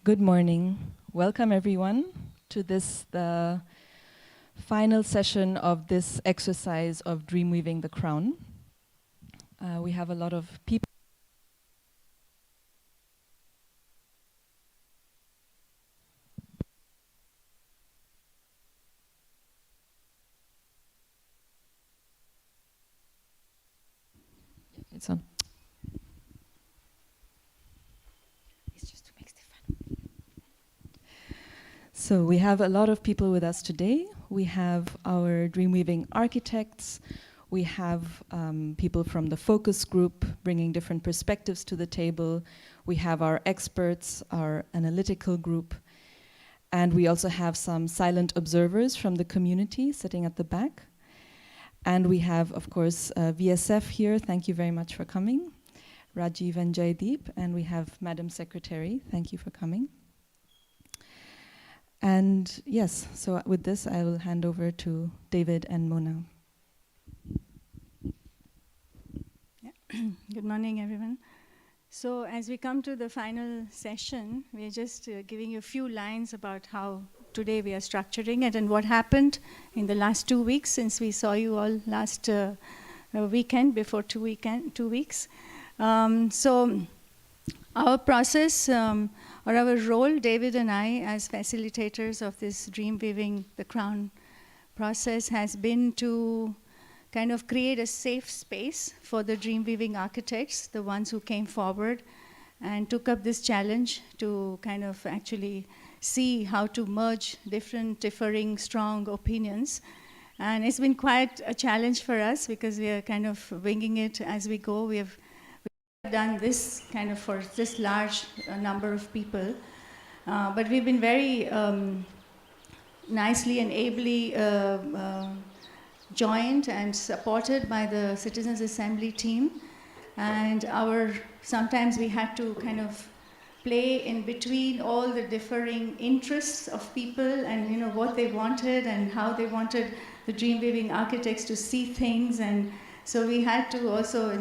Good morning. Welcome everyone to the final session of this exercise of dreamweaving the crown. We have a lot of people. It's on. So we have a lot of people with us today. We have our dreamweaving architects. We have people from the focus group bringing different perspectives to the table. We have our experts, our analytical group. And we also have some silent observers from the community sitting at the back. And we have, of course, VSF here. Thank you very much for coming. Rajiv and Jaideep. And we have Madam Secretary. Thank you for coming. And yes, so with this, I will hand over to David and Mona. Yeah. Good morning, everyone. So as we come to the final session, we're just giving you a few lines about how today we are structuring it and what happened in the last 2 weeks since we saw you all last weekend, before 2 weeks. So our process, or our role, David and I, as facilitators of this Dreamweaving the Crown process, has been to kind of create a safe space for the Dreamweaving architects, the ones who came forward and took up this challenge to kind of actually see how to merge differing, strong opinions. And it's been quite a challenge for us because we are kind of winging it as we go. We've done this kind of for this large number of people, but we've been very nicely and ably joined and supported by the Citizens Assembly team, and sometimes we had to kind of play in between all the differing interests of people and what they wanted and how they wanted the Dreamweaving architects to see things, and so we had to also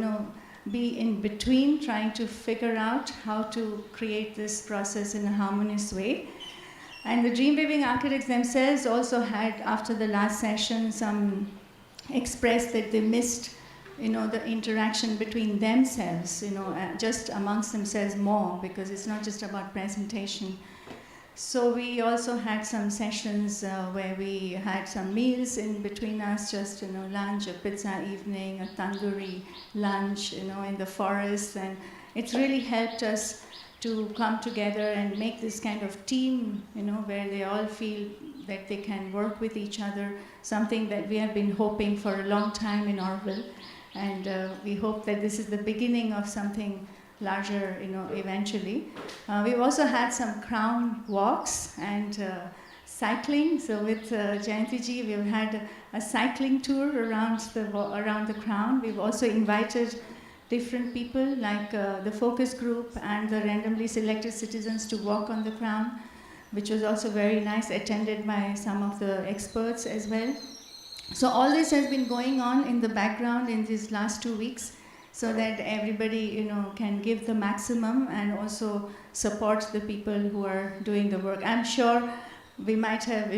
be in between, trying to figure out how to create this process in a harmonious way. And the Dreamweaving architects themselves also had, after the last session, some expressed that they missed, the interaction between themselves, just amongst themselves more, because it's not just about presentation. So we also had some sessions where we had some meals in between us, just lunch, a pizza evening, a tandoori lunch, in the forest, and it's really helped us to come together and make this kind of team, where they all feel that they can work with each other, something that we have been hoping for a long time in Orville, and we hope that this is the beginning of something larger, eventually. We've also had some crown walks and cycling. So with Jayantiji, we've had a cycling tour around the crown. We've also invited different people like the focus group and the randomly selected citizens to walk on the crown, which was also very nice, attended by some of the experts as well. So all this has been going on in the background in these last 2 weeks, so that everybody, can give the maximum and also support the people who are doing the work. I'm sure we might have,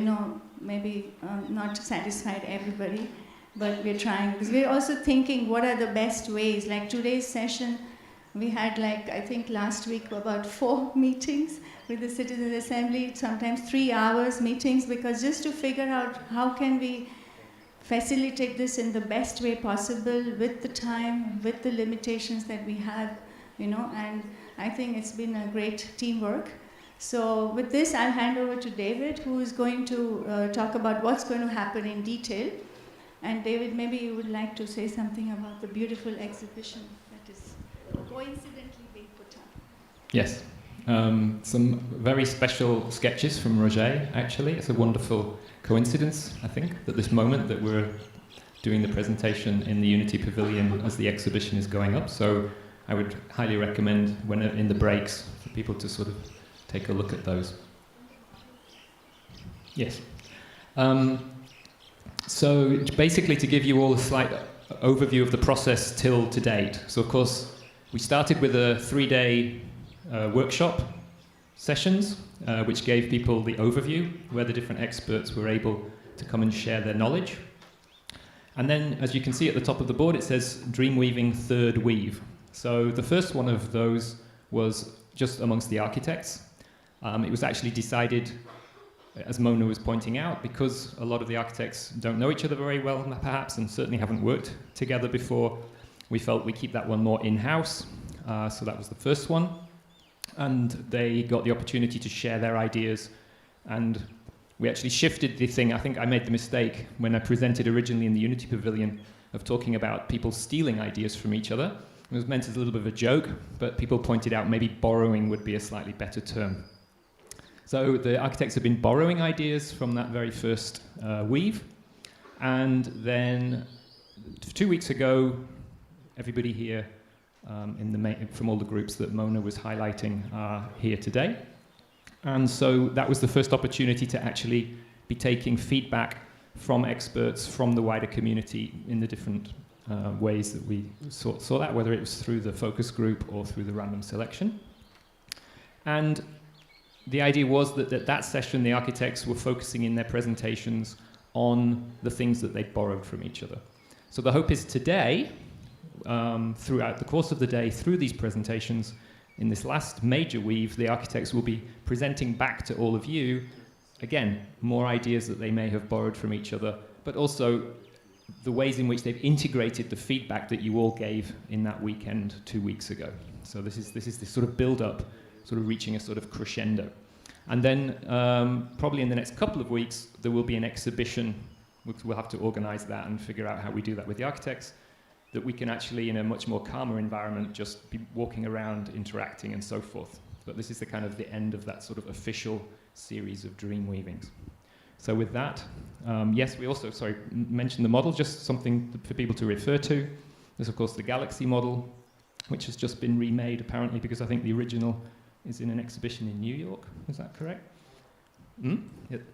maybe not satisfied everybody, but we're trying. Because we're also thinking, what are the best ways? Like today's session, we had I think last week about 4 meetings with the Citizens Assembly, sometimes 3 hours meetings, because just to figure out how can we facilitate this in the best way possible with the time, with the limitations that we have, and I think it's been a great teamwork. So with this, I'll hand over to David, who is going to talk about what's going to happen in detail. And David, maybe you would like to say something about the beautiful exhibition that is coincidentally being put up. Yes, some very special sketches from Roger, actually. It's a wonderful coincidence, I think, at this moment that we're doing the presentation in the Unity Pavilion as the exhibition is going up. So I would highly recommend, when in the breaks, for people to sort of take a look at those. Yes. So basically, to give you all a slight overview of the process till to date. So of course, we started with a 3-day workshop sessions, which gave people the overview, where the different experts were able to come and share their knowledge. And then, as you can see at the top of the board, it says Dreamweaving Third Weave. So the first one of those was just amongst the architects. It was actually decided, as Mona was pointing out, because a lot of the architects don't know each other very well, perhaps, and certainly haven't worked together before, we felt we'd keep that one more in-house. So that was the first one. And they got the opportunity to share their ideas. And we actually shifted the thing. I think I made the mistake when I presented originally in the Unity Pavilion of talking about people stealing ideas from each other. It was meant as a little bit of a joke, but people pointed out maybe borrowing would be a slightly better term. So the architects have been borrowing ideas from that very first weave. And then 2 weeks ago, everybody here from all the groups that Mona was highlighting are here today. And so that was the first opportunity to actually be taking feedback from experts from the wider community in the different ways that we saw that, whether it was through the focus group or through the random selection. And the idea was that at that session, the architects were focusing in their presentations on the things that they'd borrowed from each other. So the hope is today, throughout the course of the day, through these presentations, in this last major weave, the architects will be presenting back to all of you, again, more ideas that they may have borrowed from each other, but also the ways in which they've integrated the feedback that you all gave in that weekend 2 weeks ago. So this is this sort of build-up, sort of reaching a sort of crescendo. And then probably in the next couple of weeks, there will be an exhibition. We'll have to organize that and figure out how we do that with the architects, that we can actually, in a much more calmer environment, just be walking around, interacting, and so forth. But this is the kind of the end of that sort of official series of dream weavings. So with that, yes, we also, mentioned the model, just something for people to refer to. There's, of course, the Galaxy model, which has just been remade, apparently, because I think the original is in an exhibition in New York. Is that correct?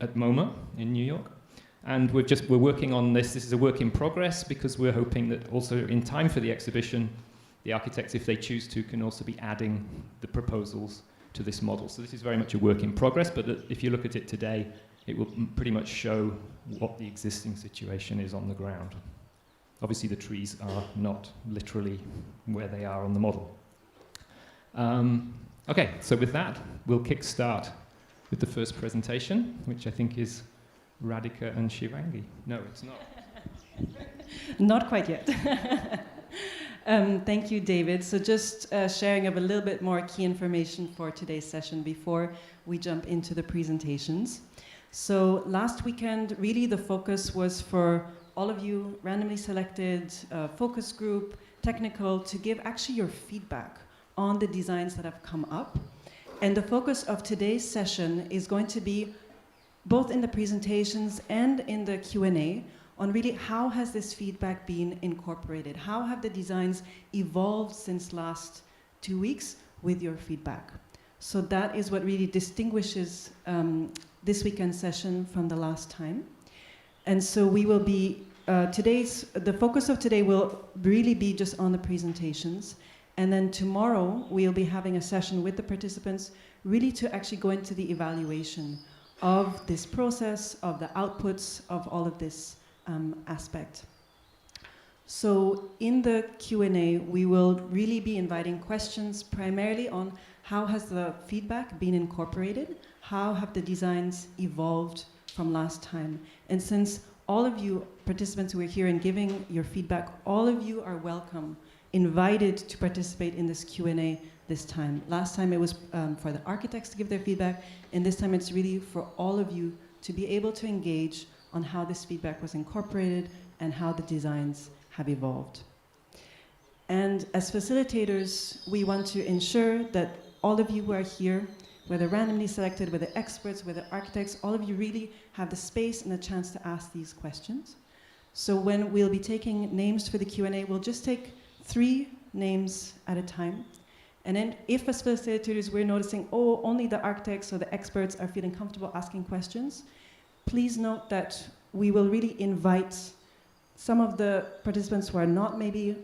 At MoMA in New York. And we're working on this. This is a work in progress because we're hoping that also in time for the exhibition, the architects, if they choose to, can also be adding the proposals to this model. So this is very much a work in progress, but if you look at it today, it will pretty much show what the existing situation is on the ground. Obviously, the trees are not literally where they are on the model. Okay, so with that, we'll kickstart with the first presentation, which I think is Radhika and Shivangi. No, it's not. Not quite yet. Thank you, David. So just sharing of a little bit more key information for today's session before we jump into the presentations. So last weekend, really the focus was for all of you randomly selected focus group, technical, to give actually your feedback on the designs that have come up. And the focus of today's session is going to be both in the presentations and in the Q&A on really how has this feedback been incorporated? How have the designs evolved since last 2 weeks with your feedback? So that is what really distinguishes this weekend session from the last time. And so we will be, the focus of today will really be just on the presentations. And then tomorrow we'll be having a session with the participants really to actually go into the evaluation of this process, of the outputs of all of this aspect. So in the Q&A, we will really be inviting questions primarily on how has the feedback been incorporated, how have the designs evolved from last time. And since all of you participants who are here and giving your feedback, all of you are welcome, invited to participate in this Q&A this time. Last time it was for the architects to give their feedback, and this time it's really for all of you to be able to engage on how this feedback was incorporated and how the designs have evolved. And as facilitators, we want to ensure that all of you who are here, whether randomly selected, whether experts, whether architects, all of you really have the space and the chance to ask these questions. So when we'll be taking names for the Q&A, we'll just take 3 names at a time. And then if as facilitators we're noticing, oh, only the architects or the experts are feeling comfortable asking questions, please note that we will really invite some of the participants who are not maybe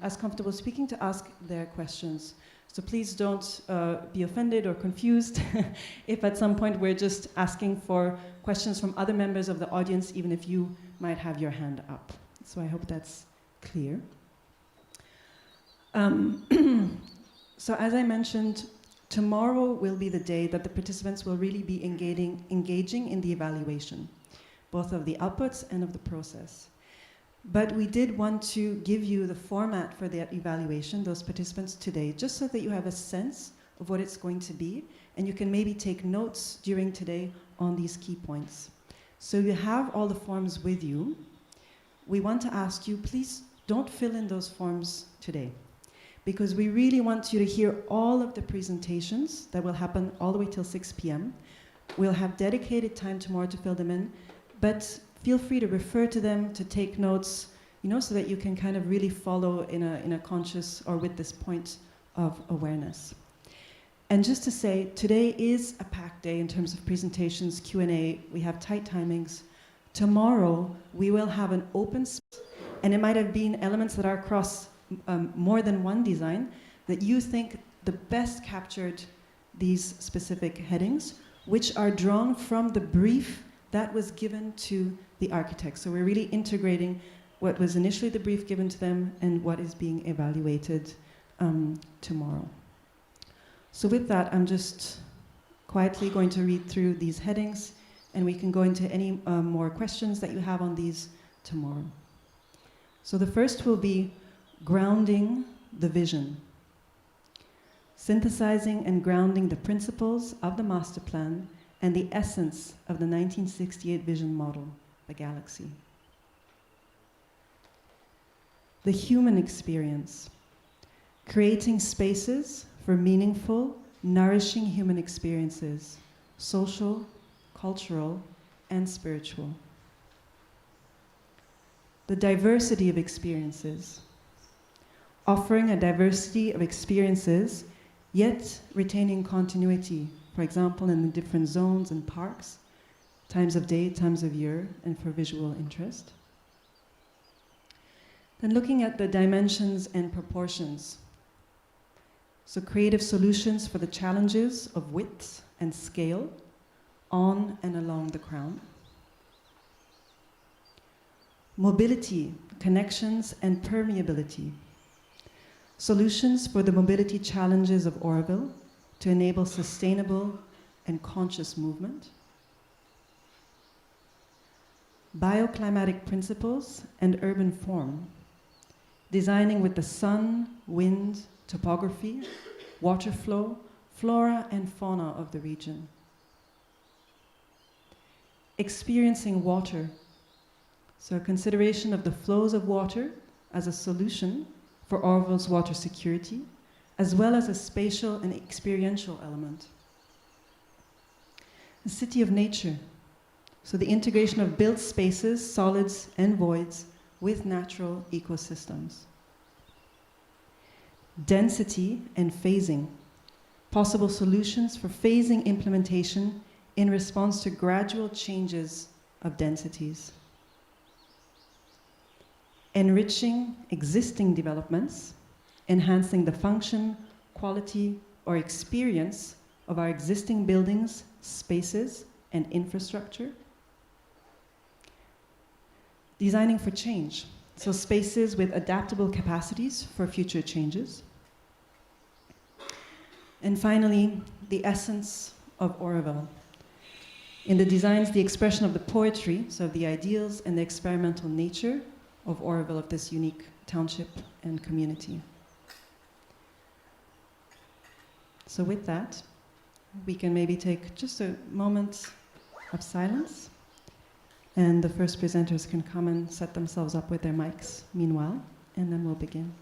as comfortable speaking to ask their questions. So please don't be offended or confused if at some point we're just asking for questions from other members of the audience, even if you might have your hand up. So I hope that's clear. So as I mentioned, tomorrow will be the day that the participants will really be engaging in the evaluation, both of the outputs and of the process. But we did want to give you the format for that evaluation, those participants today, just so that you have a sense of what it's going to be, and you can maybe take notes during today on these key points. So you have all the forms with you. We want to ask you, please don't fill in those forms today, because we really want you to hear all of the presentations that will happen all the way till 6 p.m. We'll have dedicated time tomorrow to fill them in, but feel free to refer to them, to take notes, so that you can kind of really follow in a conscious or with this point of awareness. And just to say, today is a packed day in terms of presentations, Q&A. We have tight timings. Tomorrow, we will have an open space, and it might have been elements that are across more than one design that you think the best captured these specific headings, which are drawn from the brief that was given to the architects. So we're really integrating what was initially the brief given to them and what is being evaluated tomorrow. So with that, I'm just quietly going to read through these headings, and we can go into any more questions that you have on these tomorrow. So the first will be grounding the vision. Synthesizing and grounding the principles of the master plan and the essence of the 1968 vision model, the galaxy. The human experience. Creating spaces for meaningful, nourishing human experiences, social, cultural, and spiritual. The diversity of experiences. Offering a diversity of experiences, yet retaining continuity, for example, in the different zones and parks, times of day, times of year, and for visual interest. Then looking at the dimensions and proportions. So creative solutions for the challenges of width and scale on and along the crown. Mobility, connections, and permeability. Solutions for the mobility challenges of Oroville to enable sustainable and conscious movement. Bioclimatic principles and urban form. Designing with the sun, wind, topography, water flow, flora and fauna of the region. Experiencing water. So a consideration of the flows of water as a solution for Oroville's water security, as well as a spatial and experiential element. The city of nature. So the integration of built spaces, solids and voids with natural ecosystems. Density and phasing. Possible solutions for phasing implementation in response to gradual changes of densities. Enriching existing developments, enhancing the function, quality, or experience of our existing buildings, spaces, and infrastructure. Designing for change, so spaces with adaptable capacities for future changes. And finally, the essence of Oroville. In the designs, the expression of the poetry, so the ideals and the experimental nature of Oroville, of this unique township and community. So with that, we can maybe take just a moment of silence, and the first presenters can come and set themselves up with their mics meanwhile, and then we'll begin.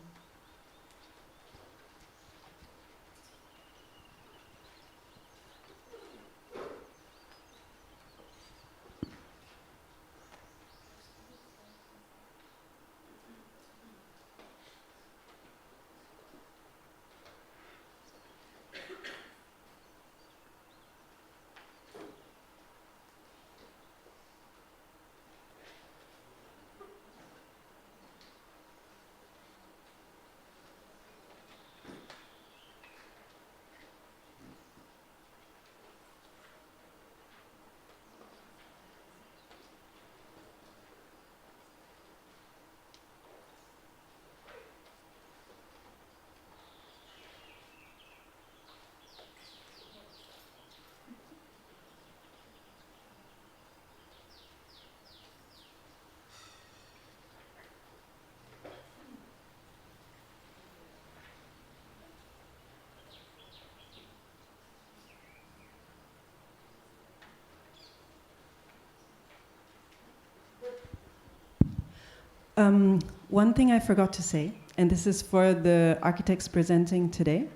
One thing I forgot to say, and this is for the architects presenting today.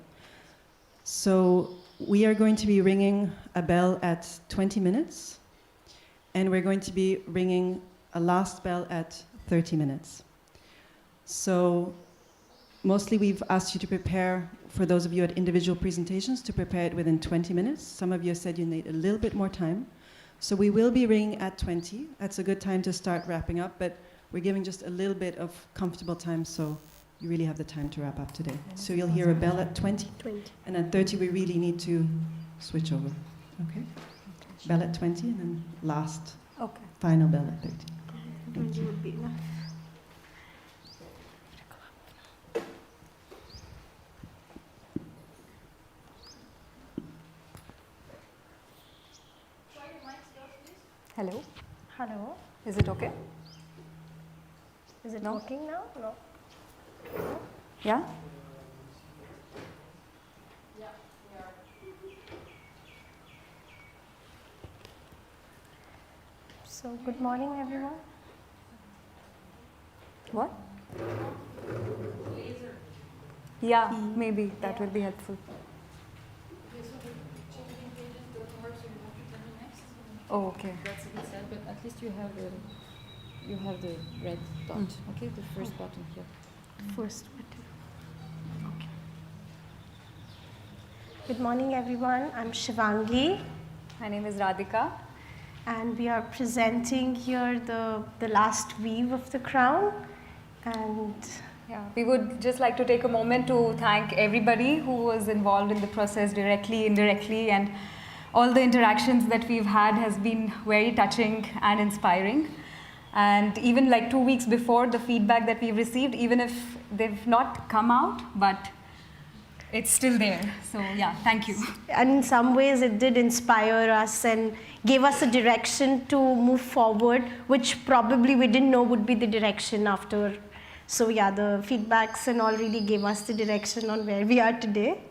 So we are going to be ringing a bell at 20 minutes, and we're going to be ringing a last bell at 30 minutes. So mostly we've asked you to prepare, for those of you at individual presentations, to prepare it within 20 minutes. Some of you said you need a little bit more time. So we will be ringing at 20. That's a good time to start wrapping up, but we're giving just a little bit of comfortable time, so you really have the time to wrap up today. So you'll hear a bell at 20, and at 30 we really need to switch over. Okay? Bell at 20, and then last, final bell at 30. Thank you. Would be enough. Hello, Hello. is it okay? Is it No. working now? No. Yeah? So, good morning, everyone. What? Yeah, maybe that will be helpful. Oh, okay. That's a bit sad, but at least you have the red dot. Okay, the first button here. First button. Okay. Good morning, everyone. I'm Shivangi, My name is Radhika. and we are presenting here the last weave of the crown. And Yeah, we would just like to take a moment to thank everybody who was involved in the process directly, indirectly, and all the interactions that we've had has been very touching and inspiring. And even like 2 weeks before, the feedback that we've received, even if they've not come out, but it's still there. So yeah, thank you. and in some ways it did inspire us and gave us a direction to move forward, which probably we didn't know would be the direction after. So yeah, the feedbacks and all really gave us the direction on where we are today.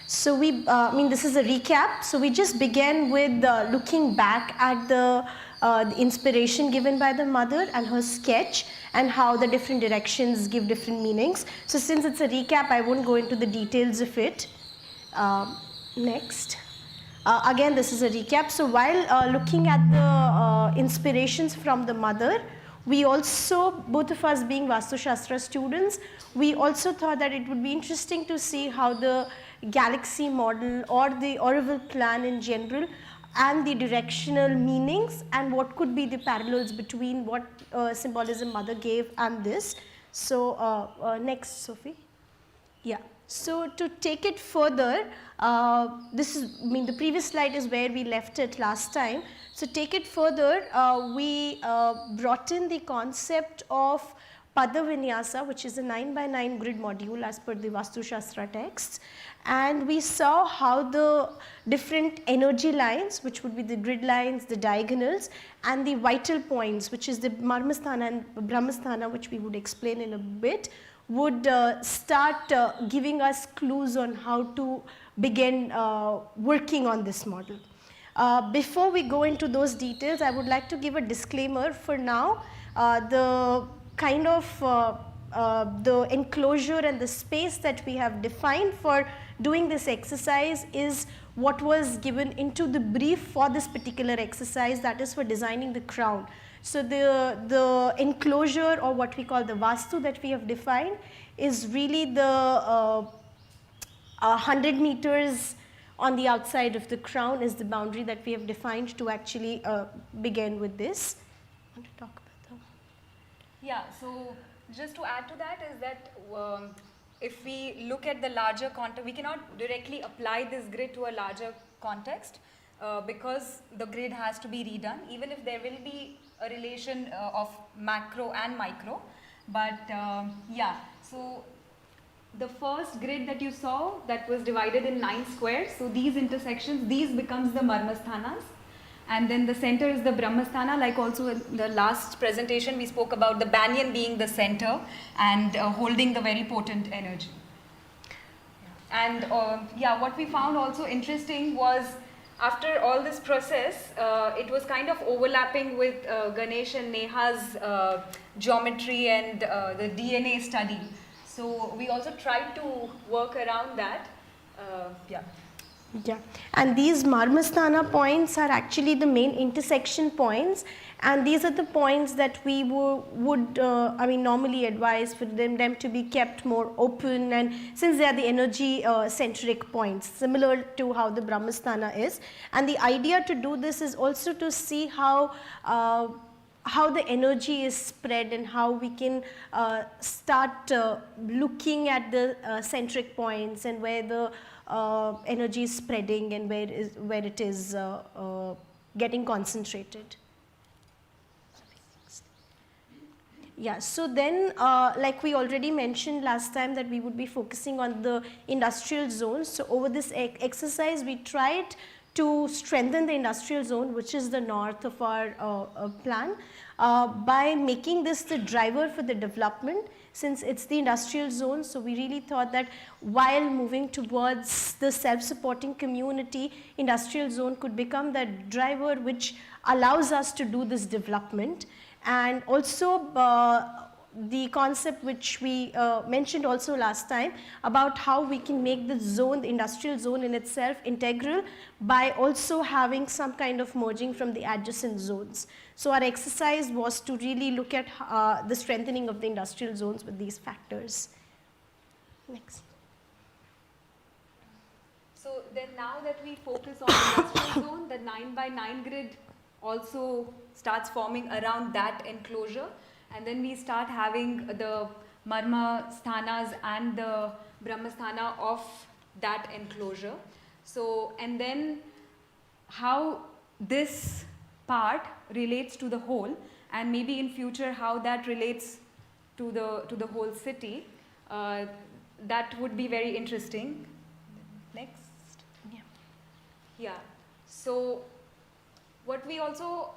So this is a recap. So we just began with looking back at the inspiration given by the mother and her sketch, and how the different directions give different meanings. So since it's a recap, I won't go into the details of it. Next. Again, this is a recap. So while looking at the inspirations from the mother, we also, both of us being Vastu Shastra students, we also thought that it would be interesting to see how the galaxy model or the Orville plan in general and the directional meanings and what could be the parallels between what symbolism mother gave and this. So next, Sophie. Yeah. So to take it further, the previous slide is where we left it last time. So take it further, we brought in the concept of Pada Vinyasa, which is a 9x9 grid module as per the Vastu Shastra texts. And we saw how the different energy lines, which would be the grid lines, the diagonals, and the vital points, which is the Marmasthana and Brahmasthana, which we would explain in a bit, would start giving us clues on how to begin working on this model. Before we go into those details, I would like to give a disclaimer for now. The kind of the enclosure and the space that we have defined for doing this exercise is what was given into the brief for this particular exercise, that is for designing the crown. So the enclosure, or what we call the Vastu that we have defined, is really the 100 meters on the outside of the crown is the boundary that we have defined to actually begin with this. I want to talk about that. Yeah, so just to add to that is that if we look at the larger context, we cannot directly apply this grid to a larger context because the grid has to be redone, even if there will be a relation of macro and micro. But yeah, so the first grid that you saw, that was divided in 9 squares. So these intersections, these becomes the Marmassthanas. And then the center is the Brahmasthana, like also in the last presentation we spoke about the banyan being the center and holding the very potent energy. And yeah, what we found also interesting was after all this process, it was kind of overlapping with Ganesh and Neha's geometry and the DNA study. So we also tried to work around that. Yeah. Yeah, and these Marmasthana points are actually the main intersection points, and these are the points that we would normally advise for them to be kept more open, and since they are the energy centric points, similar to how the Brahmasthana is. And the idea to do this is also to see how the energy is spread and how we can start looking at the centric points and where the energy is spreading and where it is getting concentrated. Yeah, so then like we already mentioned last time that we would be focusing on the industrial zones. So over this exercise we tried to strengthen the industrial zone, which is the north of our plan, by making this the driver for the development, since it's the industrial zone. So we really thought that while moving towards the self-supporting community, industrial zone could become that driver which allows us to do this development. And also the concept which we mentioned also last time about how we can make the zone, the industrial zone in itself, integral by also having some kind of merging from the adjacent zones. So our exercise was to really look at the strengthening of the industrial zones with these factors. Next. So then now that we focus on the industrial zone, the 9x9 grid also starts forming around that enclosure. And then we start having the Marma sthanas and the Brahmasthana of that enclosure. So, and then how this part relates to the whole, and maybe in future how that relates to the whole city, that would be very interesting. Next. Yeah. Yeah. So what we also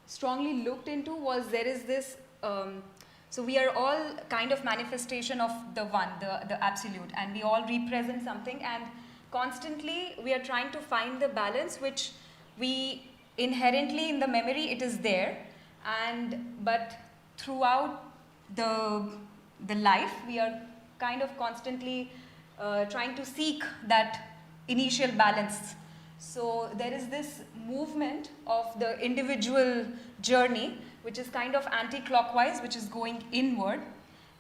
strongly looked into was there is this, so we are all kind of manifestation of the one, the absolute, and we all represent something, and constantly we are trying to find the balance which we inherently in the memory it is there, but throughout the life we are kind of constantly trying to seek that initial balance. So there is this movement of the individual journey which is kind of anti-clockwise, which is going inward,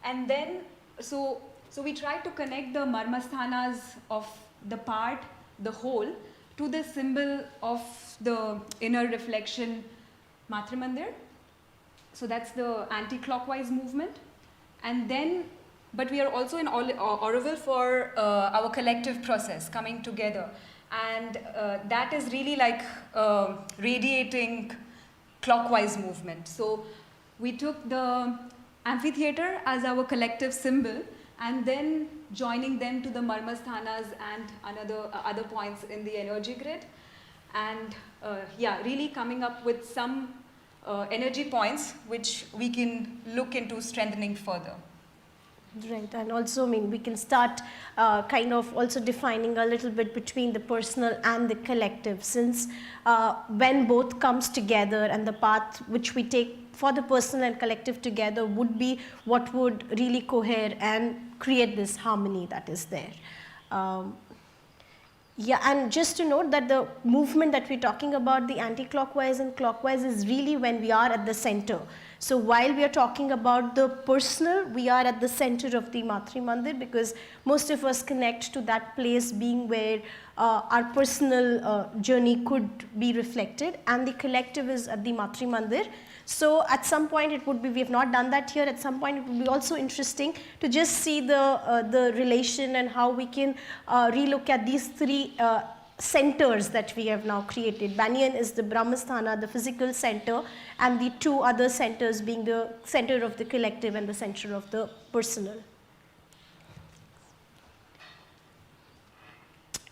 and then so we try to connect the Marmassthanas of the part, the whole, to the symbol of the inner reflection Matrimandir. So that's the anti-clockwise movement. And then, but we are also in Auroville for our collective process coming together. And that is really like radiating clockwise movement. So we took the amphitheater as our collective symbol, and then joining them to the Marmassthanas and other points in the energy grid. And yeah, really coming up with some energy points which we can look into strengthening further. Right, and also, I mean, we can start kind of also defining a little bit between the personal and the collective, since when both comes together and the path which we take for the personal and collective together would be what would really cohere and create this harmony that is there. Yeah, and just to note that the movement that we're talking about, the anti-clockwise and clockwise, is really when we are at the center. So while we are talking about the personal, we are at the center of the Matri Mandir, because most of us connect to that place being where our personal journey could be reflected, and the collective is at the Matri Mandir. So at some point it would be, we have not done that here, at some point it would be also interesting to just see the relation and how we can relook at these three centers that we have now created. Banyan is the Brahmasthana, the physical center, and the two other centers being the center of the collective and the center of the personal.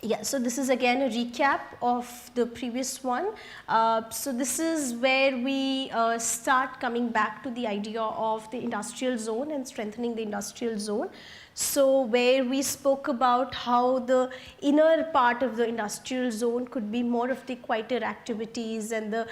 Yeah, so this is again a recap of the previous one. So this is where we start coming back to the idea of the industrial zone and strengthening the industrial zone. So where we spoke about how the inner part of the industrial zone could be more of the quieter activities and the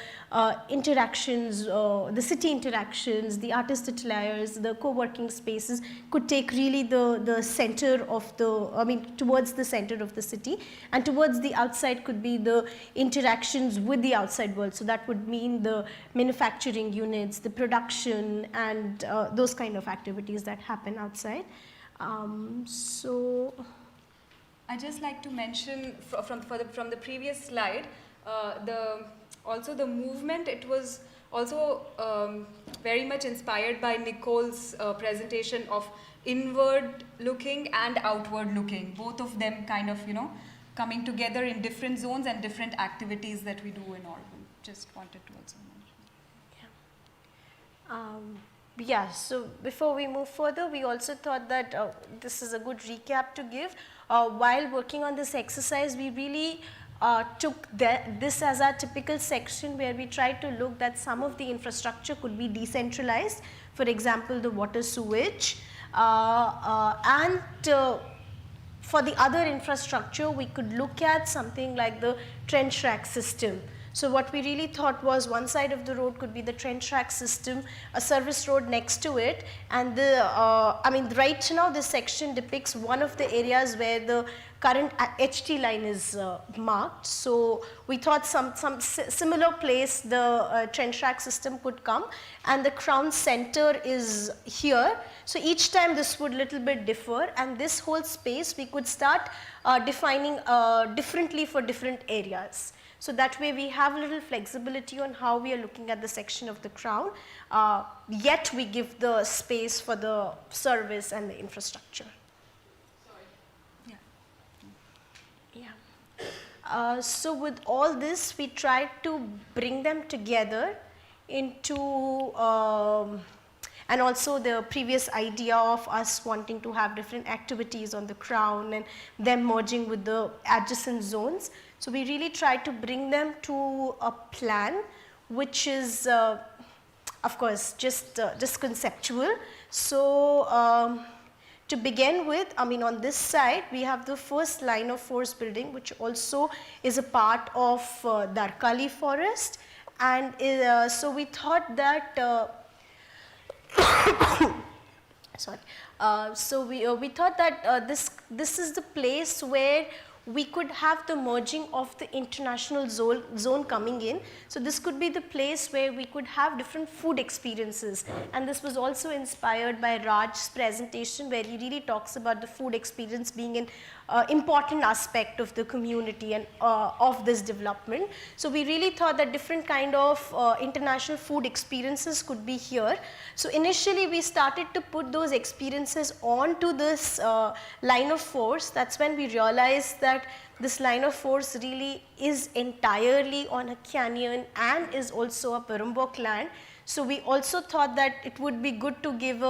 interactions, the city interactions, the artist ateliers, the co-working spaces could take really the center of the, I mean towards the center of the city, and towards the outside could be the interactions with the outside world. So that would mean the manufacturing units, the production, and those kind of activities that happen outside. So I just like to mention from the previous slide, also the movement. It was also very much inspired by Nicole's presentation of inward looking and outward looking. Both of them kind of, you know, coming together in different zones and different activities that we do in Auroville. Just wanted to also mention. Yeah, so before we move further, we also thought that this is a good recap to give. While working on this exercise, we really took this as our typical section where we tried to look that some of the infrastructure could be decentralized. For example, the water sewage. And for the other infrastructure, we could look at something like the trench rack system. So what we really thought was one side of the road could be the trench rack system, a service road next to it, and I mean right now this section depicts one of the areas where the current HT line is marked. So we thought some similar place the trench rack system could come, and the crown center is here. So each time this would little bit differ, and this whole space we could start defining differently for different areas. So that way we have a little flexibility on how we are looking at the section of the crown, yet we give the space for the service and the infrastructure. Sorry. Yeah. So with all this, we tried to bring them together into, and also the previous idea of us wanting to have different activities on the crown and them merging with the adjacent zones. So we really tried to bring them to a plan which is of course just conceptual. So to begin with, I mean on this side we have the first line of force building, which also is a part of Darkali forest, and so we thought that sorry. So we thought that this is the place where we could have the merging of the international zone coming in. So this could be the place where we could have different food experiences, and this was also inspired by Raj's presentation, where he really talks about the food experience being an important aspect of the community and of this development. So we really thought that different kind of international food experiences could be here. So initially we started to put those experiences onto this line of force. That's when we realized that this line of force really is entirely on a canyon and is also a Perumbok land. So we also thought that it would be good to give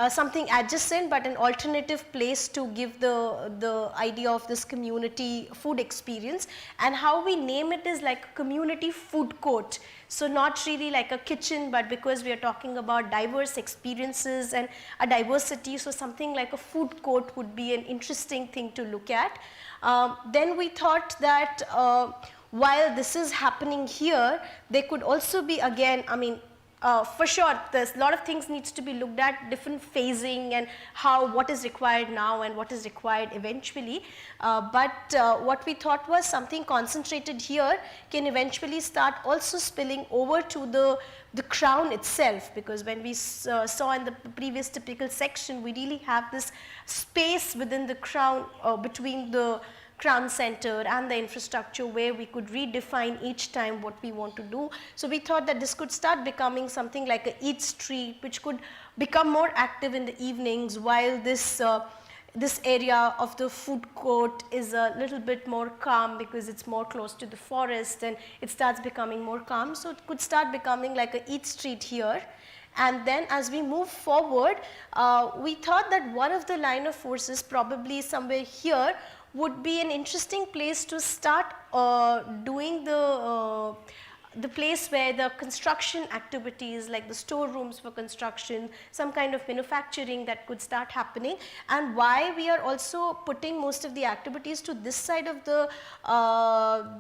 something adjacent but an alternative place to give the idea of this community food experience, and how we name it is like a community food court. So not really like a kitchen, but because we are talking about diverse experiences and a diversity, so something like a food court would be an interesting thing to look at. Then we thought that while this is happening here, there could also be, again, I mean, for sure, there's a lot of things needs to be looked at, different phasing and what is required now and what is required eventually. But what we thought was something concentrated here can eventually start also spilling over to the crown itself, because when we saw in the previous typical section, we really have this space within the crown, between the crown center and the infrastructure, where we could redefine each time what we want to do. So we thought that this could start becoming something like a eat street, which could become more active in the evenings, while this this area of the food court is a little bit more calm because it's more close to the forest and it starts becoming more calm. So it could start becoming like a eat street here. And then as we move forward, we thought that one of the line of forces, probably somewhere here, would be an interesting place to start doing the the place where the construction activities like the storerooms for construction, some kind of manufacturing that could start happening, and why we are also putting most of the activities to this side of the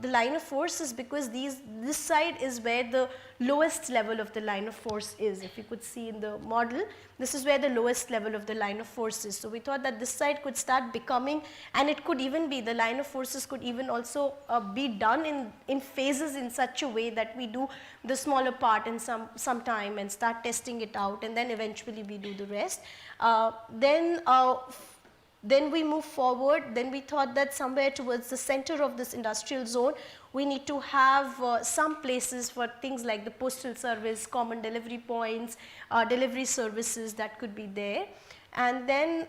line of force is because this side is where the lowest level of the line of force is. If you could see in the model, this is where the lowest level of the line of force is. So we thought that this side could start becoming, and it could even be, the line of forces could even also be done in phases in such a way that we do the smaller part in some time and start testing it out, and then eventually we do the rest. Then we move forward. Then we thought that somewhere towards the center of this industrial zone, we need to have some places for things like the postal service, common delivery points, delivery services that could be there. And then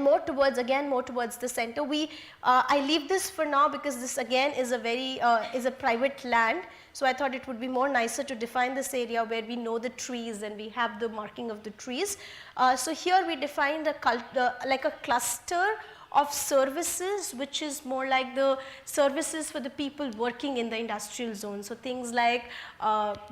more towards the center. I leave this for now because this again is a private land. So I thought it would be more nicer to define this area where we know the trees and we have the marking of the trees. So here we defined like a cluster of services, which is more like the services for the people working in the industrial zone. So things like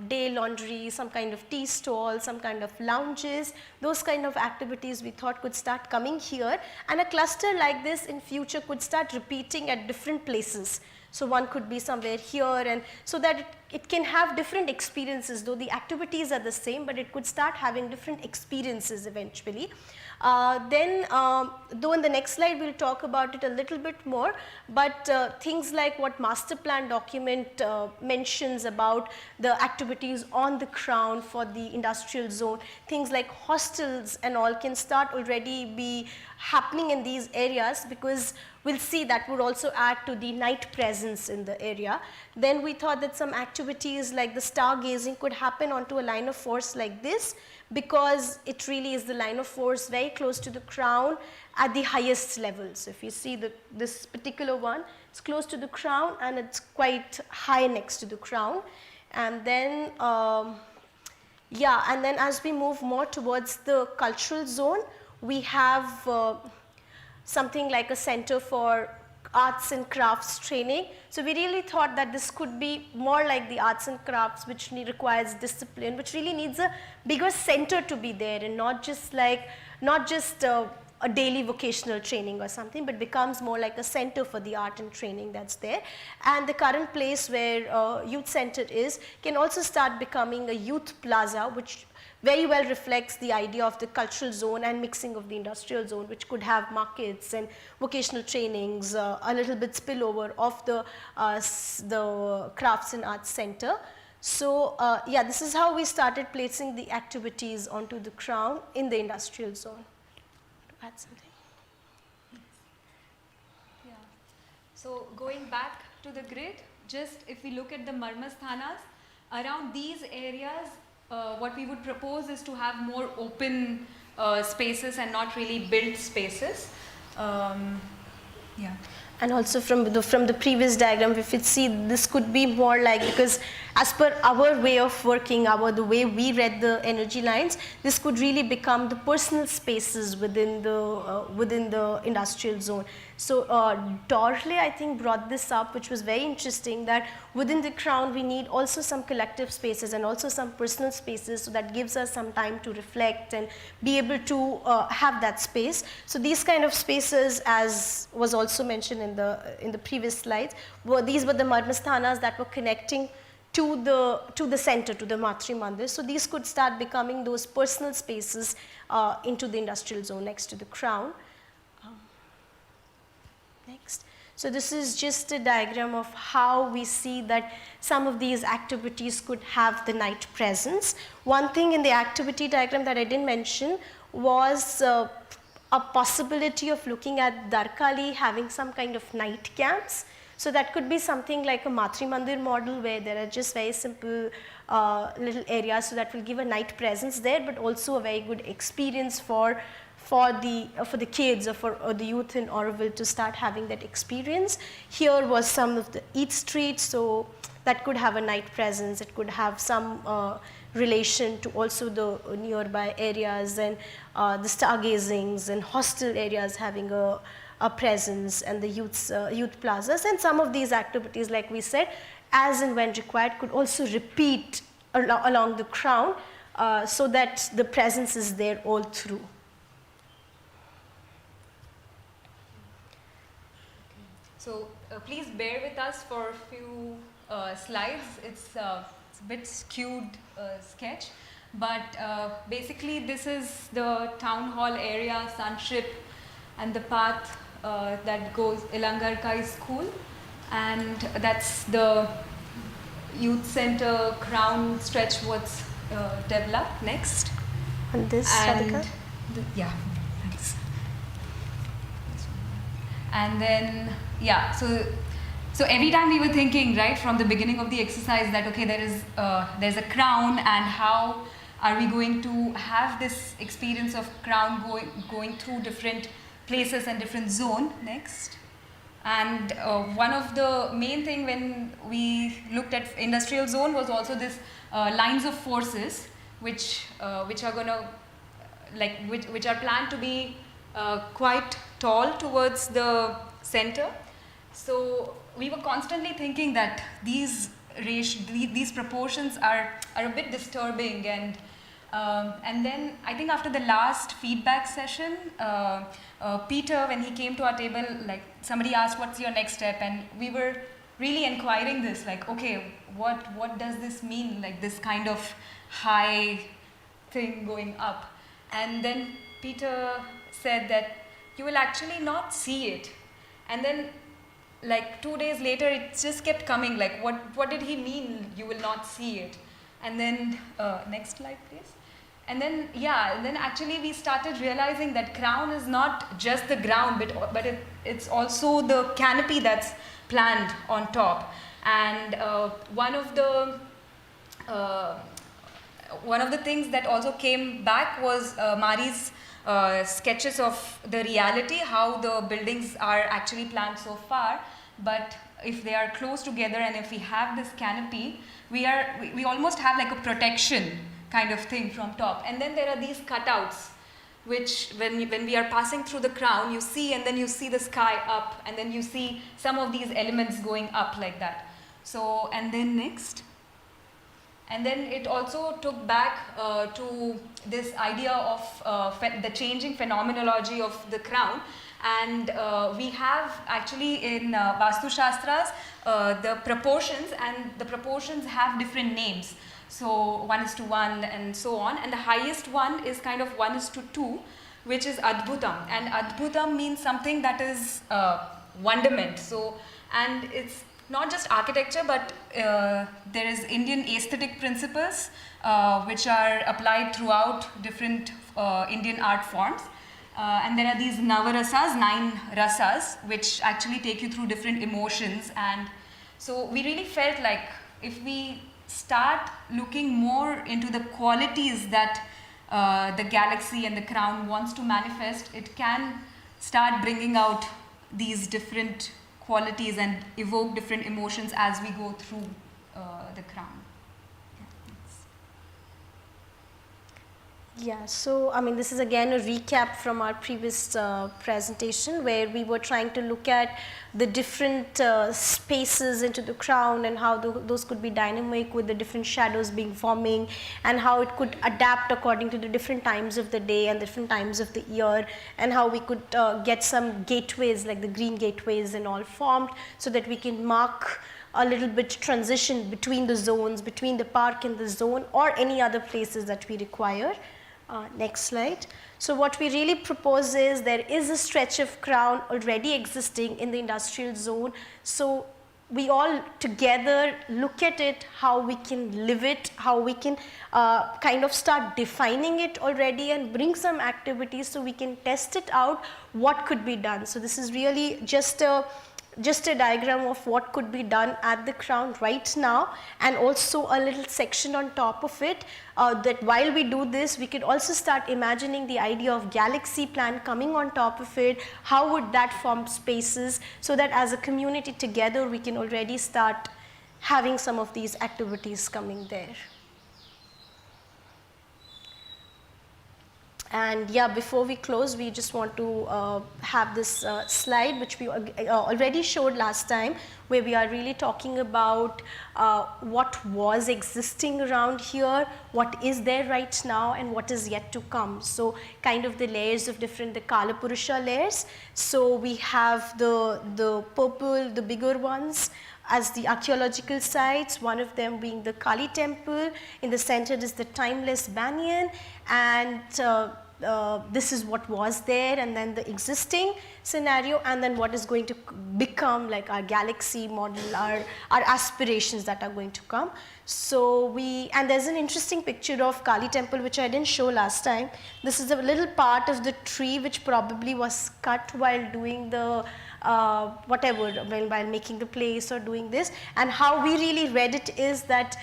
day laundry, some kind of tea stall, some kind of lounges, those kind of activities we thought could start coming here. And a cluster like this in future could start repeating at different places. So one could be somewhere here, and so that it can have different experiences, though the activities are the same, but it could start having different experiences eventually. Though in the next slide we'll talk about it a little bit more, but things like what master plan document mentions about the activities on the ground for the industrial zone, things like hostels and all can start already be happening in these areas, because we'll see that would also add to the night presence in the area. Then we thought that some activities like the stargazing could happen onto a line of force like this, because it really is the line of force very close to the crown at the highest level. So if you see this particular one, it's close to the crown and it's quite high next to the crown. And then, and then as we move more towards the cultural zone, we have something like a center for arts and crafts training. So we really thought that this could be more like the arts and crafts, which requires discipline, which really needs a bigger center to be there, and not just a daily vocational training or something, but becomes more like a center for the art and training that's there. And the current place where youth center is can also start becoming a youth plaza, which very well reflects the idea of the cultural zone and mixing of the industrial zone, which could have markets and vocational trainings, a little bit spillover of the crafts and arts center. So this is how we started placing the activities onto the crown in the industrial zone. To add something. Yeah. So going back to the grid, just if we look at the marmasthanas, around these areas, what we would propose is to have more open spaces and not really built spaces. And also from the previous diagram, if you see, this could be more like, because as per our way of working, the way we read the energy lines, this could really become the personal spaces within the industrial zone. So Dorley, I think, brought this up, which was very interesting, that within the crown we need also some collective spaces and also some personal spaces, so that gives us some time to reflect and be able to have that space. So these kind of spaces, as was also mentioned in the previous slides, these were the marmasthanas that were connecting to the center, to the Matri Mandir. So these could start becoming those personal spaces into the industrial zone next to the crown. Next. So this is just a diagram of how we see that some of these activities could have the night presence. One thing in the activity diagram that I didn't mention was a possibility of looking at Darkali having some kind of night camps. So that could be something like a Matri Mandir model, where there are just very simple little areas, so that will give a night presence there, but also a very good experience for the kids or for the youth in Auroville to start having that experience. Here was some of the Eat Street, so that could have a night presence. It could have some relation to also the nearby areas, and the stargazings and hostel areas having a presence, and the youth plazas. And some of these activities, like we said, as and when required, could also repeat along the crown so that the presence is there all through. So please bear with us for a few slides. It's a bit skewed sketch, but basically this is the town hall area, Sunship, and the path that goes Ilangarkai School, and that's the youth center crown stretch what's developed next. And this, And Radhika? yeah, thanks. And then, yeah, so every time we were thinking, right, from the beginning of the exercise that, okay, there's a crown, and how are we going to have this experience of crown going through different places and different zone next. And one of the main thing when we looked at industrial zone was also this lines of forces, which are gonna, which are planned to be quite tall towards the center. So we were constantly thinking that these proportions are a bit disturbing, and then I think after the last feedback session, Peter, when he came to our table, like somebody asked, "What's your next step?" And we were really inquiring this, like, okay, what does this mean? Like this kind of high thing going up, and then Peter said that you will actually not see it, and then like 2 days later it just kept coming, like what did he mean you will not see it? And then next slide please. And then then actually we started realizing that crown is not just the ground, but it's also the canopy that's planned on top. And one of the things that also came back was Mari's sketches of the reality, how the buildings are actually planned so far, but if they are close together and if we have this canopy, we almost have like a protection kind of thing from top. And then there are these cutouts, which when we are passing through the crown, you see, and then you see the sky up, and then you see some of these elements going up like that. So, and then next. And then it also took back to this idea of the changing phenomenology of the crown. And we have actually in Vastu Shastras the proportions, and the proportions have different names. So 1:1 and so on. And the highest one is kind of 1:2, which is Adbhutam. And Adbhutam means something that is wonderment. So, and it's not just architecture, but there is Indian aesthetic principles which are applied throughout different Indian art forms. And there are these Navarasas, 9 rasas, which actually take you through different emotions. And so we really felt like if we start looking more into the qualities that the galaxy and the crown wants to manifest, it can start bringing out these different qualities and evoke different emotions as we go through the crown. Yeah, so I mean, this is again a recap from our previous presentation, where we were trying to look at the different spaces into the crown and how those could be dynamic with the different shadows being forming, and how it could adapt according to the different times of the day and different times of the year, and how we could get some gateways like the green gateways and all formed, so that we can mark a little bit transition between the zones, between the park and the zone, or any other places that we require. Next slide. So what we really propose is there is a stretch of crown already existing in the industrial zone. So we all together look at it, how we can live it, how we can kind of start defining it already and bring some activities so we can test it out, what could be done. So this is really just a diagram of what could be done at the crown right now, and also a little section on top of it, that while we do this, we could also start imagining the idea of galaxy plan coming on top of it. How would that form spaces, so that as a community together we can already start having some of these activities coming there. And yeah, before we close, we just want to have this slide, which we already showed last time, where we are really talking about what was existing around here, what is there right now, and what is yet to come. So kind of the layers of different, the Kala Purusha layers. So we have the purple, the bigger ones, as the archaeological sites, one of them being the Kali temple. In the center is the timeless banyan, and this is what was there, and then the existing scenario, and then what is going to become, like our galaxy model, our aspirations that are going to come. So and there's an interesting picture of Kali temple which I didn't show last time. This is a little part of the tree which probably was cut while doing the whatever, while making the place or doing this. And how we really read it is that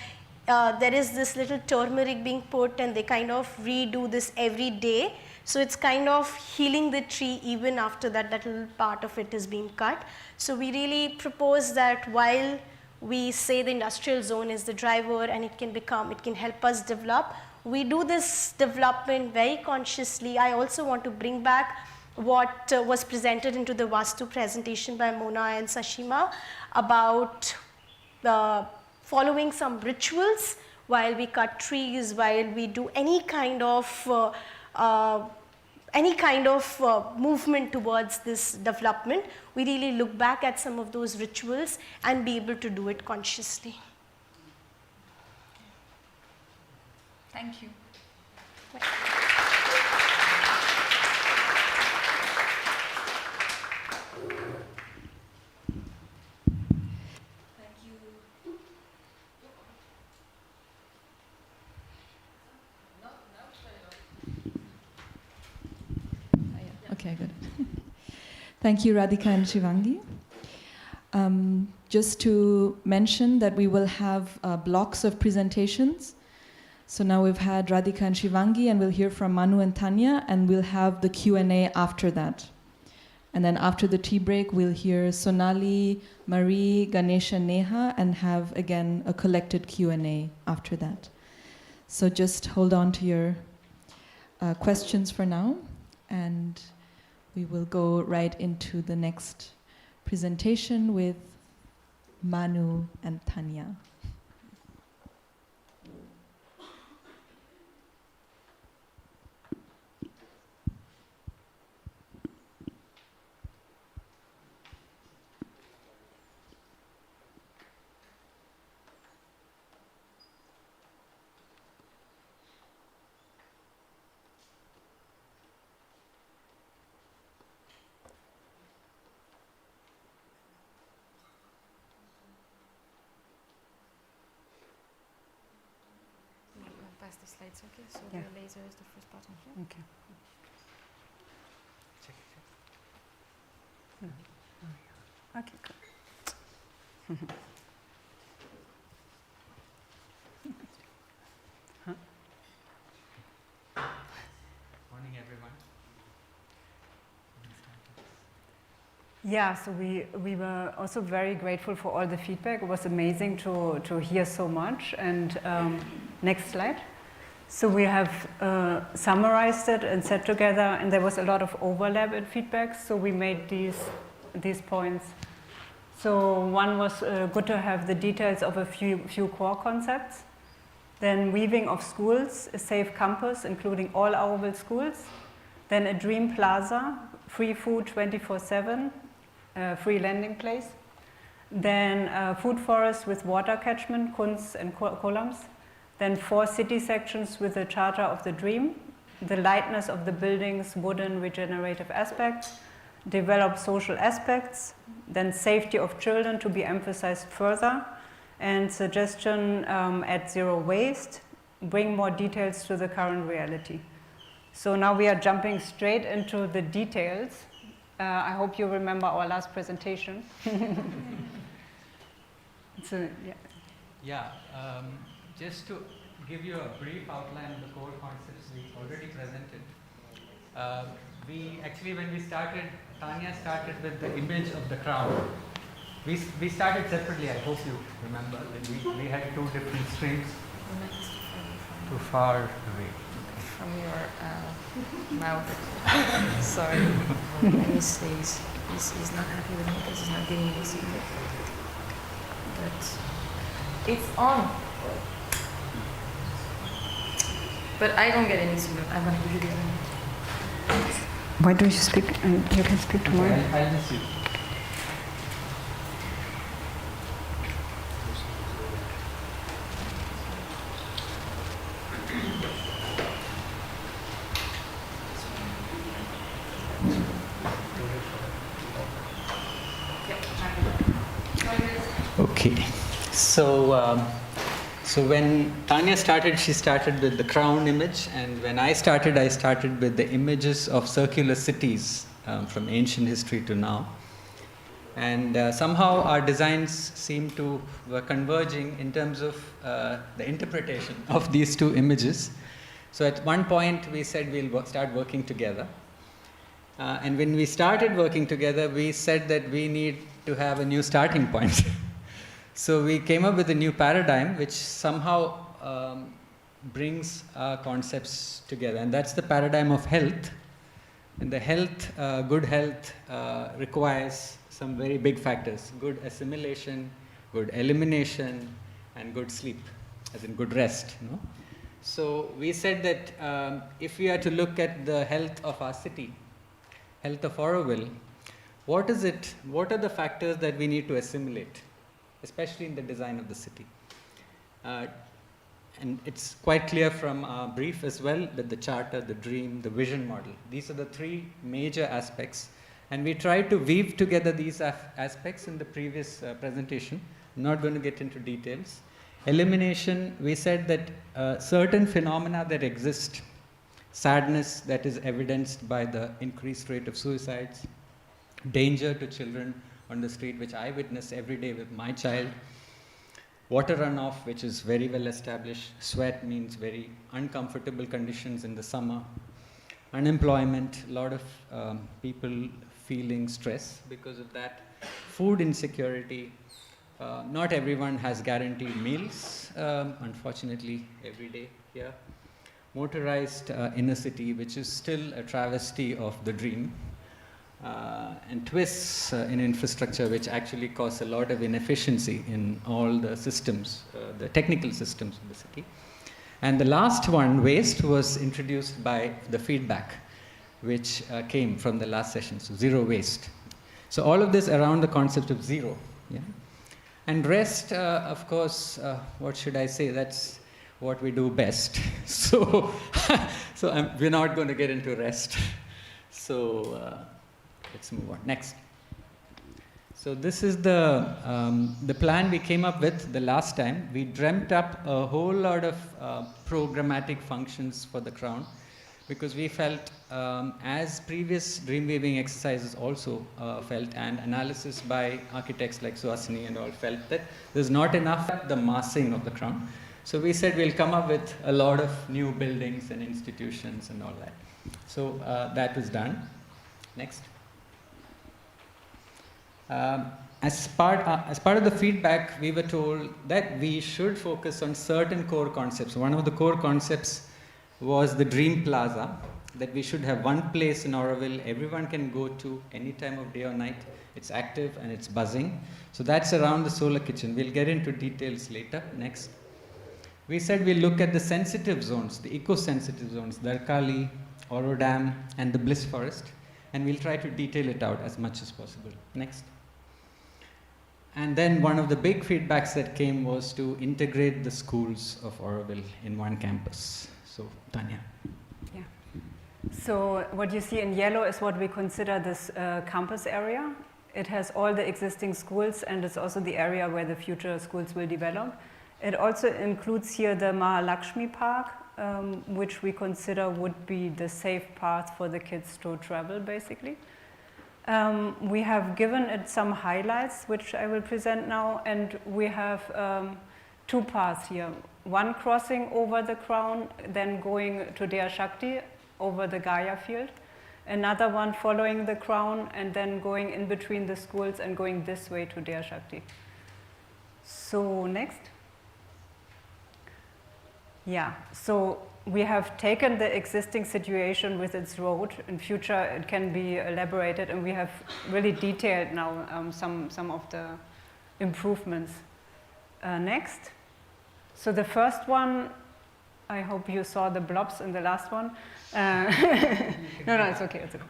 there is this little turmeric being put, and they kind of redo this every day. So it's kind of healing the tree even after that little part of it is being cut. So we really propose that while we say the industrial zone is the driver and it can help us develop, we do this development very consciously. I also want to bring back what was presented into the Vastu presentation by Mona and Sashima about following some rituals while we cut trees, while we do any kind of movement towards this development. We really look back at some of those rituals and be able to do it consciously. Thank you. Okay, good. Thank you, Radhika and Shivangi. Just to mention that we will have blocks of presentations. So now we've had Radhika and Shivangi, and we'll hear from Manu and Tanya, and we'll have the Q&A after that. And then after the tea break, we'll hear Sonali, Marie, Ganesh, and Neha, and have, again, a collected Q&A after that. So just hold on to your questions for now, and we will go right into the next presentation with Manu and Tanya. Pass the slides, okay? So Yeah. the laser is the first button here. Okay. Okay, good. Morning, everyone. Yeah, so we were also very grateful for all the feedback. It was amazing to hear so much. And next slide. So we have summarized it and set together, and there was a lot of overlap in feedback. So we made these points. So one was good to have the details of a few core concepts. Then weaving of schools, a safe campus, including all Auroville schools. Then a dream plaza, free food 24/7, free landing place. Then food forest with water catchment, Kunst and columns. Then 4 city sections with the charter of the dream. The lightness of the buildings, wooden regenerative aspects. Develop social aspects. Then safety of children to be emphasized further. And suggestion at zero waste, bring more details to the current reality. So now we are jumping straight into the details. I hope you remember our last presentation. So, yeah. Yeah, just to give you a brief outline of the core concepts we already presented. When we started, Tanya started with the image of the crown. We started separately, I hope you remember, that we had 2 different streams. Too far away. Okay. from your mouth. Sorry. Let me say he's not happy with me because he's not getting me signal. But it's on. But I don't get any signal. I'm going to give you the. Why don't you speak? You can speak tomorrow. I'll just see. Okay, so when Tanya started, she started with the crown image, and when I started with the images of circular cities from ancient history to now. And somehow our designs seem to were converging in terms of the interpretation of these two images. So at one point we said we'll start working together. And when we started working together, we said that we need to have a new starting point. So we came up with a new paradigm which somehow brings our concepts together, and that's the paradigm of health. And the health, good health, requires some very big factors: good assimilation, good elimination, and good sleep, as in good rest. No? So we said that if we are to look at the health of our city, health of Auroville, what is it? What are the factors that we need to assimilate, especially in the design of the city? And it's quite clear from our brief as well that the charter, the dream, the vision model, these are the three major aspects. And we tried to weave together these aspects in the previous presentation. I'm not going to get into details. Elimination, we said that certain phenomena that exist, sadness that is evidenced by the increased rate of suicides, danger to children on the street, which I witness every day with my child, water runoff, which is very well established, sweat means very uncomfortable conditions in the summer, unemployment, a lot of people feeling stress because of that, food insecurity, not everyone has guaranteed meals, unfortunately, every day here, motorized inner city, which is still a travesty of the dream, and twists in infrastructure which actually cause a lot of inefficiency in all the systems, the technical systems of the city. And the last one, waste, was introduced by the feedback which came from the last session, so zero waste. So all of this around the concept of zero. Yeah? And rest, of course, what should I say, that's what we do best. So, we're not going to get into rest. So let's move on. Next. So this is the plan we came up with the last time. We dreamt up a whole lot of programmatic functions for the crown, because we felt, as previous dream weaving exercises also felt, and analysis by architects like Suhasini and all felt, that there's not enough the massing of the crown. So we said we'll come up with a lot of new buildings and institutions and all that. So that was done. Next. As part of the feedback, we were told that we should focus on certain core concepts. One of the core concepts was the Dream Plaza, that we should have one place in Auroville everyone can go to any time of day or night. It's active and it's buzzing. So that's around the solar kitchen. We'll get into details later. Next. We said we'll look at the sensitive zones, the eco-sensitive zones, Darkali, Aurodam, and the Bliss Forest, and we'll try to detail it out as much as possible. Next. And then one of the big feedbacks that came was to integrate the schools of Auroville in one campus. So, Tanya. Yeah. So what you see in yellow is what we consider this campus area. It has all the existing schools, and it's also the area where the future schools will develop. It also includes here the Mahalakshmi Park, which we consider would be the safe path for the kids to travel, basically. We have given it some highlights, which I will present now, and we have two paths here. One crossing over the crown, then going to Dea Shakti over the Gaia field. Another one following the crown and then going in between the schools and going this way to Dea Shakti. So next. Yeah, so we have taken the existing situation with its road. In future, it can be elaborated, and we have really detailed now some of the improvements. Next. So the first one, I hope you saw the blobs in the last one. No, it's okay. It's okay.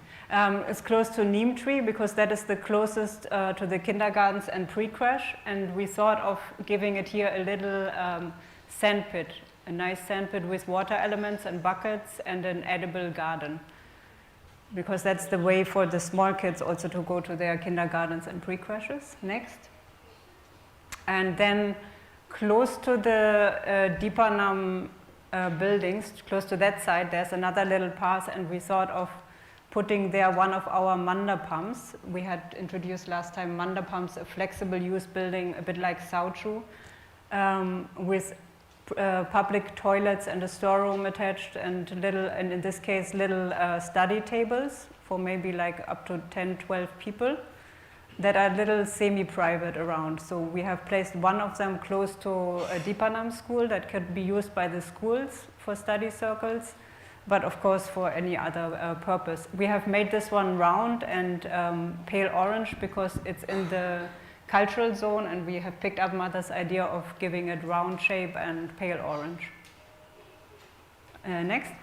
It's close to Neem Tree because that is the closest to the kindergartens and pre-crash, and we thought of giving it here a little sand pit, a nice sand pit with water elements and buckets and an edible garden, because that's the way for the small kids also to go to their kindergartens and pre-crashes. Next. And then close to the Deepanam buildings, close to that side, there's another little path, and we thought of putting there one of our mandapams. We had introduced last time mandapams, a flexible use building, a bit like Sauchu, with public toilets and a storeroom attached, and little, and in this case, little study tables for maybe like up to 10, 12 people that are little semi-private around. So we have placed one of them close to a Deepanam school that could be used by the schools for study circles, but of course for any other purpose. We have made this one round and pale orange because it's in the cultural zone, and we have picked up Mother's idea of giving it round shape and pale orange. Next.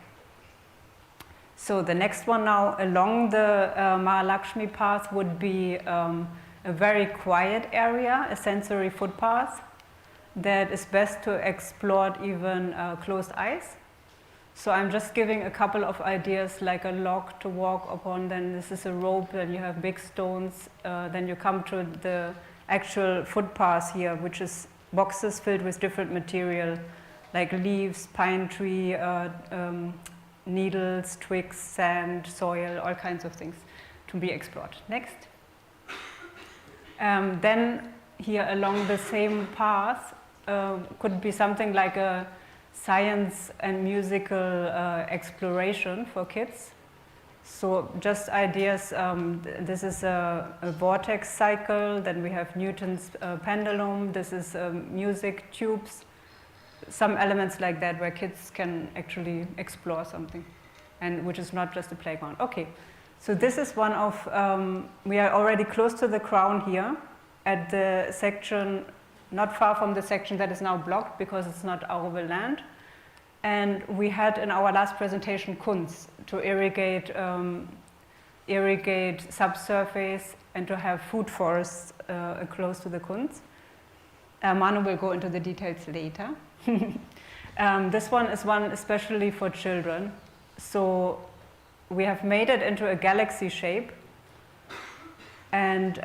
So the next one now along the Mahalakshmi path would be a very quiet area, a sensory footpath that is best to explore even closed eyes. So I'm just giving a couple of ideas, like a log to walk upon, then this is a rope, then you have big stones, then you come to the actual footpath here, which is boxes filled with different material, like leaves, pine tree, needles, twigs, sand, soil, all kinds of things to be explored. Next. Then here along the same path could be something like a science and musical exploration for kids. So just ideas, this is a vortex cycle, then we have Newton's pendulum, this is music tubes, some elements like that where kids can actually explore something, and which is not just a playground. Okay, so this is one of, we are already close to the crown here at the section, not far from the section that is now blocked because it's not arable land. And we had in our last presentation Kunz to irrigate subsurface and to have food forests close to the Kunz. Manu will go into the details later. This one is one especially for children. So we have made it into a galaxy shape. And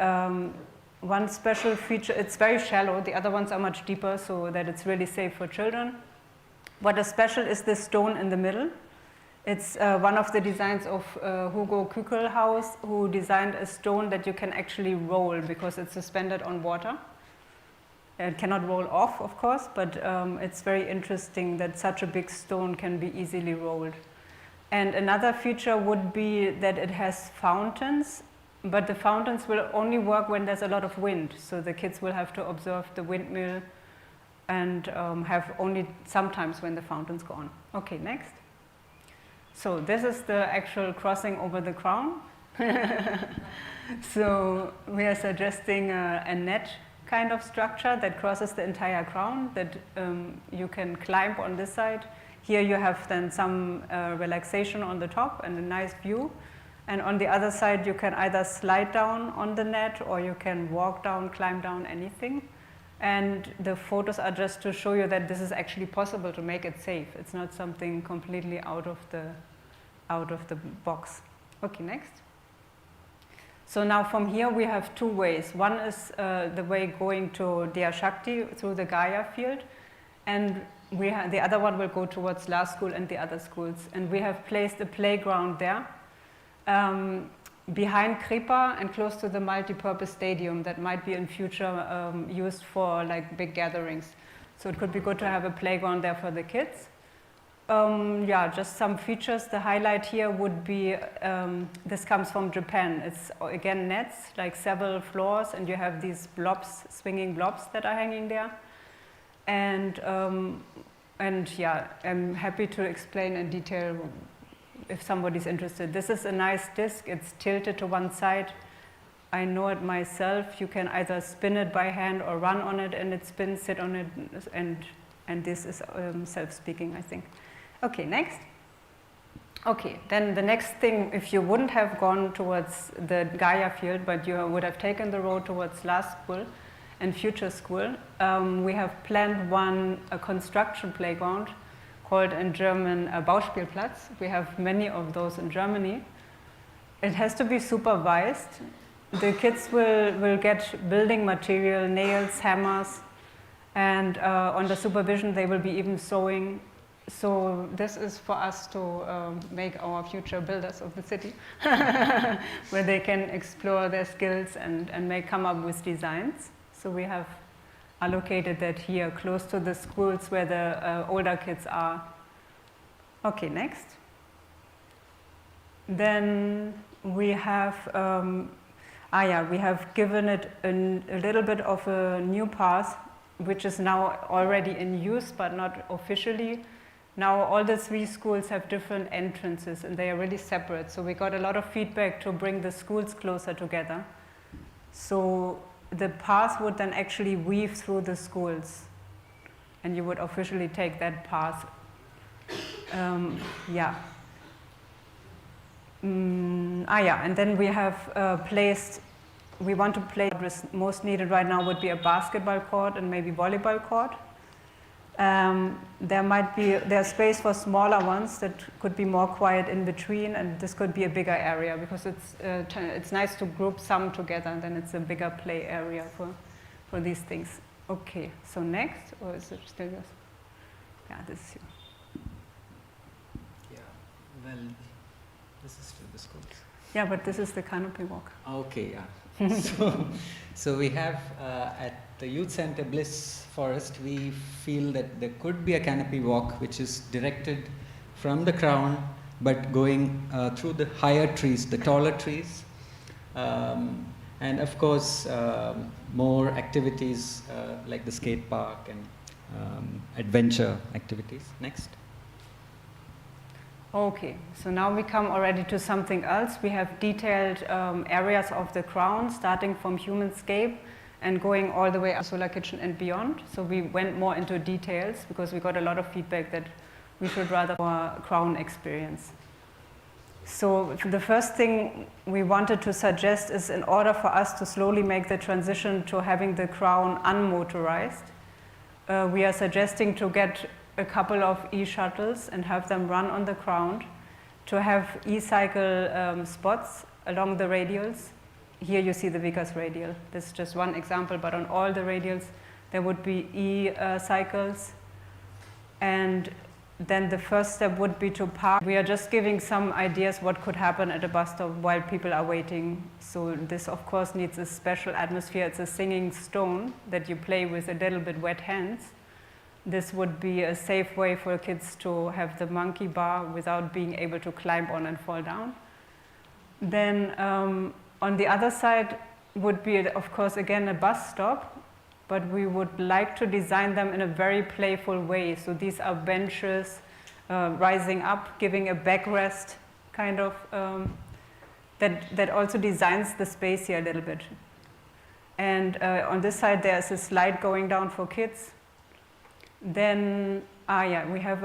one special feature, it's very shallow, the other ones are much deeper so that it's really safe for children. What is special is this stone in the middle. It's one of the designs of Hugo Küchelhaus, who designed a stone that you can actually roll because it's suspended on water. It cannot roll off, of course, but it's very interesting that such a big stone can be easily rolled. And another feature would be that it has fountains, but the fountains will only work when there's a lot of wind. So the kids will have to observe the windmill and have only sometimes when the fountains go on. Okay, next. So this is the actual crossing over the crown. So we are suggesting a net kind of structure that crosses the entire crown, that you can climb on this side. Here you have then some relaxation on the top and a nice view. And on the other side you can either slide down on the net or you can walk down, climb down, anything. And the photos are just to show you that this is actually possible to make it safe. It's not something completely out of the box. Okay, next. So now from here we have two ways. One is the way going to Dea Shakti through the Gaia field, and the other one will go towards La School and the other schools. And we have placed a playground there behind Kripa and close to the multi-purpose stadium that might be in future used for like big gatherings. So it could be good to have a playground there for the kids. Yeah, just some features. The highlight here would be, this comes from Japan. It's again nets, like several floors, and you have these blobs, swinging blobs that are hanging there. And And yeah, I'm happy to explain in detail if somebody's interested. This is a nice disc. It's tilted to one side. I know it myself. You can either spin it by hand or run on it and it spins, sit on it, and this is self-speaking, I think. Okay, next. Okay, then the next thing, if you wouldn't have gone towards the Gaia field, but you would have taken the road towards last school and future school, we have planned a construction playground called in German Bauspielplatz. We have many of those in Germany. It has to be supervised. The kids will get building material, nails, hammers, and under supervision they will be even sewing. So this is for us to make our future builders of the city, where they can explore their skills and come up with designs. So we have allocated that here, close to the schools where the older kids are. Okay, next. Then we have, we have given it a little bit of a new path, which is now already in use, but not officially. Now all the 3 schools have different entrances and they are really separate. So we got a lot of feedback to bring the schools closer together. So the path would then actually weave through the schools and you would officially take that path. And then we have we want to play, what is most needed right now would be a basketball court and maybe volleyball court. There's space for smaller ones that could be more quiet in between, and this could be a bigger area because it's nice to group some together and then it's a bigger play area for these things. Okay, so next, or is it still yours? Yeah, this is you. Yeah, well, this is for the schools. Yeah, but this is the Canopy Walk. Okay, yeah. So we have at the Youth Center Bliss Forest, we feel that there could be a canopy walk which is directed from the crown but going through the higher trees, the taller trees, and of course more activities like the skate park and adventure activities. Next. Okay, so now we come already to something else. We have detailed areas of the crown, starting from Humanscape and going all the way up to Solar Kitchen and beyond. So we went more into details because we got a lot of feedback that we should rather more crown experience. So the first thing we wanted to suggest is, in order for us to slowly make the transition to having the crown unmotorized, we are suggesting to get a couple of e-shuttles and have them run on the ground, to have e-cycle spots along the radials. Here you see the Vickers radial. This is just one example, but on all the radials there would be e-cycles. And then the first step would be to park. We are just giving some ideas what could happen at a bus stop while people are waiting. So this of course needs a special atmosphere. It's a singing stone that you play with a little bit wet hands. This would be a safe way for kids to have the monkey bar without being able to climb on and fall down. Then on the other side would be, of course, again a bus stop, but we would like to design them in a very playful way. So these are benches rising up, giving a backrest kind of, that also designs the space here a little bit. And on this side there's a slide going down for kids. Then, we have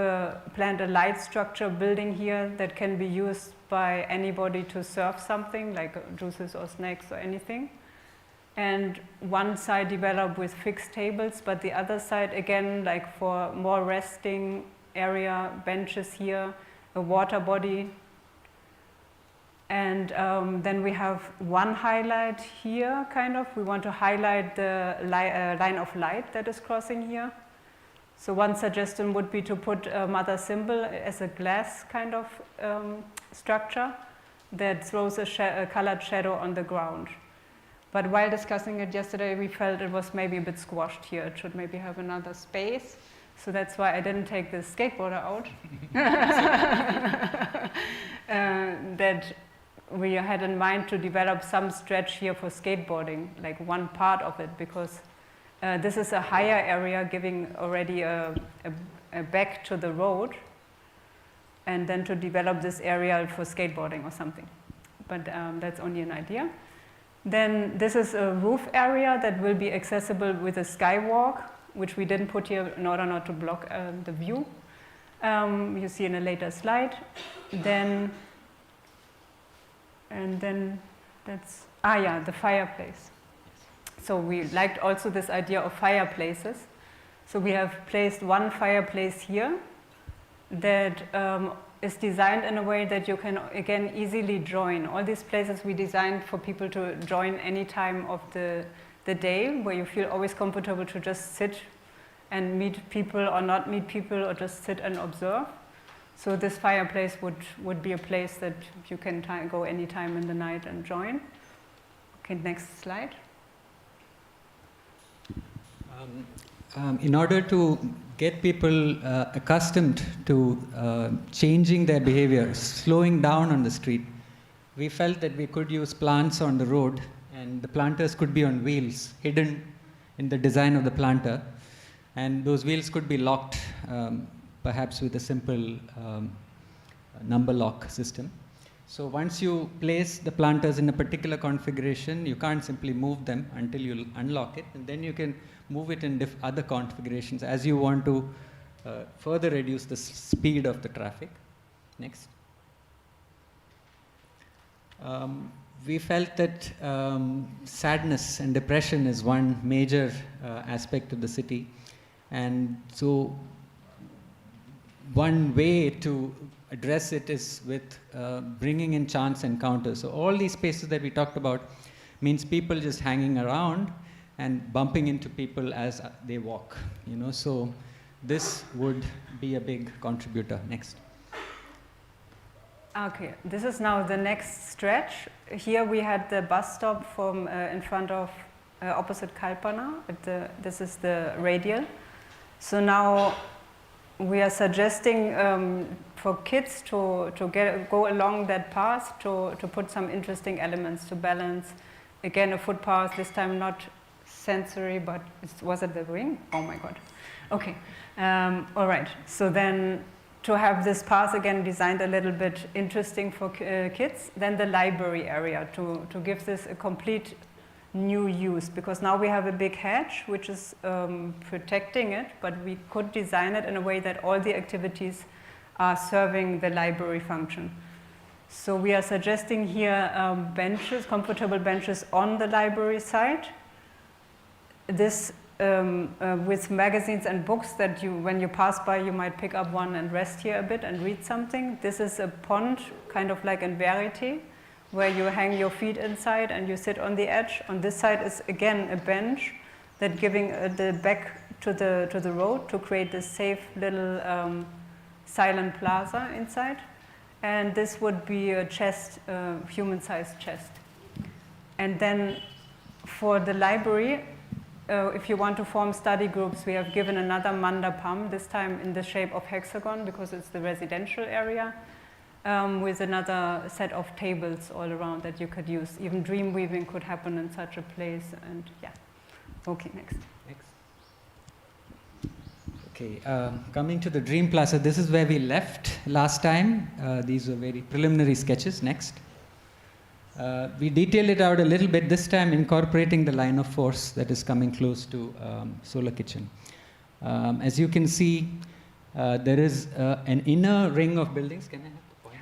planned a light structure building here that can be used by anybody to serve something, like juices or snacks or anything. And one side developed with fixed tables, but the other side, again, like for more resting area, benches here, a water body. And then we have one highlight here, kind of. We want to highlight the line of light that is crossing here. So one suggestion would be to put a mother symbol as a glass kind of structure that throws a colored shadow on the ground. But while discussing it yesterday, we felt it was maybe a bit squashed here. It should maybe have another space. So that's why I didn't take the skateboarder out. That we had in mind to develop some stretch here for skateboarding, like one part of it, because This is a higher area giving already a back to the road, and then to develop this area for skateboarding or something. But that's only an idea. Then this is a roof area that will be accessible with a skywalk, which we didn't put here in order not to block the view. You see in a later slide. And then that's, the fireplace. So we liked also this idea of fireplaces. So we have placed one fireplace here that is designed in a way that you can, again, easily join. All these places we designed for people to join any time of the day, where you feel always comfortable to just sit and meet people or not meet people or just sit and observe. So this fireplace would be a place that you can go any time in the night and join. Okay, next slide. In order to get people accustomed to changing their behavior, slowing down on the street, we felt that we could use plants on the road, and the planters could be on wheels, hidden in the design of the planter, and those wheels could be locked, perhaps with a simple number lock system. So once you place the planters in a particular configuration, you can't simply move them until you unlock it, and then you can move it in other configurations as you want to further reduce the speed of the traffic. Next. We felt that sadness and depression is one major aspect of the city, and so one way to address it is with bringing in chance encounters. So all these spaces that we talked about means people just hanging around and bumping into people as they walk, so this would be a big contributor. Next. Okay, this is now the next stretch. Here we had the bus stop from in front of opposite Kalpana. This is the radial. So now we are suggesting for kids to go along that path, to put some interesting elements to balance. Again, a footpath, this time not sensory, but was it the ring? Oh my God. Okay, all right. So then to have this path again designed a little bit interesting for kids, then the library area to give this a complete new use, because now we have a big hedge which is protecting it, but we could design it in a way that all the activities are serving the library function. So we are suggesting here benches, comfortable benches on the library side. This with magazines and books that when you pass by, you might pick up one and rest here a bit and read something. This is a pond, kind of like in Verity, where you hang your feet inside and you sit on the edge. On this side is again a bench that giving the back to the road to create this safe little silent plaza inside. And this would be a chest, human-sized chest. And then for the library, if you want to form study groups, we have given another mandapam, this time in the shape of hexagon, because it's the residential area, with another set of tables all around that you could use. Even dream weaving could happen in such a place, and yeah. Okay, next. Okay, coming to the Dream Plaza, this is where we left last time. These were very preliminary sketches. Next. We detailed it out a little bit, this time incorporating the line of force that is coming close to Solar Kitchen. As you can see, there is an inner ring of buildings. Can I have the point?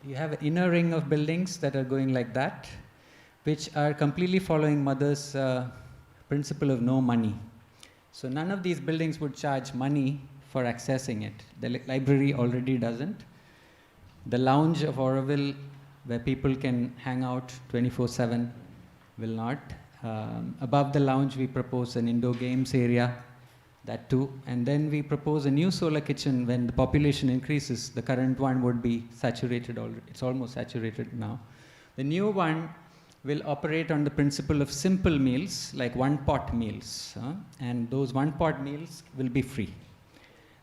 You have an inner ring of buildings that are going like that, which are completely following Mother's principle of no money. So none of these buildings would charge money for accessing it. The library already doesn't. The lounge of Auroville, where people can hang out 24/7, will not. Above the lounge, we propose an indoor games area, that too. And then we propose a new solar kitchen. When the population increases, the current one would be saturated already. It's almost saturated now. The new one will operate on the principle of simple meals, like one-pot meals. And those one-pot meals will be free.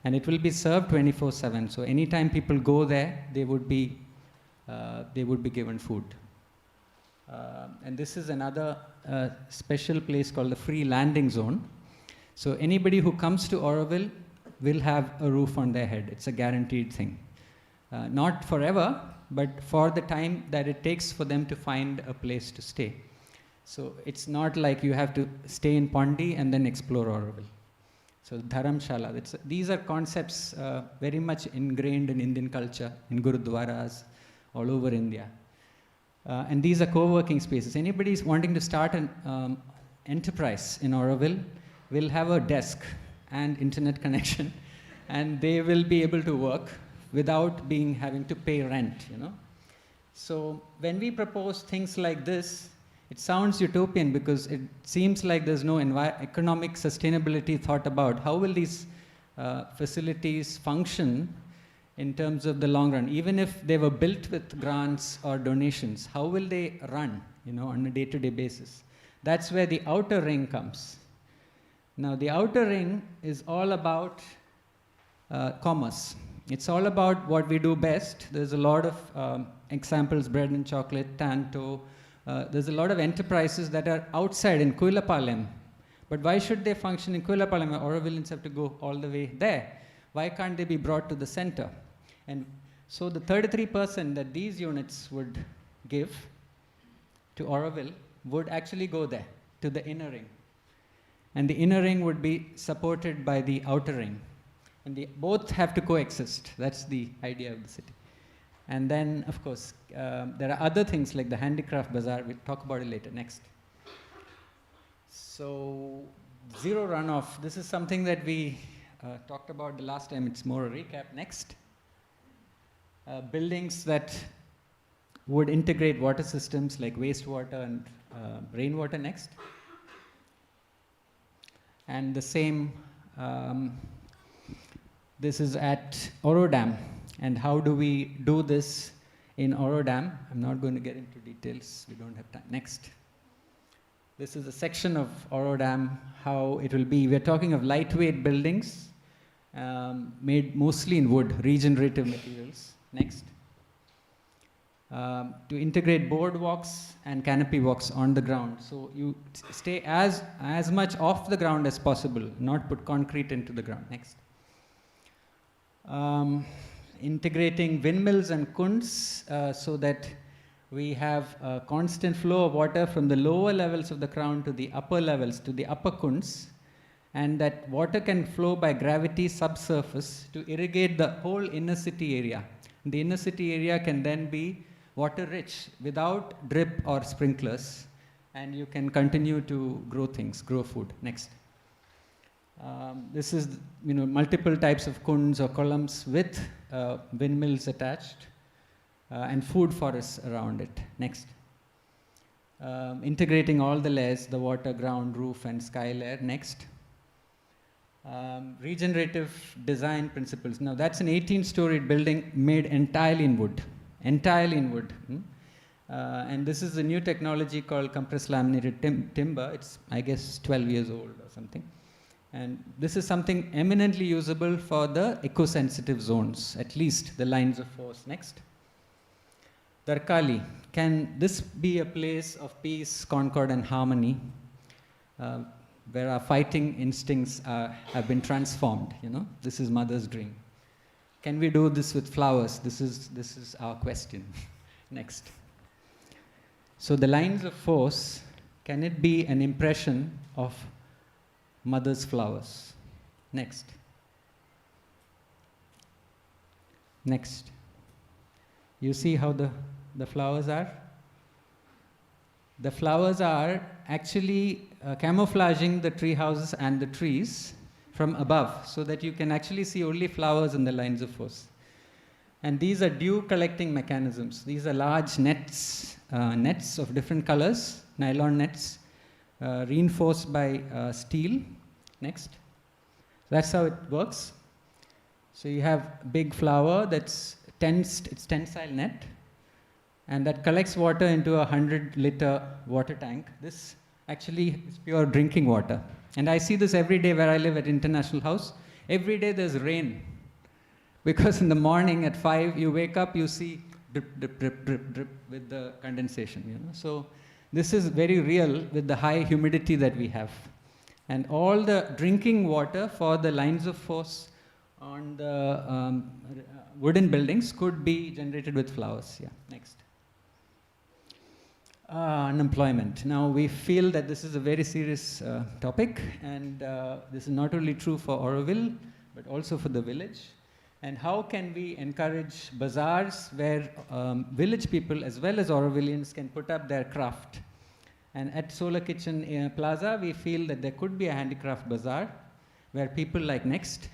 And it will be served 24/7. So anytime people go there, they would be given food. And this is another special place called the Free Landing Zone. So anybody who comes to Auroville will have a roof on their head. It's a guaranteed thing. Not forever, but for the time that it takes for them to find a place to stay. So it's not like you have to stay in Pondi and then explore Auroville. So Dharamshala, these are concepts very much ingrained in Indian culture, in Gurudwaras all over India. And these are co-working spaces. Anybody is wanting to start an enterprise in Auroville will have a desk and internet connection, and they will be able to work without having to pay rent, you know. So when we propose things like this, it sounds utopian because it seems like there's no economic sustainability thought about. How will these facilities function in terms of the long run? Even if they were built with grants or donations, how will they run, you know, on a day-to-day basis? That's where the outer ring comes. Now, the outer ring is all about commerce. It's all about what we do best. There's a lot of examples, bread and chocolate, Tanto. There's a lot of enterprises that are outside in Kuilapalem. But why should they function in Kuilapalem? Aurovillans have to go all the way there. Why can't they be brought to the center? And so the 33% that these units would give to Auroville would actually go there, to the inner ring. And the inner ring would be supported by the outer ring. And both have to coexist. That's the idea of the city. And then, of course, there are other things like the handicraft bazaar. We'll talk about it later. Next. So, zero runoff. This is something that we talked about the last time. It's more a recap. Next. Buildings that would integrate water systems like wastewater and rainwater. Next. And the same, this is at Oro Dam. And how do we do this in Oro Dam? I'm not going to get into details. We don't have time. Next. This is a section of Oro Dam, how it will be. We're talking of lightweight buildings made mostly in wood, regenerative materials. Next. To integrate boardwalks and canopy walks on the ground. So you stay as much off the ground as possible, not put concrete into the ground. Next. Integrating windmills and kunds so that we have a constant flow of water from the lower levels of the ground to the upper levels, to the upper kunds, and that water can flow by gravity subsurface to irrigate the whole inner city area. The inner city area can then be water rich without drip or sprinklers, and you can continue to grow things, grow food. Next. This is, you know, multiple types of kunds or columns with windmills attached and food forests around it. Next. Integrating all the layers, the water, ground, roof, and sky layer. Next. Regenerative design principles. Now, that's an 18-story building made entirely in wood. Entirely in wood. And this is a new technology called compressed laminated timber. It's, I guess, 12 years old or something. And this is something eminently usable for the ecosensitive zones, at least the lines of force. Next. Darkali. Can this be a place of peace, concord, and harmony, where our fighting instincts have been transformed? You know, this is mother's dream. Can we do this with flowers? This is our question. Next. So the lines of force, can it be an impression of mother's flowers? Next. Next. You see how the flowers are? The flowers are actually camouflaging the tree houses and the trees from above, so that you can actually see only flowers in the lines of force. And these are dew collecting mechanisms. These are large nets, nets of different colors, nylon nets, reinforced by steel. Next. That's how it works. So you have big flower that's tensed, it's tensile net, and that collects water into a 100-liter water tank. This actually is pure drinking water. And I see this every day where I live at International House. Every day there's rain. Because in the morning at 5, you wake up, you see drip, drip, drip, drip, drip with the condensation, you know. So this is very real with the high humidity that we have. And all the drinking water for the lines of force on the wooden buildings could be generated with flowers. Yeah, next. Unemployment. Now we feel that this is a very serious topic, and this is not only true for Auroville, but also for the village. And how can we encourage bazaars where village people as well as Aurovillians can put up their craft? And at Solar Kitchen Plaza, we feel that there could be a handicraft bazaar where people like next,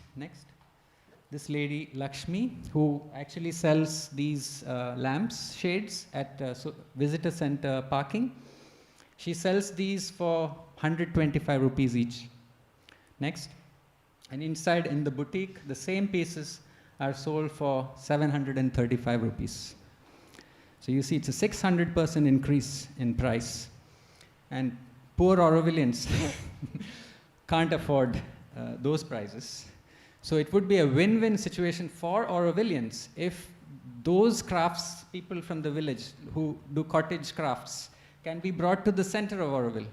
this lady Lakshmi, who actually sells these lamps, shades at visitor center parking. She sells these for 125 rupees each. Next. And inside in the boutique, the same pieces are sold for 735 rupees. So you see it's a 600% increase in price. And poor Aurovillians can't afford those prices. So it would be a win-win situation for Aurovillians if those crafts, people from the village who do cottage crafts, can be brought to the center of Auroville.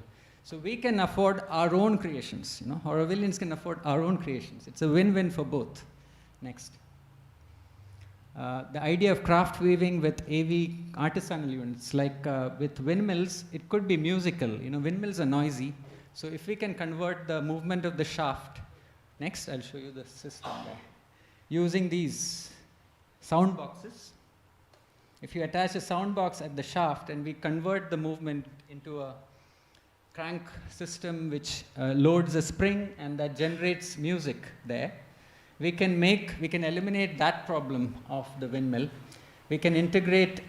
So we can afford our own creations. You know, Aurovillians can afford our own creations. It's a win-win for both. Next. The idea of craft weaving with AV artisanal units, like with windmills, it could be musical. You know, windmills are noisy. So if we can convert the movement of the shaft, next I'll show you the system there. Using these sound boxes, if you attach a sound box at the shaft and we convert the movement into a crank system which loads a spring and that generates music there, we can eliminate that problem of the windmill. We can integrate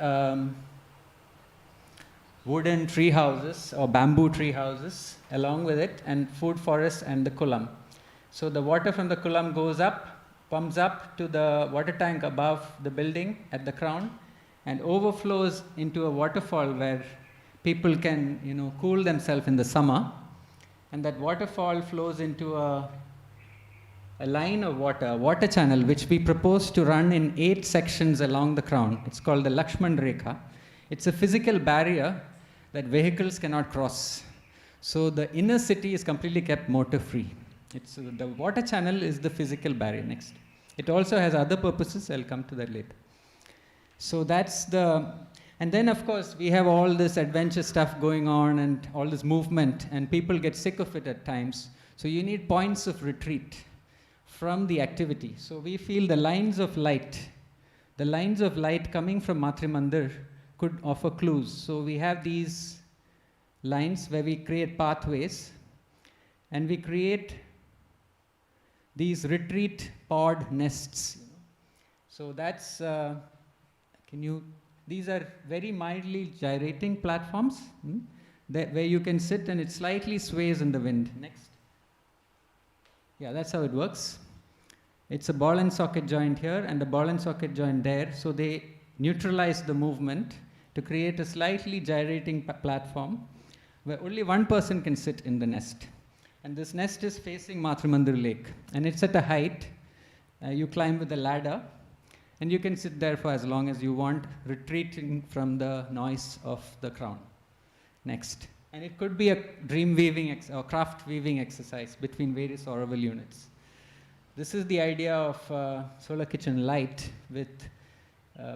wooden tree houses or bamboo tree houses along with it, and food forests and the kulam. So the water from the kulam goes up, pumps up to the water tank above the building at the crown, and overflows into a waterfall where people can, you know, cool themselves in the summer. And that waterfall flows into a line of water, a water channel, which we propose to run in 8 sections along the crown. It's called the Lakshman Rekha. It's a physical barrier that vehicles cannot cross. So the inner city is completely kept motor free. It's the water channel is the physical barrier. Next. It also has other purposes. I'll come to that later. So that's the, and then of course we have all this adventure stuff going on and all this movement, and people get sick of it at times. So you need points of retreat from the activity. So we feel the lines of light coming from Matri Mandir could offer clues. So we have these lines where we create pathways, and we create these retreat pod nests. So that's, these are very mildly gyrating platforms where you can sit and it slightly sways in the wind. Next. Yeah, that's how it works. It's a ball and socket joint here and a ball and socket joint there. So they neutralize the movement to create a slightly gyrating platform where only one person can sit in the nest. And this nest is facing Matrumandir Lake. And it's at a height. You climb with a ladder. And you can sit there for as long as you want, retreating from the noise of the crown. Next. And it could be a dream weaving or craft weaving exercise between various Auroville units. This is the idea of Solar Kitchen Light with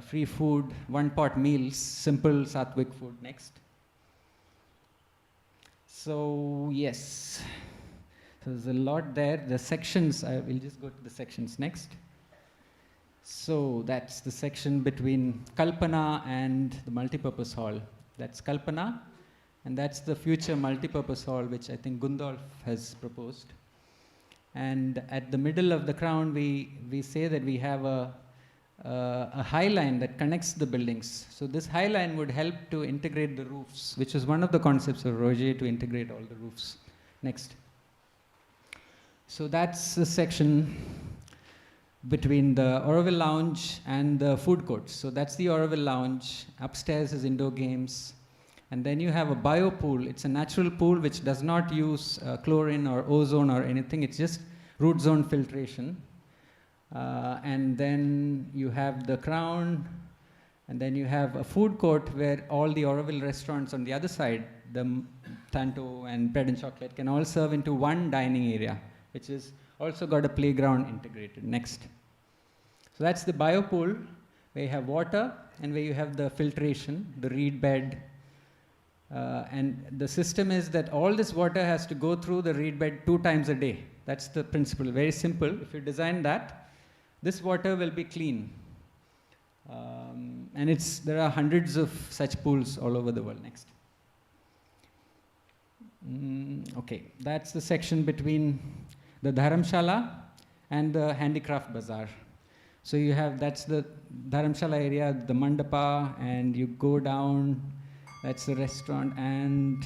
free food, one-pot meals, simple Sattvic food. Next. So, yes. So there's a lot there. The sections, I will just go to the sections next. So that's the section between Kalpana and the multipurpose hall. That's Kalpana, and that's the future multipurpose hall, which I think Gundolf has proposed. And at the middle of the crown, we say that we have a high line that connects the buildings. So this high line would help to integrate the roofs, which is one of the concepts of Roger, to integrate all the roofs. Next. So that's the section between the Auroville Lounge and the food court. So that's the Auroville Lounge. Upstairs is indoor games. And then you have a bio pool. It's a natural pool which does not use chlorine or ozone or anything. It's just root zone filtration. And then you have the crown And then you have a food court where all the Oroville restaurants on the other side, the Tanto and Bread and Chocolate, can all serve into one dining area, which is also got a playground integrated. Next. So that's the biopool, where you have water and where you have the filtration, the reed bed. And the system is that all this water has to go through the reed bed 2 times a day. That's the principle. Very simple. If you design that, this water will be clean. And there are hundreds of such pools all over the world. Next. Okay, that's the section between the Dharamshala and the Handicraft Bazaar. So you have, that's the Dharamshala area, the Mandapa, and you go down, that's the restaurant, and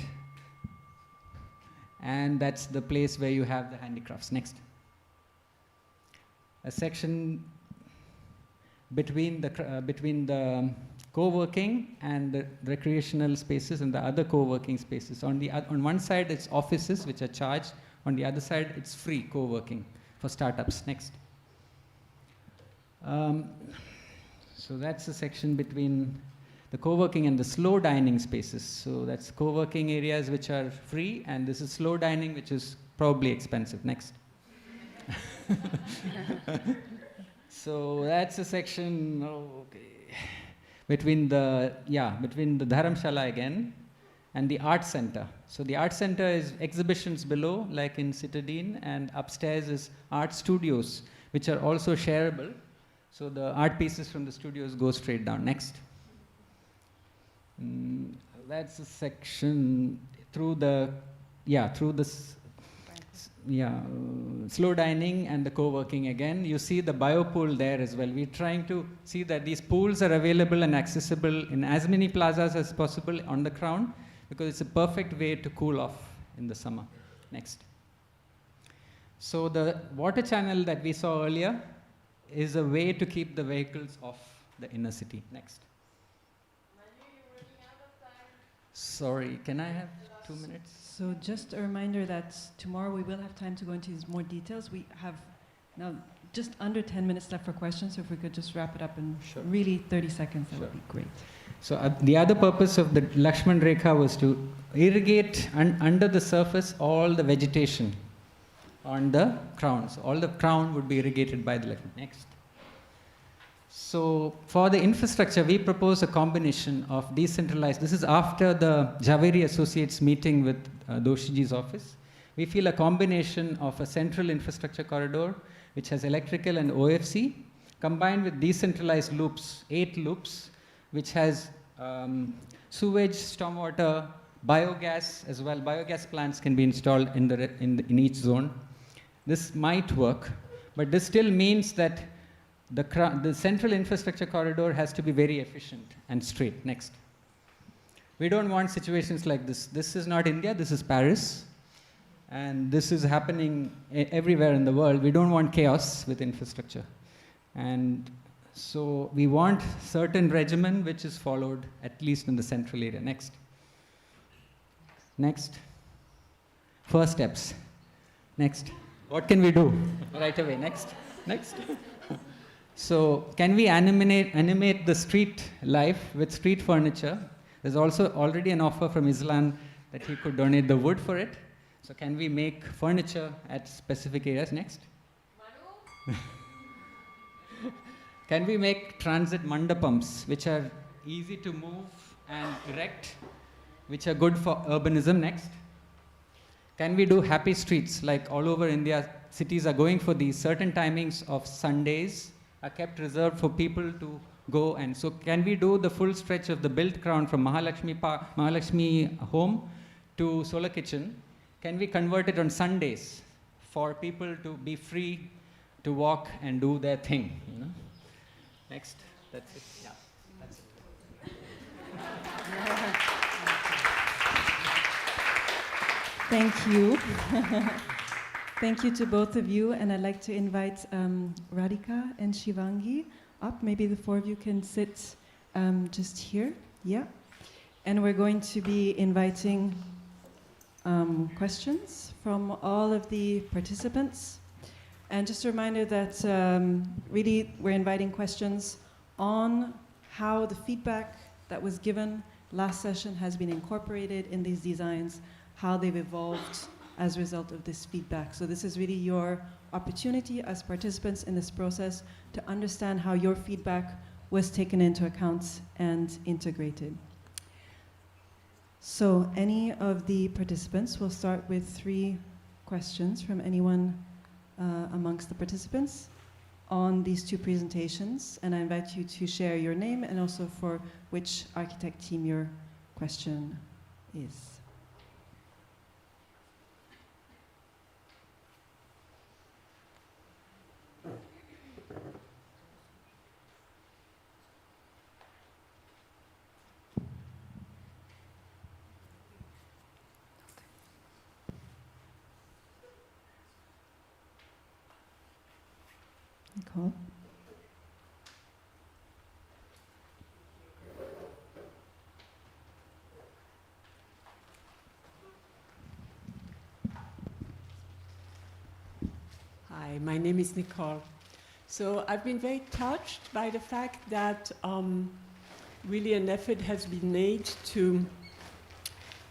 that's the place where you have the handicrafts. Next. A section between the co-working and the recreational spaces and the other co-working spaces. On one side, it's offices which are charged. On the other side, it's free co-working for startups. Next. So that's the section between the co-working and the slow dining spaces. So that's co-working areas which are free, and this is slow dining, which is probably expensive. Next. So that's a section, between the Dharamshala again and the art center. So the art center is exhibitions below, like in Citadine, and upstairs is art studios, which are also shareable. So the art pieces from the studios go straight down. Next. That's a section through the slow dining and the co-working again. You see the biopool there as well. We're trying to see that these pools are available and accessible in as many plazas as possible on the crown, because it's a perfect way to cool off in the summer. Next. So the water channel that we saw earlier is a way to keep the vehicles off the inner city. Next. Sorry, can I have 2 minutes? So just a reminder that tomorrow we will have time to go into more details. We have now just under 10 minutes left for questions, so if we could just wrap it up in really 30 seconds, that would be great. So the other purpose of the Lakshman Rekha was to irrigate under the surface all the vegetation on the crown. So all the crown would be irrigated by the Lakshman. Next. So for the infrastructure, we propose a combination of decentralized. This is after the Javeri Associates meeting with Doshiji's office. We feel a combination of a central infrastructure corridor, which has electrical and OFC, combined with decentralized loops, 8 loops, which has sewage, stormwater, biogas as well. Biogas plants can be installed in each zone. This might work, but this still means that the central infrastructure corridor has to be very efficient and straight. Next. We don't want situations like this. This is not India, this is Paris. And this is happening everywhere in the world. We don't want chaos with infrastructure. And so we want certain regimen which is followed, at least in the central area. Next. Next. First steps. Next. What can we do? Right away. Next. Next. So can we animate the street life with street furniture? There's also already an offer from Islan that he could donate the wood for it. So can we make furniture at specific areas? Next. Can we make transit mandapams, which are easy to move and erect, which are good for urbanism? Next. Can we do happy streets? Like all over India, cities are going for these. Certain timings of Sundays are kept reserved for people to go. And so can we do the full stretch of the built crown from Mahalakshmi home to Solar Kitchen? Can we convert it on Sundays for people to be free to walk and do their thing? You know? Next. That's it. Yeah, that's it. Thank you. Thank you to both of you, and I'd like to invite Radhika and Shivangi up. Maybe the 4 of you can sit just here. Yeah. And we're going to be inviting questions from all of the participants. And just a reminder that really we're inviting questions on how the feedback that was given last session has been incorporated in these designs, how they've evolved as a result of this feedback. So this is really your opportunity as participants in this process to understand how your feedback was taken into account and integrated. So any of the participants, will start with 3 questions from anyone amongst the participants on these 2 presentations, and I invite you to share your name and also for which architect team your question is. Nicole? Hi, my name is Nicole. So I've been very touched by the fact that really an effort has been made to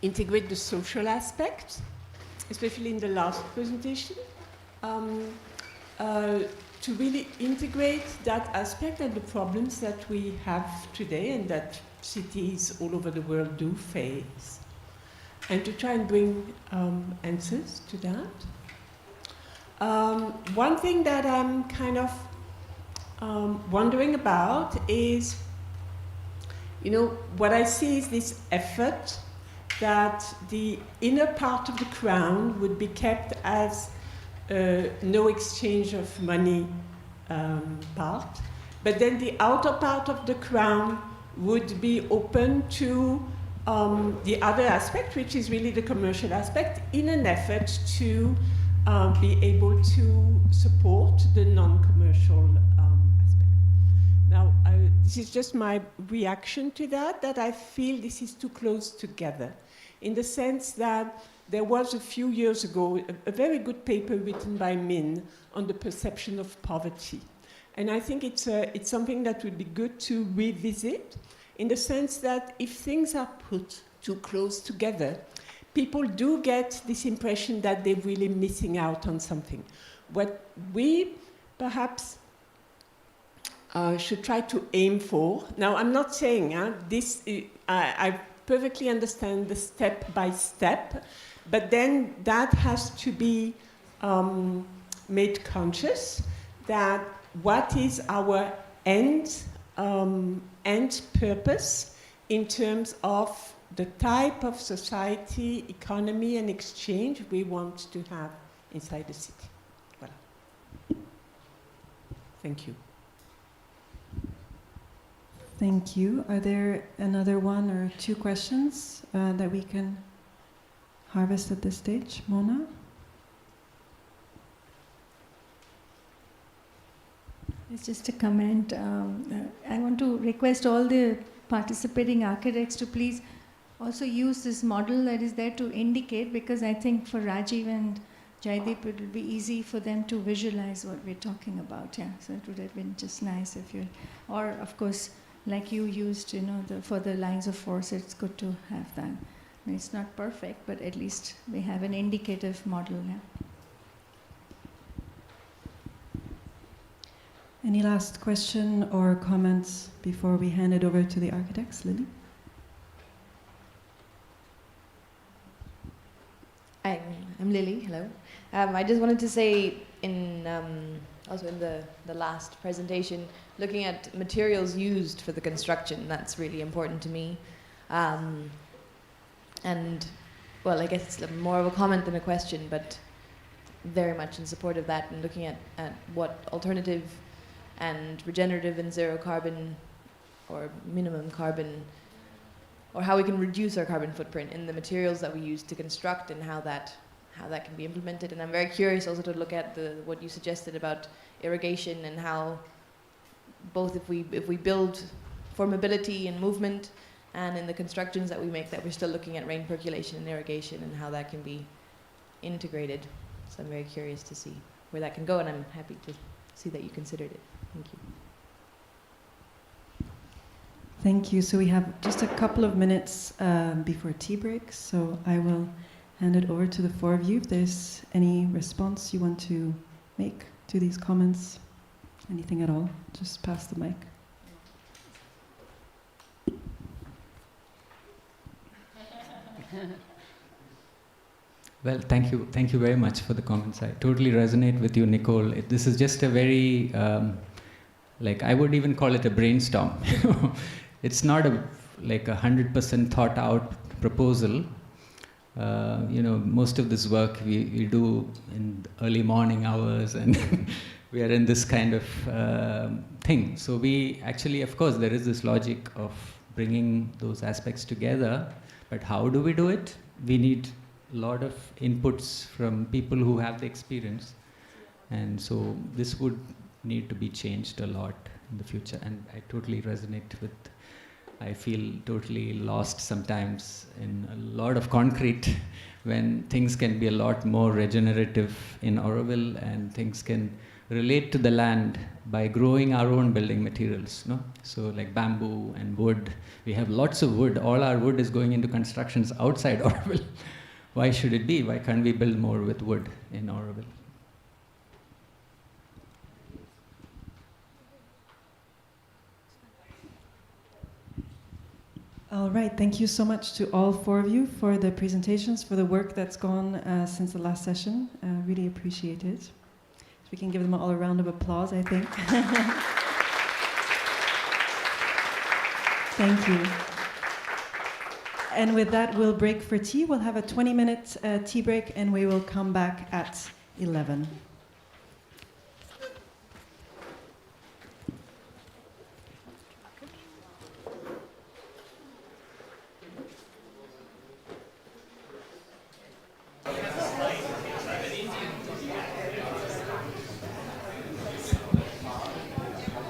integrate the social aspect, especially in the last presentation, to really integrate that aspect and the problems that we have today and that cities all over the world do face, and to try and bring answers to that. One thing that I'm kind of wondering about is, you know, what I see is this effort that the inner part of the crown would be kept as no exchange of money part, but then the outer part of the crown would be open to the other aspect, which is really the commercial aspect, in an effort to be able to support the non-commercial aspect. Now, this is just my reaction to that I feel this is too close together, in the sense that there was a few years ago a very good paper written by Min on the perception of poverty. And I think it's something that would be good to revisit, in the sense that if things are put too close together, people do get this impression that they're really missing out on something. What we perhaps should try to aim for, now I'm not saying I perfectly understand the step by step, but then that has to be made conscious that what is our end purpose in terms of the type of society, economy, and exchange we want to have inside the city. Voilà. Thank you. Thank you. Are there another 1 or 2 questions that we can harvest at this stage? Mona? It's just a comment. I want to request all the participating architects to please also use this model that is there to indicate, because I think for Rajiv and Jaideep it will be easy for them to visualize what we're talking about. Yeah, so it would have been just nice if you, or of course, like you used, you know, for the lines of force, it's good to have that. I mean, it's not perfect, but at least we have an indicative model. Yeah. Any last question or comments before we hand it over to the architects? Lily? I'm Lily, hello. I just wanted to say, also in the last presentation, looking at materials used for the construction, that's really important to me. And, well, I guess it's more of a comment than a question, but very much in support of that, and looking at what alternative and regenerative and zero carbon or minimum carbon, or how we can reduce our carbon footprint in the materials that we use to construct, and how that can be implemented. And I'm very curious also to look at what you suggested about irrigation, and how both if we build for mobility and movement, and in the constructions that we make, that we're still looking at rain percolation and irrigation, and how that can be integrated. So I'm very curious to see where that can go, and I'm happy to see that you considered it. Thank you. Thank you. So we have just a couple of minutes before tea break, so I will hand it over to the four of you. If there's any response you want to make to these comments, anything at all, just pass the mic. Well, thank you very much for the comments. I totally resonate with you, Nicole. This is just a very, like I would even call it a brainstorm. It's not a 100% thought out proposal. Most of this work we do in early morning hours, and we are in this kind of thing. So we actually, of course, there is this logic of bringing those aspects together, but how do we do it? We need a lot of inputs from people who have the experience, and so this would need to be changed a lot in the future. And I totally resonate with, I feel totally lost sometimes in a lot of concrete when things can be a lot more regenerative in Auroville, and things can relate to the land by growing our own building materials, no? So like bamboo and wood, we have lots of wood. All our wood is going into constructions outside Auroville. Why should it be? Why can't we build more with wood in Auroville? All right, thank you so much to all four of you for the presentations, for the work that's gone since the last session. Really appreciate it. We can give them all a round of applause, I think. Thank you. And with that, we'll break for tea. We'll have a 20-minute tea break, and we will come back at 11.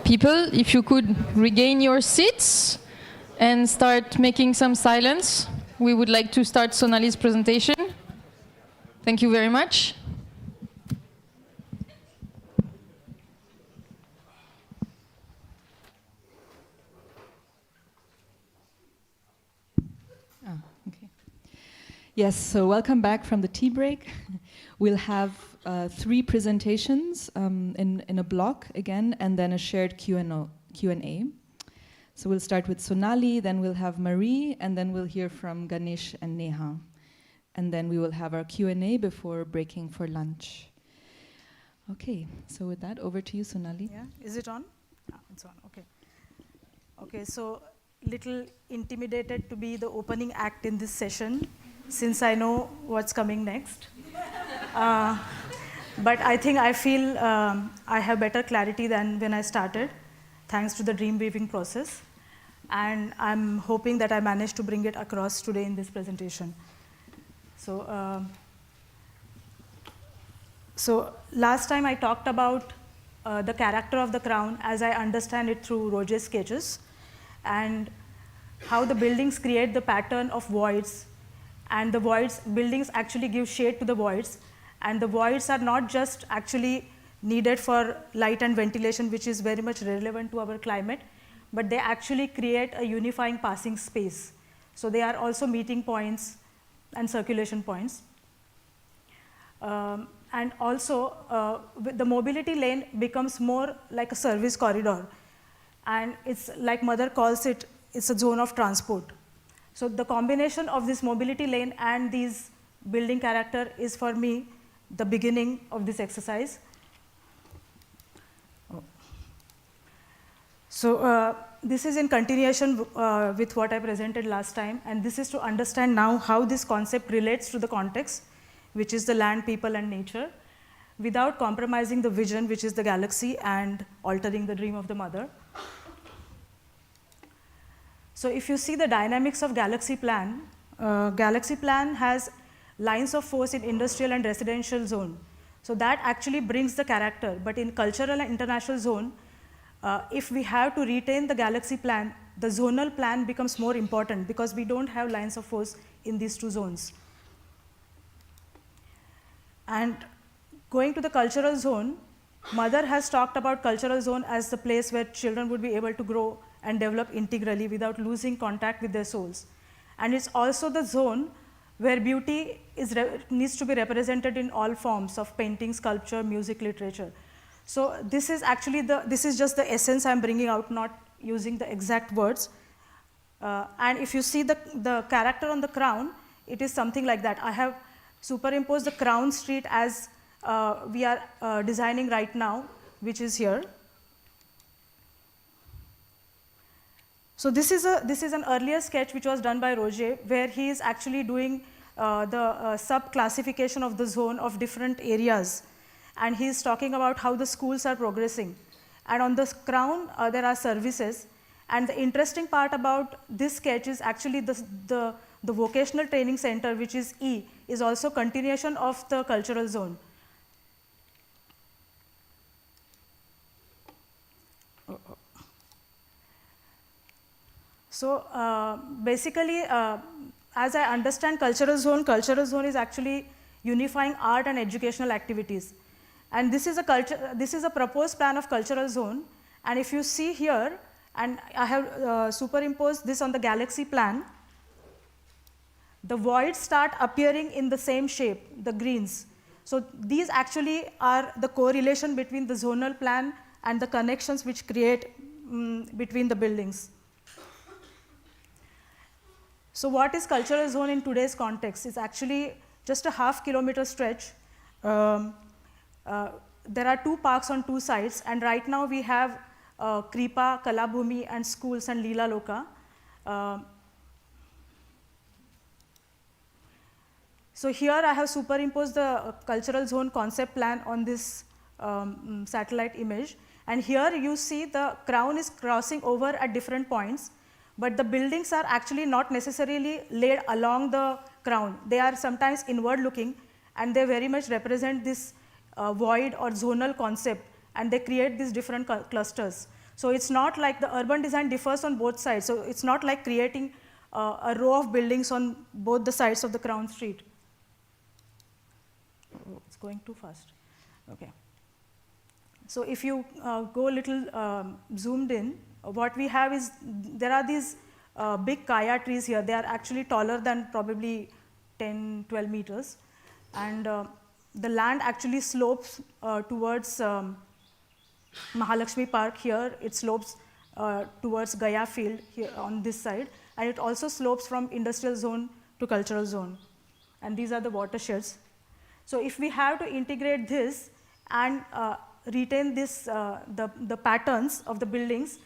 People, if you could regain your seats and start making some silence. We would like to start Sonali's presentation. Thank you very much. Okay. Yes, so welcome back from the tea break. We'll have 3 presentations in a block again, and then a shared Q&A. So we'll start with Sonali, then we'll have Marie, and then we'll hear from Ganesh and Neha. And then we will have our Q&A before breaking for lunch. Okay, so with that, over to you, Sonali. Yeah, is it on? It's on, okay. Okay, so little intimidated to be the opening act in this session, since I know what's coming next. But I think I feel I have better clarity than when I started, thanks to the dream weaving process. And I'm hoping that I managed to bring it across today in this presentation. So, so last time I talked about the character of the crown as I understand it through Roger's sketches, and how the buildings create the pattern of voids, and the buildings actually give shade to the voids, and the voids are not just actually needed for light and ventilation, which is very much relevant to our climate, but they actually create a unifying passing space. So they are also meeting points and circulation points. And also, the mobility lane becomes more like a service corridor. And it's like Mother calls it, it's a zone of transport. So the combination of this mobility lane and these building character is, for me, the beginning of this exercise. So this is in continuation with what I presented last time, and this is to understand now how this concept relates to the context, which is the land, people, and nature, without compromising the vision, which is the galaxy, and altering the dream of the mother. So if you see the dynamics of Galaxy Plan has lines of force in industrial and residential zone. So that actually brings the character, but in cultural and international zone, if we have to retain the Galaxy Plan, the zonal plan becomes more important because we don't have lines of force in these two zones. And going to the cultural zone, Mother has talked about cultural zone as the place where children would be able to grow and develop integrally without losing contact with their souls. And it's also the zone where beauty needs to be represented in all forms of painting, sculpture, music, literature. So this is actually this is just the essence I'm bringing out, not using the exact words. And if you see the character on the crown, it is something like that. I have superimposed the crown street as we are designing right now, which is here. So this is an earlier sketch which was done by Roger, where he is actually doing the sub-classification of the zone of different areas. And he is talking about how the schools are progressing. And on the crown, there are services. And the interesting part about this sketch is actually the vocational training center, which is E, is also continuation of the cultural zone. So basically, as I understand cultural zone is actually unifying art and educational activities. And this is a proposed plan of cultural zone. And if you see here, and I have superimposed this on the galaxy plan, the voids start appearing in the same shape, the greens. So these actually are the correlation between the zonal plan and the connections which create between the buildings. So what is cultural zone in today's context? It's actually just a half-kilometer stretch. There are 2 parks on 2 sides, and right now we have Kripa, Kalabhumi, and schools, and Leela Loka. So here I have superimposed the cultural zone concept plan on this satellite image. And here you see the crown is crossing over at different points, but the buildings are actually not necessarily laid along the crown. They are sometimes inward looking, and they very much represent this void or zonal concept, and they create these different clusters. So it's not like the urban design differs on both sides. So it's not like creating a row of buildings on both the sides of the crown street. Oh, it's going too fast. Okay. So if you go a little zoomed in, what we have is there are these big kaya trees here. They are actually taller than probably 10, 12 meters. And the land actually slopes towards Mahalakshmi Park here. It slopes towards Gaya Field here on this side. And it also slopes from industrial zone to cultural zone. And these are the watersheds. So if we have to integrate this and retain this, the patterns of the buildings,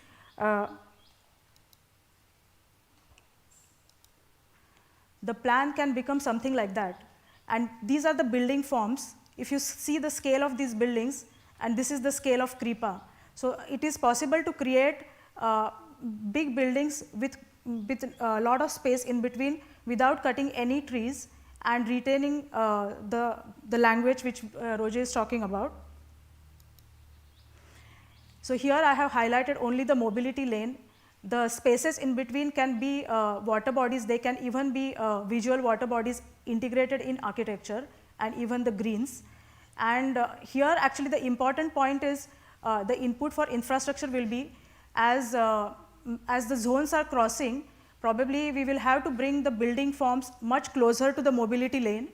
the plan can become something like that. And these are the building forms. If you see the scale of these buildings, and this is the scale of Kripa. So it is possible to create big buildings with a lot of space in between without cutting any trees and retaining the language which Roger is talking about. So here I have highlighted only the mobility lane. The spaces in between can be water bodies. They can even be visual water bodies integrated in architecture, and even the greens. And here actually the important point is the input for infrastructure will be as the zones are crossing, probably we will have to bring the building forms much closer to the mobility lane,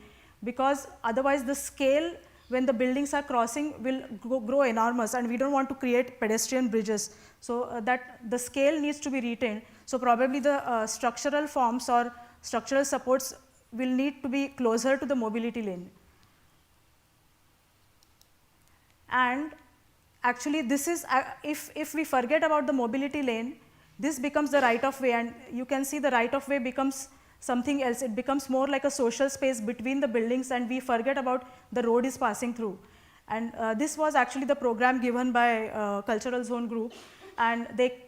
because otherwise the scale when the buildings are crossing will grow enormous, and we don't want to create pedestrian bridges. So that the scale needs to be retained. So probably the structural forms or structural supports will need to be closer to the mobility lane. And actually this is, if we forget about the mobility lane, this becomes the right of way, and you can see the right of way becomes something else. It becomes more like a social space between the buildings, and we forget about the road is passing through. And this was actually the program given by Cultural Zone Group, and they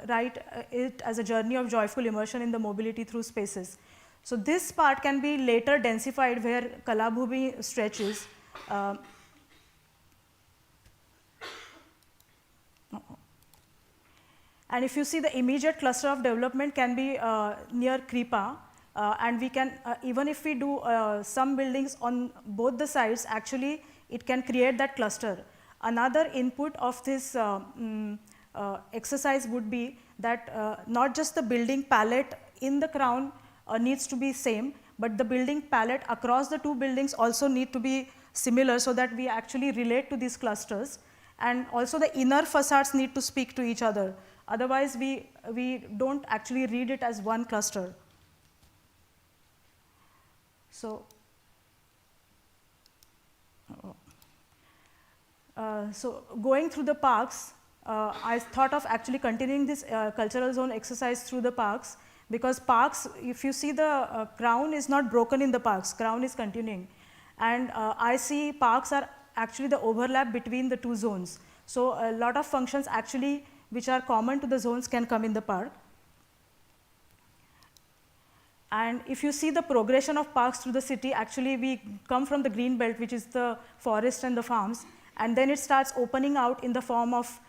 write it as a journey of joyful immersion in the mobility through spaces. So this part can be later densified where Kalabhumi stretches. And if you see, the immediate cluster of development can be near Kripa, and we can, even if we do some buildings on both the sides, actually it can create that cluster. Another input of this exercise would be that not just the building palette in the crown needs to be same, but the building palette across the two buildings also need to be similar so that we actually relate to these clusters. And also the inner facades need to speak to each other. Otherwise, we don't actually read it as one cluster. So, so going through the parks, I thought of actually continuing this cultural zone exercise through the parks, because parks, if you see the crown is not broken in the parks, crown is continuing. And I see parks are actually the overlap between the two zones. So a lot of functions actually which are common to the zones can come in the park. And if you see the progression of parks through the city, actually we come from the green belt, which is the forest and the farms, and then it starts opening out in the form of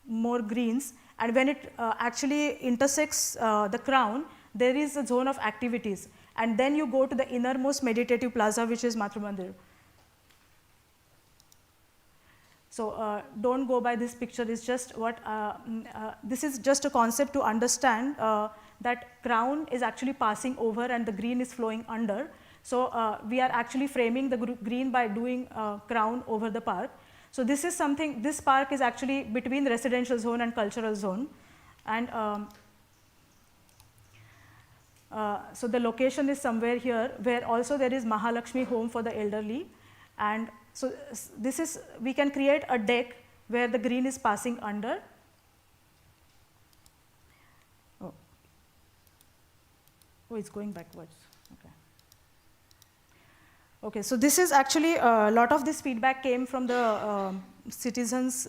more greens. And when it actually intersects the crown, there is a zone of activities. And then you go to the innermost meditative plaza, which is Matru Mandir. So don't go by this picture. It's just what this is just a concept to understand that crown is actually passing over and the green is flowing under. So we are actually framing the green by doing crown over the park. So this is something. This park is actually between the residential zone and cultural zone, and so the location is somewhere here, where also there is Mahalakshmi home for the elderly. And so this is, we can create a deck where the green is passing under. Oh, it's going backwards. Okay. Okay, so this is actually, a lot of this feedback came from the citizens'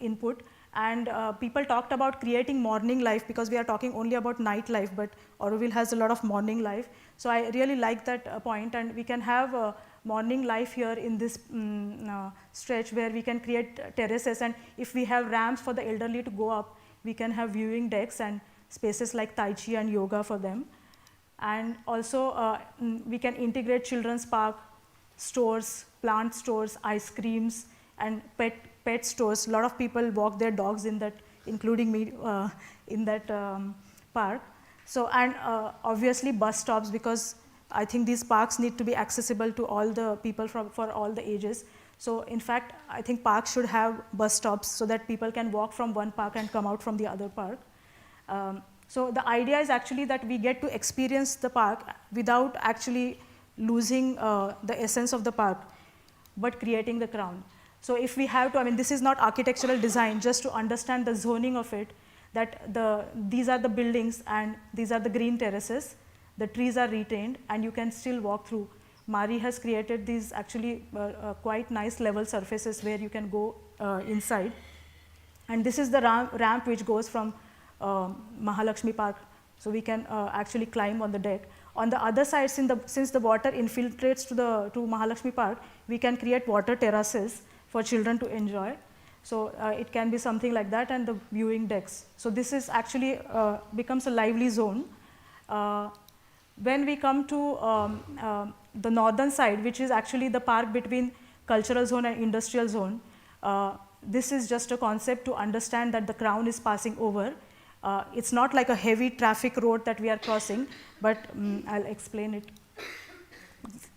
input. And people talked about creating morning life, because we are talking only about night life, but Auroville has a lot of morning life. So I really like that point, and we can have morning life here in this stretch where we can create terraces. And if we have ramps for the elderly to go up, we can have viewing decks and spaces like Tai Chi and yoga for them. And also we can integrate children's park, stores, plant stores, ice creams, and pet stores. A lot of people walk their dogs in that, including me, in that park. So, and obviously bus stops, because I think these parks need to be accessible to all the people for all the ages. So in fact, I think parks should have bus stops so that people can walk from one park and come out from the other park. So the idea is actually that we get to experience the park without actually losing the essence of the park, but creating the crown. So if we have to, I mean, this is not architectural design, just to understand the zoning of it, that these are the buildings and these are the green terraces, the trees are retained, and you can still walk through. Mari has created these actually quite nice level surfaces where you can go inside. And this is the ramp which goes from Mahalakshmi Park, so we can actually climb on the deck. On the other side, since the water infiltrates to Mahalakshmi Park, we can create water terraces for children to enjoy. So it can be something like that, and the viewing decks. So this is actually becomes a lively zone. When we come to the northern side, which is actually the park between cultural zone and industrial zone, this is just a concept to understand that the crown is passing over. It's not like a heavy traffic road that we are crossing, but I'll explain it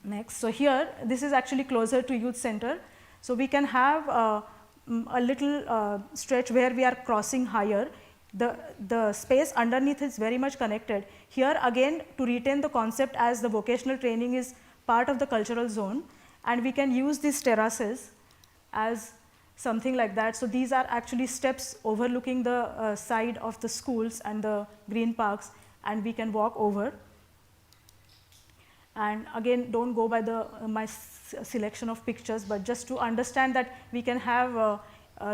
next. So here, this is actually closer to youth center. So we can have a little stretch where we are crossing higher. The space underneath is very much connected. Here again, to retain the concept as the vocational training is part of the cultural zone, and we can use these terraces as something like that. So these are actually steps overlooking the side of the schools and the green parks, and we can walk over. And again, don't go by my selection of pictures, but just to understand that we can have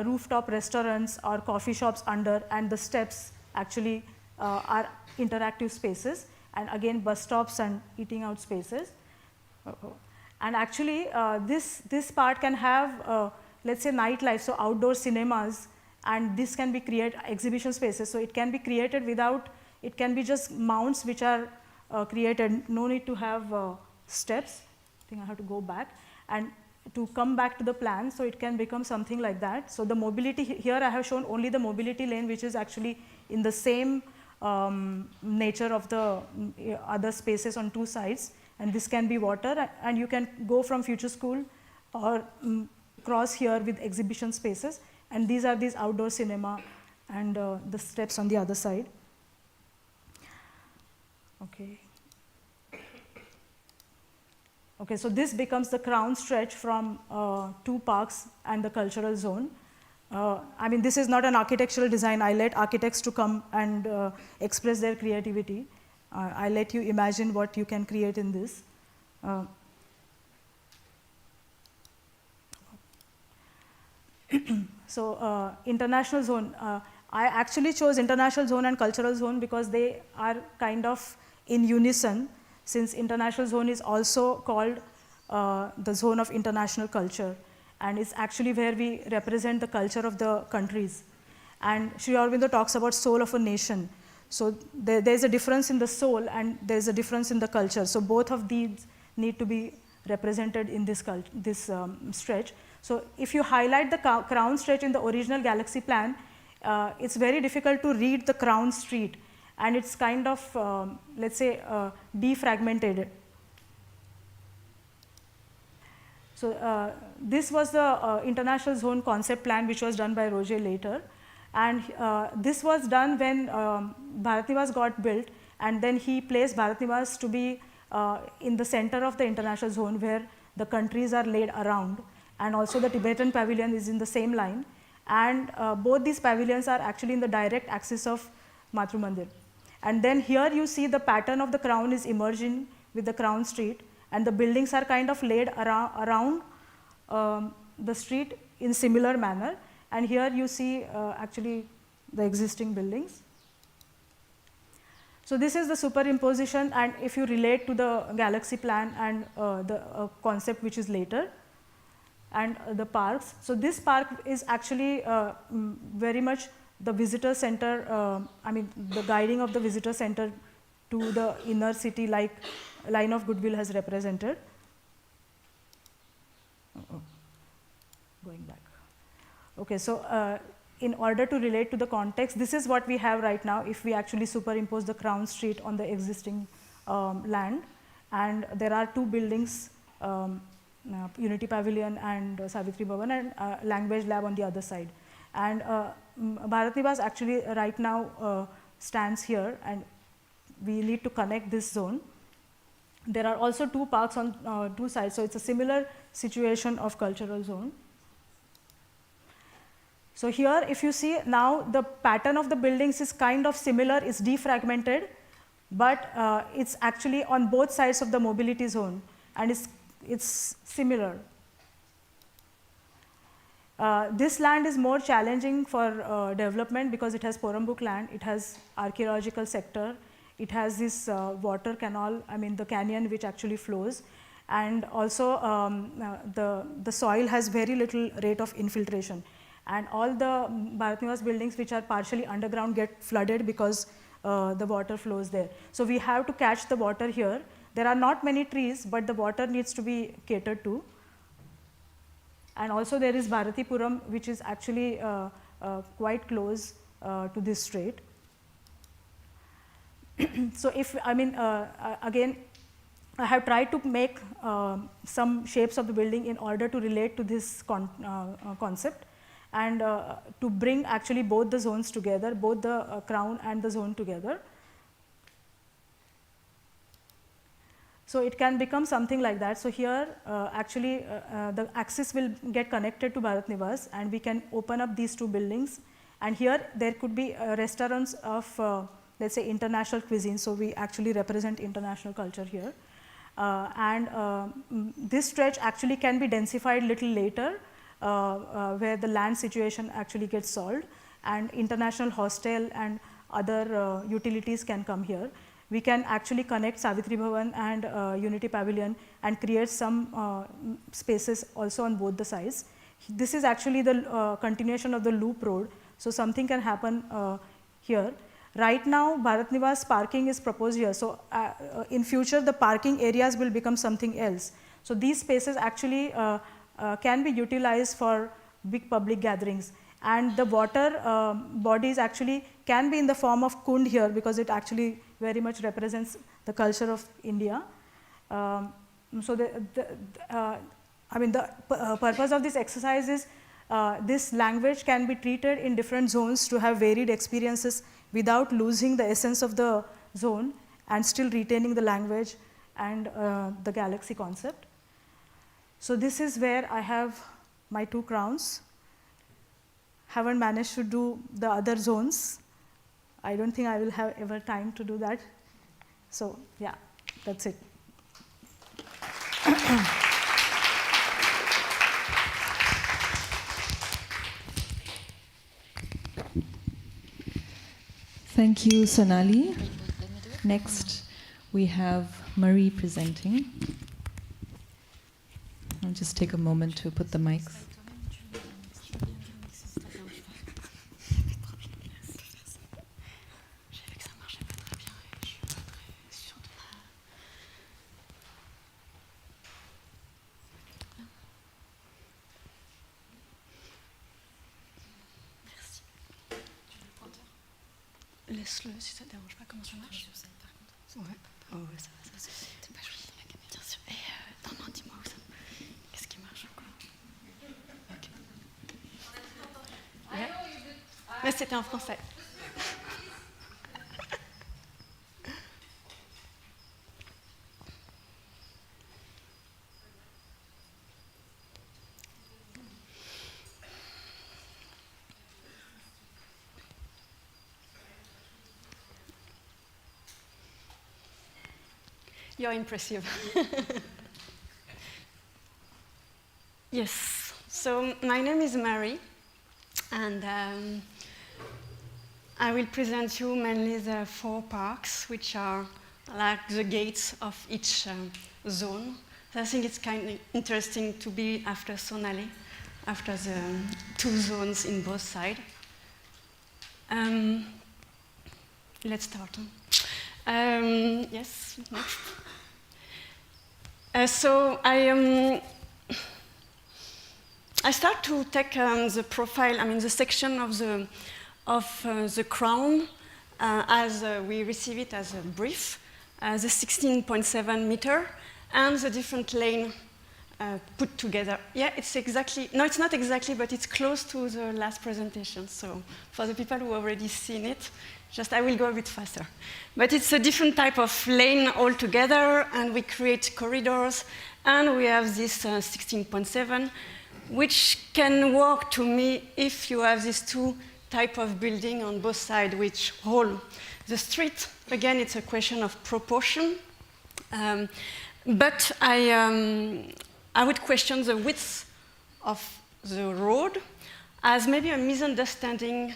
rooftop restaurants or coffee shops under, and the steps actually are interactive spaces, and again bus stops and eating out spaces. And actually this part can have let's say nightlife, so outdoor cinemas, and this can be create exhibition spaces. So it can be created without, it can be just mounts which are created, no need to have steps. I think I have to go back. And to come back to the plan, so it can become something like that. So the mobility, here I have shown only the mobility lane, which is actually in the same nature of the other spaces on two sides, and this can be water, and you can go from future school or cross here with exhibition spaces, and these are these outdoor cinema and the steps on the other side. Okay. Okay, so this becomes the crown stretch from two parks and the cultural zone. I mean, this is not an architectural design. I let architects to come and express their creativity. I let you imagine what you can create in this. So international zone, I actually chose international zone and cultural zone because they are kind of in unison, since international zone is also called the zone of international culture, and it's actually where we represent the culture of the countries. And Sri Aurobindo talks about soul of a nation. So there's a difference in the soul and there's a difference in the culture. So both of these need to be represented in this stretch. So if you highlight the crown stretch in the original galaxy plan, it's very difficult to read the crown street, and it's kind of, let's say, defragmented. So this was the international zone concept plan, which was done by Roger later. And this was done when Bharat Niwas got built, and then he placed Bharat Niwas to be in the center of the international zone, where the countries are laid around, and also the Tibetan pavilion is in the same line. And both these pavilions are actually in the direct axis of Matru Mandir. And then here you see the pattern of the crown is emerging with the crown street, and the buildings are kind of laid around the street in similar manner. And here you see actually the existing buildings. So this is the superimposition, and if you relate to the galaxy plan and the concept which is later, and the parks. So this park is actually very much the visitor center, I mean the guiding of the visitor center to the inner city, like Line of Goodwill has represented. Going back. Okay, so in order to relate to the context, this is what we have right now if we actually superimpose the crown street on the existing land. And there are two buildings, Unity Pavilion and Savitri Bhavan, and Language Lab on the other side. And Bharat Niwas actually right now stands here, and we need to connect this zone. There are also two parks on two sides, so it's a similar situation of cultural zone. So here, if you see now, the pattern of the buildings is kind of similar, it's defragmented, but it's actually on both sides of the mobility zone, and it's similar. This land is more challenging for development because it has Porambuk land, it has archaeological sector, it has this water canal, I mean the canyon which actually flows, and also the soil has very little rate of infiltration. And all the Bharat Niwas buildings which are partially underground get flooded because the water flows there. So we have to catch the water here. There are not many trees, but the water needs to be catered to. And also there is Bharatipuram, which is actually quite close to this strait. So if, I mean, again, I have tried to make some shapes of the building in order to relate to this concept, and to bring actually both the zones together, both the crown and the zone together. So it can become something like that. So here actually the axis will get connected to Bharat Niwas, and we can open up these two buildings, and here there could be restaurants of let's say international cuisine, so we actually represent international culture here. This stretch actually can be densified little later, where the land situation actually gets solved, and international hostel and other utilities can come here. We can actually connect Savitri Bhavan and Unity Pavilion and create some spaces also on both the sides. This is actually the continuation of the loop road, so something can happen here. Right now, Bharat Niwas parking is proposed here, so in future the parking areas will become something else. So these spaces actually can be utilized for big public gatherings. And the water bodies actually can be in the form of kund here, because it actually very much represents the culture of India. So the purpose of this exercise is this language can be treated in different zones to have varied experiences without losing the essence of the zone and still retaining the language and the galaxy concept. So this is where I have my 2 crowns. Haven't managed to do the other zones. I don't think I will have ever time to do that. So yeah, that's it. Thank you, Sonali. Next, we have Marie presenting. I'll just take a moment to put the mics. Laisse-le si ça ne dérange pas. Comment ça marche? Ouais. Oh, ouais, ça va, ça c'est pas joli dans la caméra. Bien sûr. Et non, dis-moi où ça. Qu'est-ce qui marche encore? Ok. Ouais. Mais c'était en français. You're impressive. Yes, so my name is Mary, and I will present you mainly the 4 parks, which are like the gates of each zone. So I think it's kind of interesting to be after Sonali, after the 2 zones in both sides. Let's start. Yes, next. So I start to take the profile, the section of the crown as we receive it as a brief, the 16.7 meter, and the different lane put together. Yeah, it's exactly, no, it's not exactly, but it's close to the last presentation. So for the people who have already seen it, just I will go a bit faster. But it's a different type of lane altogether, and we create corridors, and we have this 16.7, which can work to me if you have these 2 type of building on both sides, which hold the street. Again, it's a question of proportion. But I would question the width of the road as maybe a misunderstanding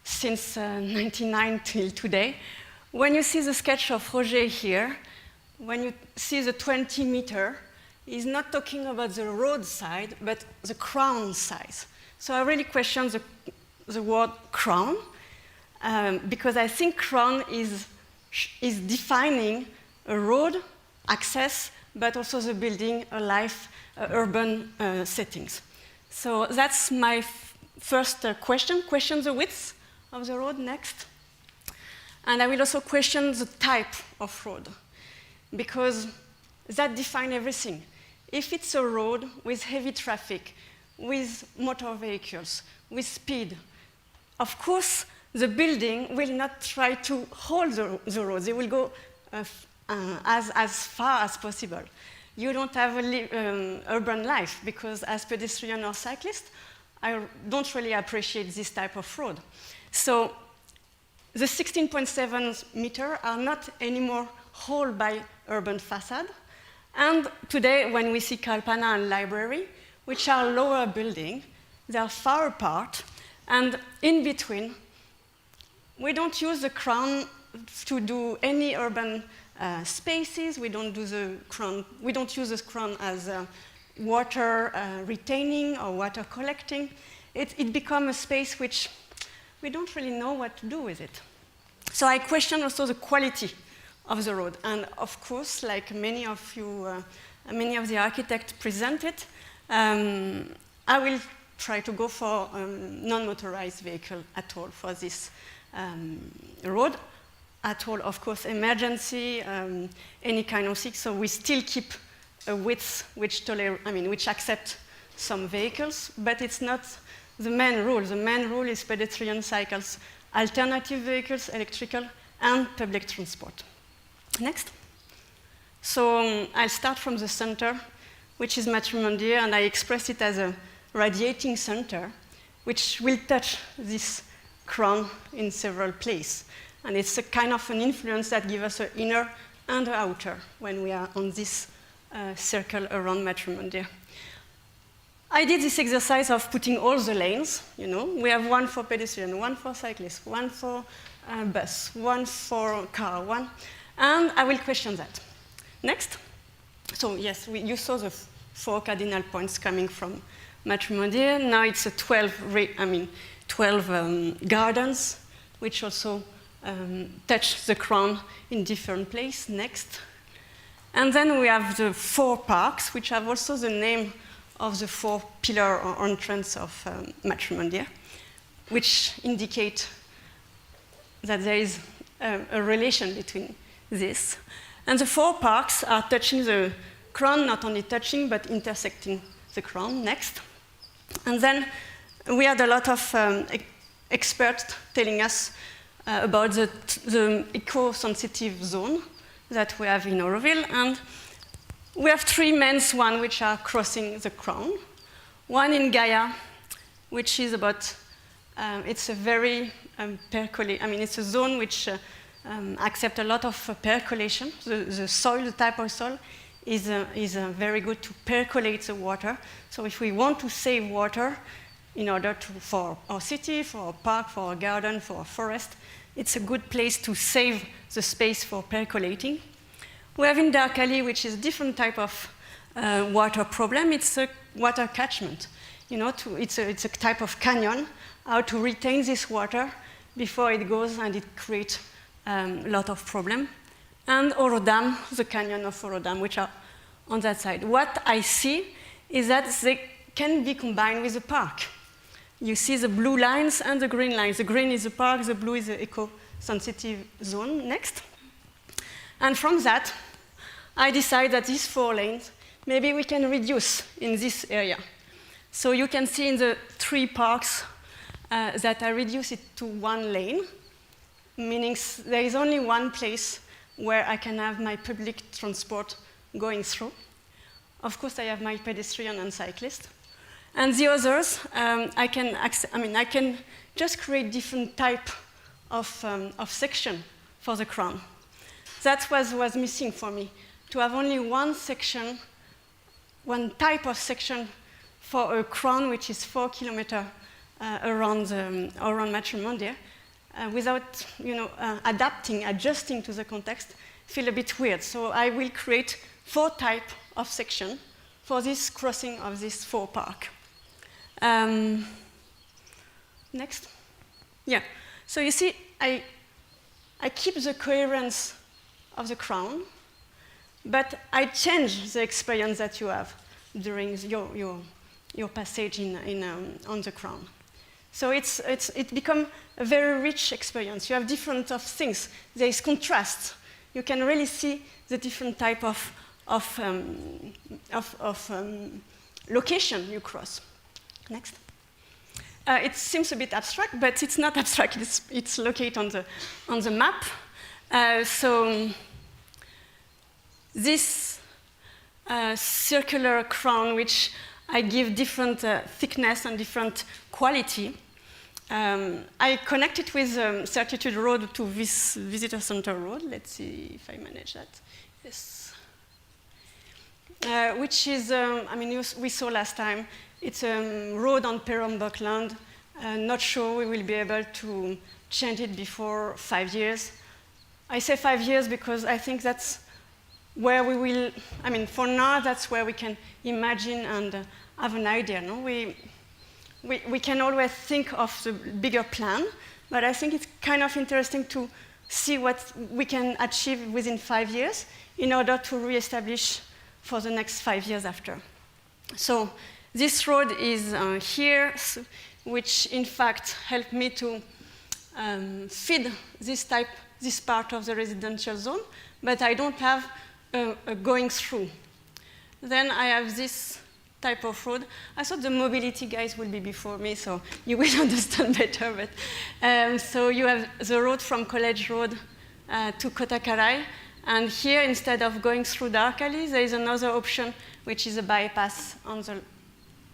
since 99 till today. When you see the sketch of Roger here, when you see the 20 meter, he's not talking about the road side, but the crown size. So I really question the word crown, because I think crown is defining a road access, but also the building, a life, urban settings. So that's my first question the width of the road next. And I will also question the type of road, because that defines everything. If it's a road with heavy traffic, with motor vehicles, with speed, of course, the building will not try to hold the road. They will go as far as possible. You don't have urban life, because as pedestrian or cyclist, I don't really appreciate this type of road. So the 16.7 meter are not anymore held by urban facade. And today, when we see Kalpana and library, which are lower building, they are far apart. And in between, we don't use the crown to do any urban spaces. We don't use the crown as water retaining or water collecting. It becomes a space which we don't really know what to do with it. So I question also the quality of the road. And of course, like many of you, many of the architects presented, I will try to go for non-motorized vehicle at all for this road. At all, of course, emergency, any kind of thing. So we still keep a width which accept some vehicles, but it's not the main rule. The main rule is pedestrian, cycles, alternative vehicles, electrical, and public transport. Next. So I'll start from the center, which is Matrimondier, and I express it as a radiating center, which will touch this crown in several places. And it's a kind of an influence that gives us an inner and an outer when we are on this circle around Matrimondier. I did this exercise of putting all the lanes, you know. We have one for pedestrian, one for cyclist, one for bus, one for car, one, and I will question that. Next. So yes, you saw the 4 cardinal points coming from Matrimondier. Now it's a 12 gardens, which also touch the crown in different places. Next. And then we have the 4 parks, which have also the name of the 4 pillar or entrance of Matrimondier, which indicate that there is a relation between this. And the 4 parks are touching the crown, not only touching, but intersecting the crown. Next. And then we had a lot of experts telling us about the eco-sensitive zone that we have in Auroville. And we have 3 main ones which are crossing the crown. One in Gaia, which is about, it's a very it's a zone which accepts a lot of percolation. The soil, the type of soil, is very good to percolate the water. So if we want to save water in order for our city, for our park, for our garden, for our forest, it's a good place to save the space for percolating. We have in Darkali, which is a different type of water problem. It's a water catchment. You know, it's a type of canyon, how to retain this water before it goes and it creates a lot of problem. And Orodam, the canyon of Orodam, which are on that side. What I see is that they can be combined with the park. You see the blue lines and the green lines. The green is the park, the blue is the eco-sensitive zone. Next. And from that, I decide that these 4 lanes, maybe we can reduce in this area. So you can see in the 3 parks that I reduce it to 1 lane, meaning there is only one place where I can have my public transport going through. Of course, I have my pedestrian and cyclist. And the others, I can just create different type of section for the crown. That was missing for me, to have only one section, one type of section for a crown which is 4 kilometers around Matrimondier, without adjusting to the context, feel a bit weird. So I will create 4 types of section for this crossing of this 4 park. Next. Yeah. So you see, I keep the coherence of the crown, but I change the experience that you have during your passage on the crown. So it becomes a very rich experience. You have different of things. There is contrast. You can really see the different type of location you cross. Next. It seems a bit abstract, but it's not abstract. It's located on the map. So this circular crown, which I give different thickness and different quality, I connect it with Certitude Road to this Visitor Center Road. Let's see if I manage that. Yes. Which is, we saw last time, it's a road on Perrombock land. Not sure we will be able to change it before 5 years. I say 5 years because I think that's where we will, for now, that's where we can imagine and have an idea. No? We can always think of the bigger plan, but I think it's kind of interesting to see what we can achieve within 5 years in order to reestablish for the next 5 years after. So This road is here, which in fact helped me to feed this part of the residential zone, but I don't have a going through. Then I have this type of road. I thought the mobility guys will be before me, so you will understand better. But so you have the road from College Road to Kotakarai, and here, instead of going through Dark Alley, there is another option, which is a bypass on the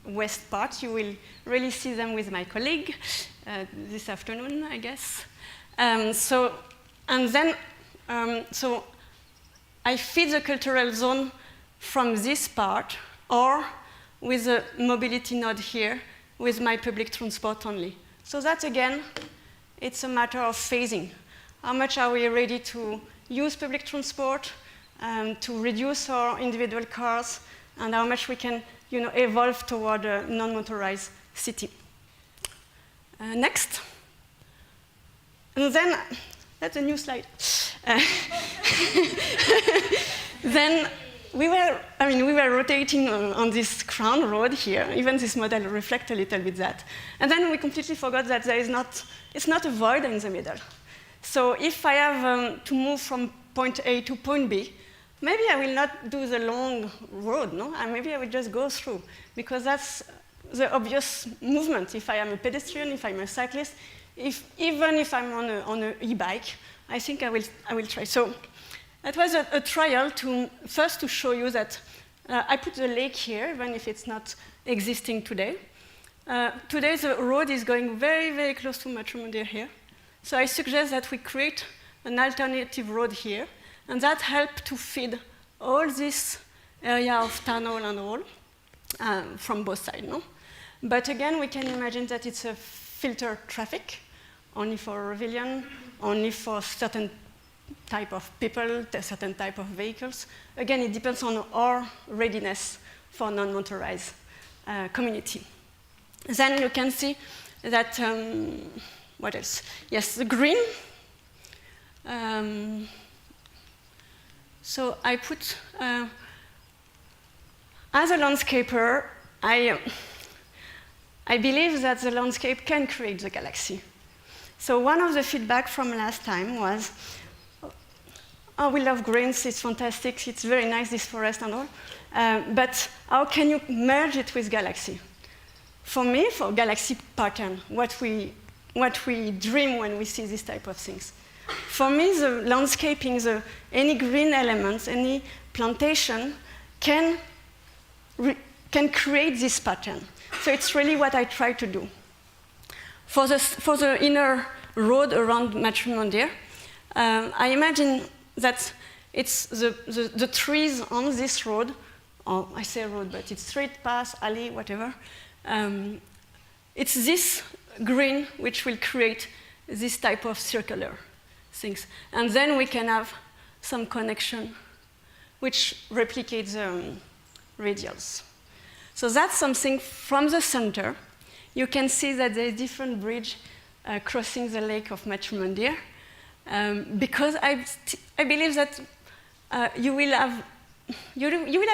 west part. You will really see them with my colleague this afternoon, I guess. So I feed the cultural zone from this part, or with a mobility node here, with my public transport only. So that, again, it's a matter of phasing. How much are we ready to use public transport, to reduce our individual cars, and how much we can evolve toward a non-motorized city. Next. And then, that's a new slide. Then we were rotating on this crown road here. Even this model reflects a little bit that. And then we completely forgot that it's not a void in the middle. So if I have to move from point A to point B, maybe I will not do the long road, no? And maybe I will just go through, because that's the obvious movement. If I am a pedestrian, if I'm a cyclist, even if I'm on an e-bike, I think I will try. So that was a trial first to show you that I put the lake here, even if it's not existing today. Today the road is going very, very close to Matrimondier here. So I suggest that we create an alternative road here, and that helped to feed all this area of tunnel and all from both sides. No? But again, we can imagine that it's a filtered traffic, only for Revillion, only for certain type of people, a certain type of vehicles. Again, it depends on our readiness for non-motorized community. Then you can see that, what else? Yes, the green. So I put, as a landscaper, I believe that the landscape can create the galaxy. So one of the feedback from last time was, oh, we love greens, it's fantastic, it's very nice, this forest and all, but how can you merge it with galaxy? For me, for galaxy pattern, what we dream when we see this type of things. For me, the landscaping, any green elements, any plantation can create this pattern. So it's really what I try to do. For the inner road around Matrimondier, I imagine that it's the trees on this road, or I say road, but it's street, path, alley, whatever. It's this green which will create this type of circular things. And then we can have some connection which replicates radials. So that's something from the center. You can see that there is different bridge crossing the lake of Matrimondier, because I believe that you will have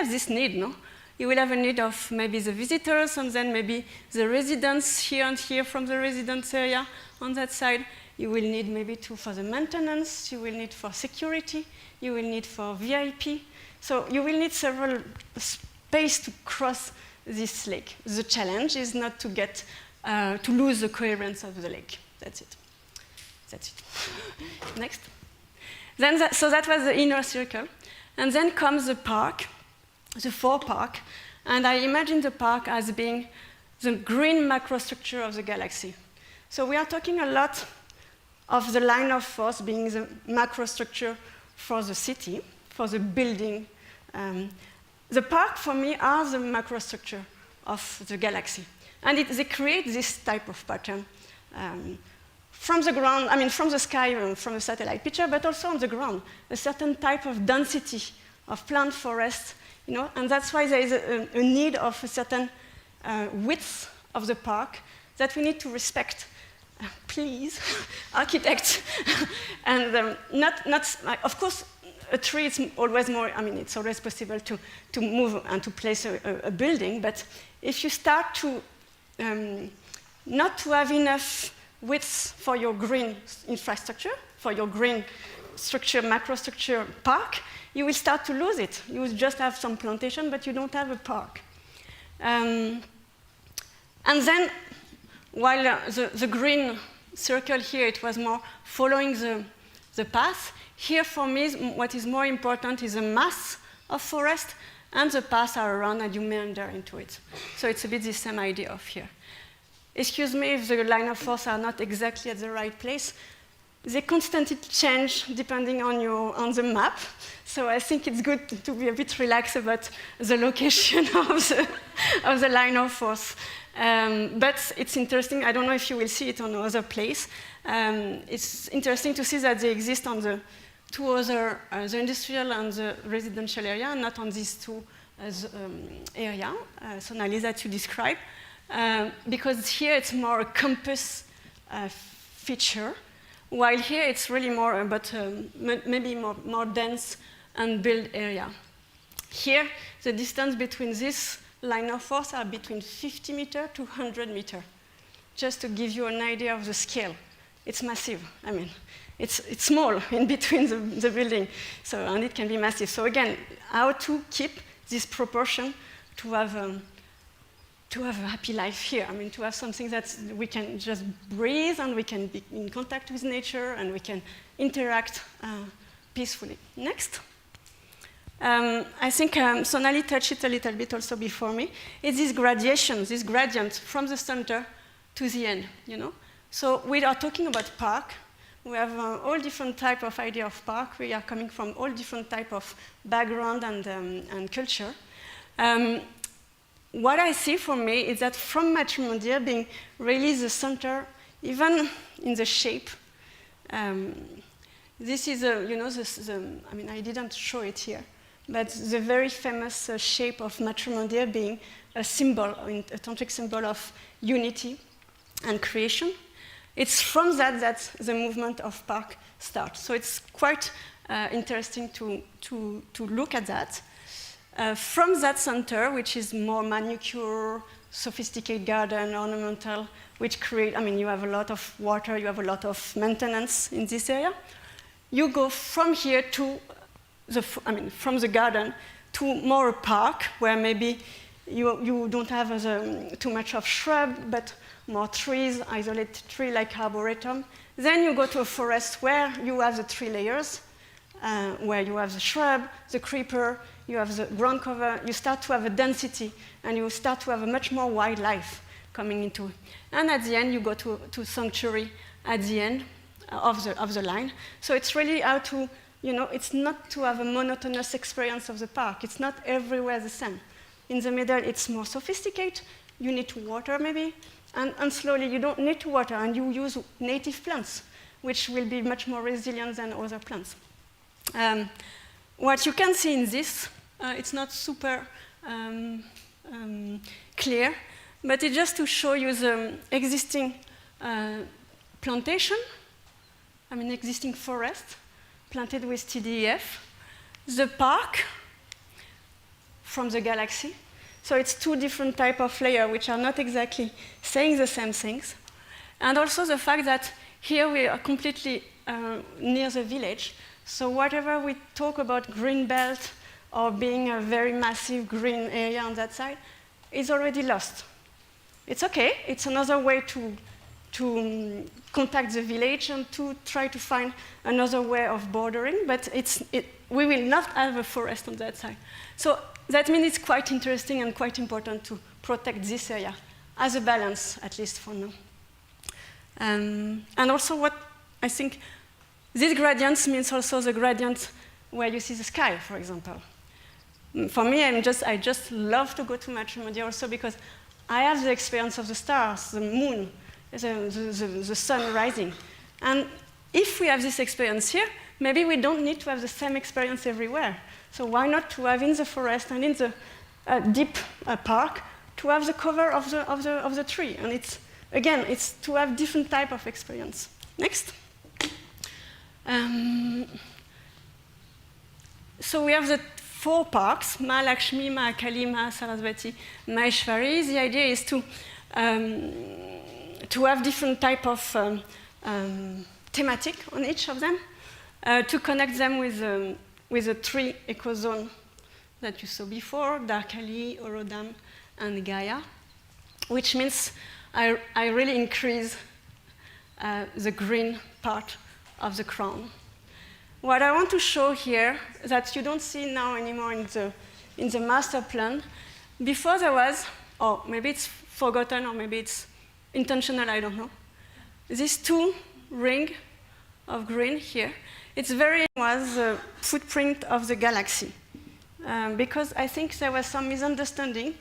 this need, no? You will have a need of maybe the visitors, and then maybe the residents here and here from the residence area on that side. You will need maybe for the maintenance, you will need for security, you will need for VIP. So you will need several space to cross this lake. The challenge is not to get to lose the coherence of the lake. That's it. That's it. Next. So that was the inner circle. And then comes the park, the forepark. And I imagine the park as being the green macrostructure of the galaxy. So we are talking a lot of the line of force being the macrostructure for the city, for the building. The park, for me, are the macrostructure of the galaxy. And they create this type of pattern from the ground, from the sky, from a satellite picture, but also on the ground, a certain type of density of plant forest, and that's why there is a need of a certain width of the park that we need to respect. Please, architects, and not, of course, a tree, it's always more, I mean, it's always possible to move and to place a building, but if you start to not to have enough width for your green infrastructure, for your green structure, macrostructure park, you will start to lose it. You will just have some plantation, but you don't have a park. And then, while the green circle here, it was more following the path, here for me, what is more important is the mass of forest, and the paths are around and you meander into it. So it's a bit the same idea of here. Excuse me if the line of force are not exactly at the right place. They constantly change depending on the map. So I think it's good to be a bit relaxed about the location of the line of force. But it's interesting, I don't know if you will see it on other place. It's interesting to see that they exist on the two other, the industrial and the residential area, not on these two areas, Sonali, that you described. Because here it's more a campus feature, while here it's really more about maybe more dense and built area. Here, the distance between this line of force are between 50 meters to 100 meters, just to give you an idea of the scale. It's massive. I mean, it's small in between the building, so, and it can be massive. So again, how to keep this proportion to have a happy life here. I mean, to have something that we can just breathe and we can be in contact with nature and we can interact peacefully. Next. I think Sonali touched it a little bit also before me. It's this gradation, this gradient from the center to the end, you know? So we are talking about park. We have all different type of idea of park. We are coming from all different type of background and culture. What I see for me is that from Matrimondia being really the center, even in the shape, this is you know, I mean, I didn't show it here, but the very famous shape of Matrimondia being a symbol, a tantric symbol of unity and creation. It's from that the movement of park starts. So it's quite interesting to look at that. From that center, which is more manicure, sophisticated garden, ornamental, which create, I mean, you have a lot of water, you have a lot of maintenance in this area. You go from here to from the garden to more a park, where maybe you don't have too much of shrub, but more trees, isolated tree like arboretum. Then you go to a forest where you have the 3 layers, where you have the shrub, the creeper, you have the ground cover, you start to have a density, and you start to have a much more wildlife coming into it. And at the end, you go to sanctuary at the end of the line. So it's really how to, you know, it's not to have a monotonous experience of the park. It's not everywhere the same. In the middle, it's more sophisticated. You need to water maybe, and slowly you don't need to water, and you use native plants, which will be much more resilient than other plants. What you can see in this, it's not super clear, but it's just to show you the existing plantation, I mean existing forest, planted with TDEF, the park from the galaxy. So it's 2 different types of layers which are not exactly saying the same things. And also the fact that here we are completely near the village. So whatever we talk about green belt or being a very massive green area on that side is already lost. It's okay, it's another way to contact the village and to try to find another way of bordering, but we will not have a forest on that side. So that means it's quite interesting and quite important to protect this area as a balance, at least for now. And also what I think, this gradient means also the gradient where you see the sky, for example. For me, I just love to go to Matrimondia also because I have the experience of the stars, the moon, the sun rising. And if we have this experience here, maybe we don't need to have the same experience everywhere. So why not to have in the forest and in the deep park to have the cover of the tree? And it's to have different type of experience. Next. So we have the 4 parks, Ma Lakshmi, Ma Kali, Ma Saraswati, Maheshwari. The idea is to have different type of thematic on each of them, to connect them with the 3 eco-zones that you saw before, Darkali, Orodam, and Gaia, which means I really increase the green part of the crown. What I want to show here, that you don't see now anymore in the master plan, before there was, or maybe it's forgotten, or maybe it's intentional, I don't know, these 2 rings of green here, it's was the footprint of the galaxy. Because I think there was some misunderstanding.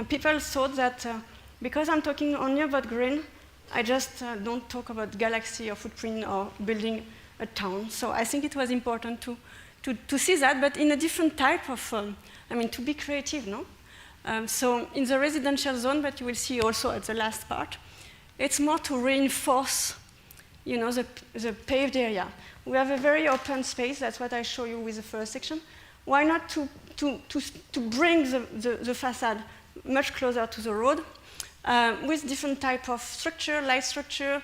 People thought that because I'm talking only about green, I just don't talk about galaxy or footprint or building a town. So I think it was important to see that, but in a different type of, to be creative, no? So in the residential zone, but you will see also at the last part, it's more to reinforce, the paved area. We have a very open space. That's what I show you with the first section. Why not to bring the facade much closer to the road with different type of structure, light structure,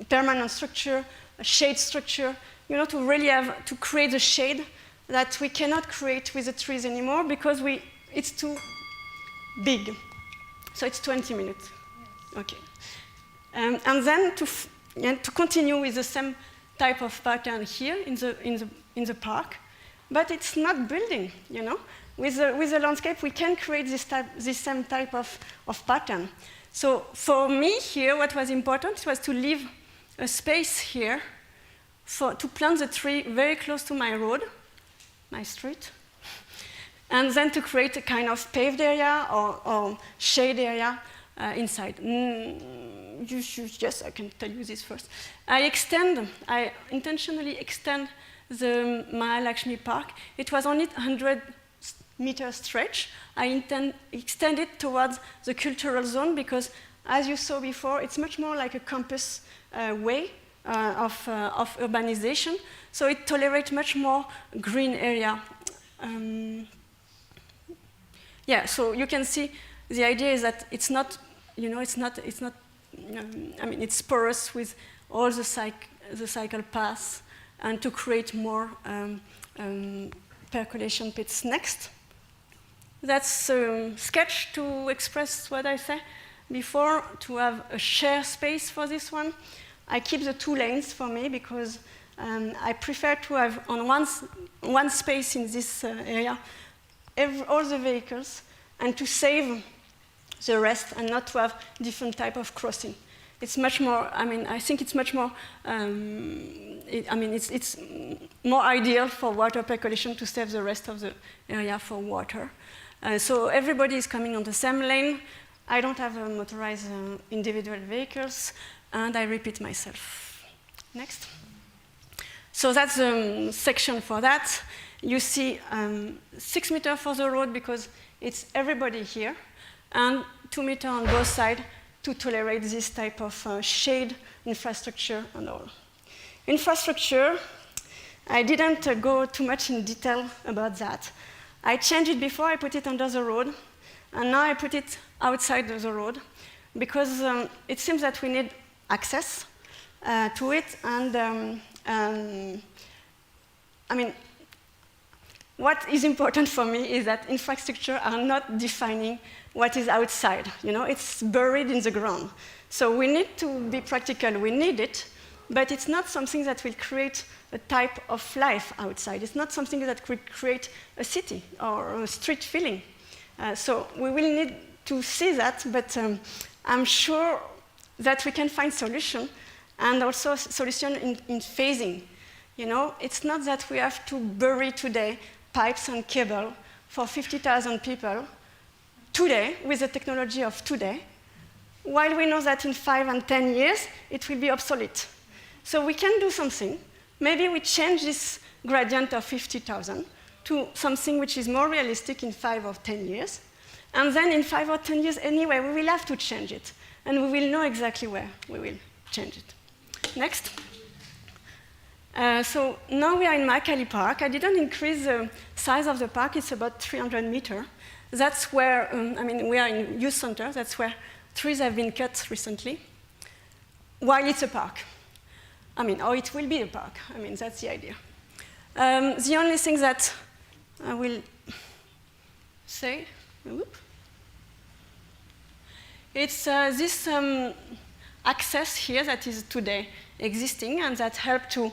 permanent structure, shade structure, to really have to create the shade that we cannot create with the trees anymore because it's too big. So it's 20 minutes. Okay. And then to continue with the same type of pattern here in the park, but it's not building, With the landscape, we can create this same type of pattern. So for me here, what was important was to leave a space here to plant the tree very close to my road, my street, and then to create a kind of paved area or shade area inside. Yes, I can tell you this first. I intentionally extend the Mahalakshmi Park. It was only 100-meter stretch. I extend it towards the cultural zone because, as you saw before, it's much more like a campus way of urbanization. So it tolerates much more green area. So you can see the idea is that it's not, it's porous with all the cycle paths and to create more percolation pits. Next. That's a sketch to express what I said before, to have a share space for this one. I keep the 2 lanes for me because I prefer to have on one space in this area all the vehicles and to save the rest and not to have different type of crossing. It's much more, I think it's much more, it's more ideal for water percolation to save the rest of the area for water. So everybody is coming on the same lane. I don't have motorized individual vehicles, and I repeat myself. Next. So that's the section for that. You see 6 meters for the road because it's everybody here, and 2 meters on both sides to tolerate this type of shade infrastructure and all. Infrastructure, I didn't go too much in detail about that. I changed it before, I put it under the road, and now I put it outside the road because it seems that we need access to it, and what is important for me is that infrastructure are not defining what is outside. It's buried in the ground. So we need to be practical, we need it, but it's not something that will create a type of life outside. It's not something that could create a city or a street feeling. So we will need to see that, but I'm sure that we can find solution, and also solution in phasing. It's not that we have to bury today pipes and cable for 50,000 people today with the technology of today, while we know that in 5 and 10 years it will be obsolete. So we can do something. Maybe we change this gradient of 50,000 to something which is more realistic in 5 or 10 years. And then in 5 or 10 years anyway, we will have to change it. And we will know exactly where we will change it. Next. So now we are in Macaulay Park. I didn't increase the size of the park. It's about 300 meters. That's where, I mean, we are in youth center. That's where trees have been cut recently, while it's a park. I mean, or it will be a park. I mean, that's the idea. The only thing that I will say, it's this access here that is today existing and that helped to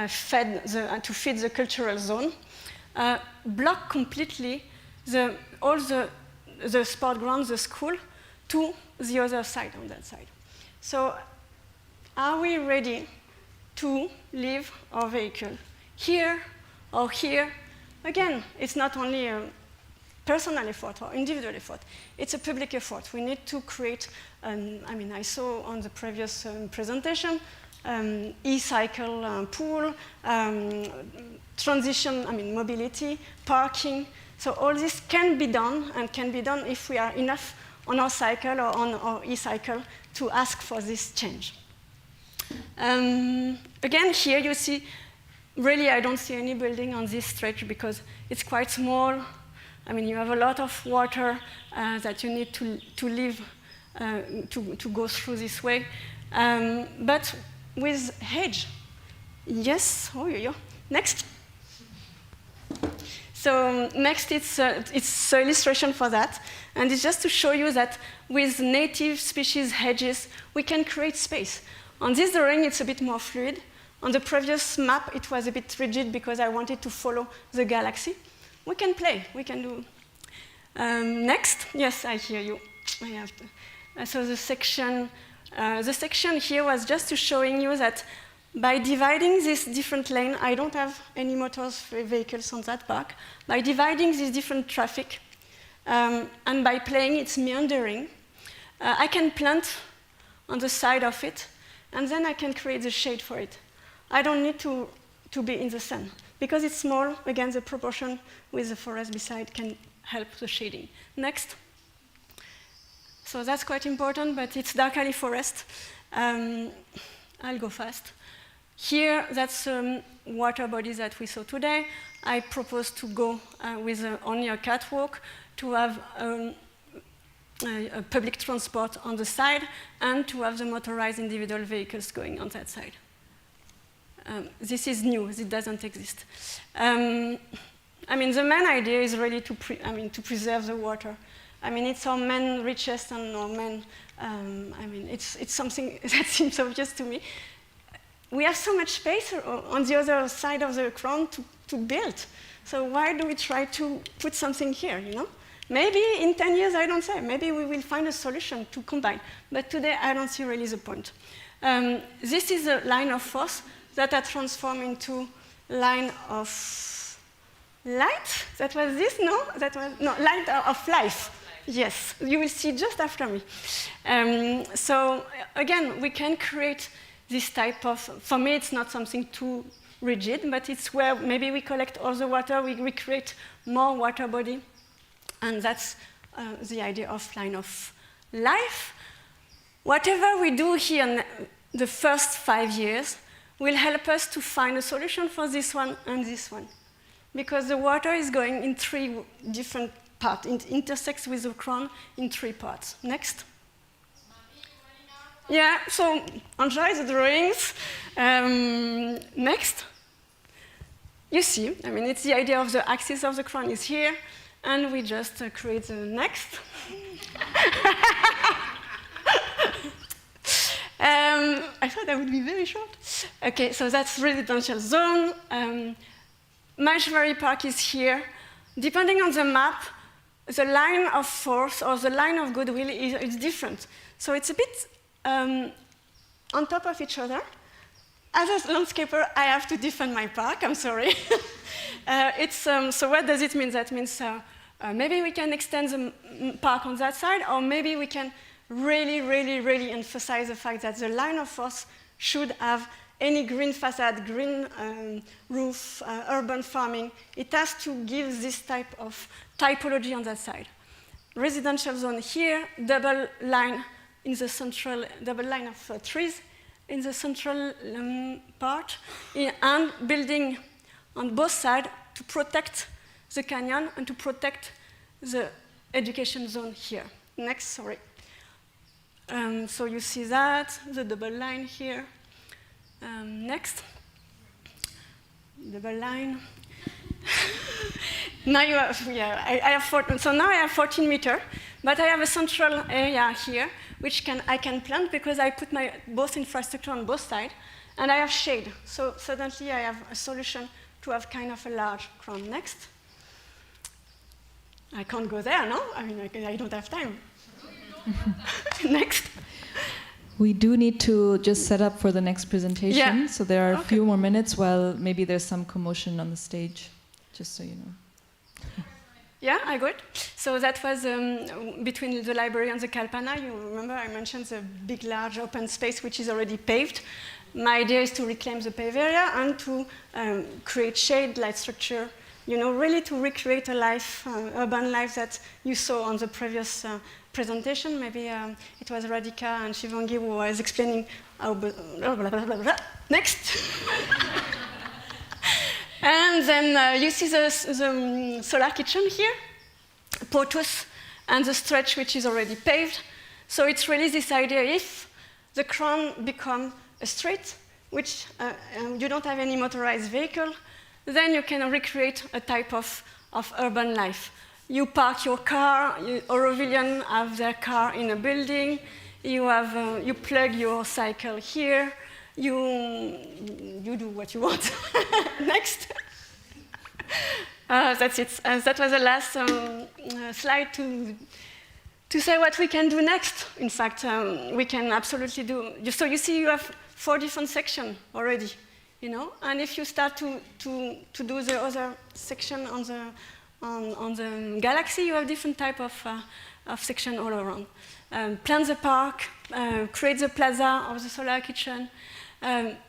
feed the cultural zone, block completely all the sport grounds, the school, to the other side, on that side. So are we ready to leave our vehicle here or here? Again, it's not only a personal effort or individual effort. It's a public effort. We need to create, I mean, I saw on the previous presentation, e-cycle pool, transition, I mean, mobility, parking. So all this can be done, and can be done if we are enough on our cycle or on our e-cycle to ask for this change. Again, here you see, really I don't see any building on this stretch because it's quite small. I mean, you have a lot of water that you need to live, to go through this way. But with hedge, yes, oh, yeah. Next. So next, it's an illustration for that. And it's just to show you that with native species hedges, we can create space. On this drawing, it's a bit more fluid. On the previous map, it was a bit rigid because I wanted to follow the galaxy. We can play, we can do. Next, yes, I hear you. I have to. So the section here was just to showing you that by dividing this different lane, I don't have any motors vehicles on that park. By dividing this different traffic, and by playing its meandering, I can plant on the side of it, and then I can create the shade for it. I don't need to be in the sun. Because it's small, again, the proportion with the forest beside can help the shading. Next. So that's quite important, but it's dark alley forest. I'll go fast. Here, that's water bodies that we saw today. I propose to go with only a catwalk to have a public transport on the side and to have the motorized individual vehicles going on that side. This is new, it doesn't exist. I mean, the main idea is really to preserve the water. I mean, it's our main richest and our main, I mean, it's something that seems obvious to me. We have so much space on the other side of the crown to build. So why do we try to put something here, you know? Maybe in 10 years, I don't say, maybe we will find a solution to combine. But today, I don't see really the point. This is a line of force that I transform into line of light. That was this, no? That was, no, light of life. Yes, you will see just after me. So again, we can create this type of, for me, it's not something too rigid, but it's where maybe we collect all the water, we create more water body, and that's the idea of line of life. Whatever we do here in the first 5 years will help us to find a solution for this one and this one. Because the water is going in 3 different parts. It intersects with the crown in 3 parts. Next. Yeah, so enjoy the drawings. Next. You see, I mean, it's the idea of the axis of the crown is here, and we just create the next. I thought that would be very short. Okay, so that's residential zone. Mashbury Park is here. Depending on the map, the line of force or the line of goodwill is different. So it's a bit on top of each other. As a landscaper, I have to defend my park, I'm sorry. So what does it mean? That means maybe we can extend the park on that side, or maybe we can really emphasize the fact that the line of force should have any green facade, green roof, urban farming. It has to give this type of typology on that side. Residential zone here, double line in the central, double line of trees, in the central part, and building on both sides to protect the canyon and to protect the education zone here. Next, sorry. So you see that, the double line here. Next. Double line. Now you have, yeah, I have 14, so now I have 14 meters, but I have a central area here, which I can plant because I put my both infrastructure on both sides, and I have shade. So suddenly I have a solution to have kind of a large crown. Next. I can't go there, no? I mean, I don't have time. Next. We do need to just set up for the next presentation. Yeah. So there are a few more minutes while maybe there's some commotion on the stage, just so you know. Yeah, I got it. So that was between the library and the Kalpana. You remember I mentioned the big, large open space which is already paved. My idea is to reclaim the paved area and to create shade, light structure, you know, really to recreate a life, urban life that you saw on the previous presentation. Maybe it was Radhika and Shivangi who was explaining how... Next. And then you see the solar kitchen here, Potus, and the stretch which is already paved. So it's really this idea, if the crown becomes a street, which you don't have any motorized vehicle, then you can recreate a type of urban life. You park your car, Aurovilian have their car in a building, you plug your cycle here, you do what you want. Next. That's it. That was the last slide to say what we can do next. In fact, we can absolutely do. So you see, you have 4 different sections already, you know. And if you start to do the other section on the galaxy, you have different type of section all around. Plan the park, create the plaza of the solar kitchen.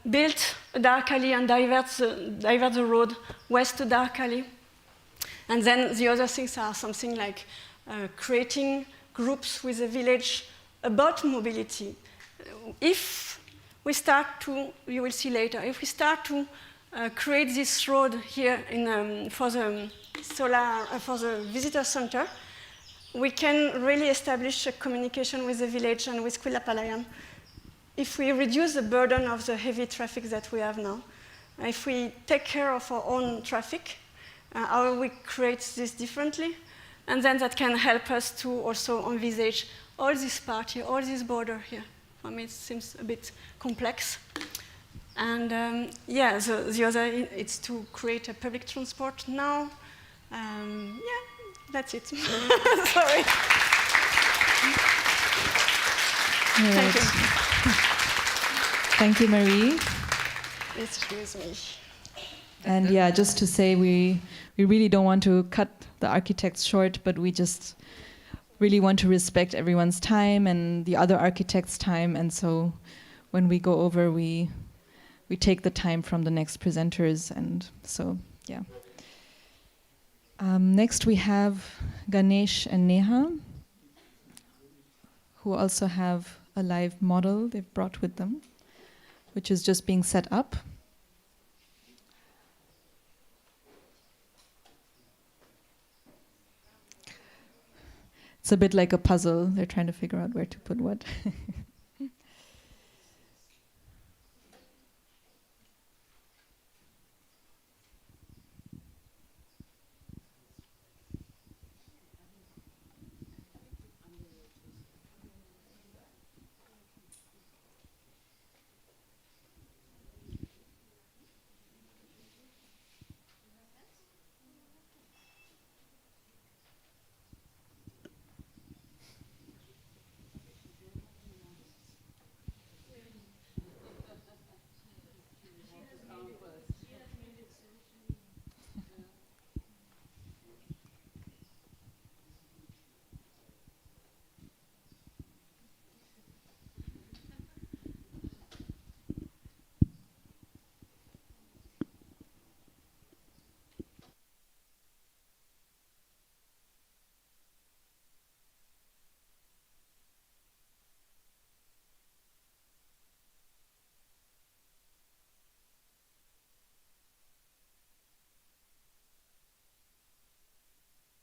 Build a dark alley and divert the road west to dark alley. And then the other things are something like creating groups with the village about mobility. If we start to, you will see later, if we start to create this road here for the visitor center, we can really establish a communication with the village and with Quillapalayan. If we reduce the burden of the heavy traffic that we have now, if we take care of our own traffic, how we create this differently, and then that can help us to also envisage all this part here, all this border here. For me, it seems a bit complex. And yeah, the other is to create a public transport now. Yeah, that's it. Sorry. Thank you. Thank you, Marie. Excuse me. And yeah, just to say, we really don't want to cut the architects short, but we just really want to respect everyone's time and the other architects' time. And so when we go over, we take the time from the next presenters. And so, yeah. Next, we have Ganesh and Neha, who also have a live model they've brought with them, which is just being set up. It's a bit like a puzzle. They're trying to figure out where to put what.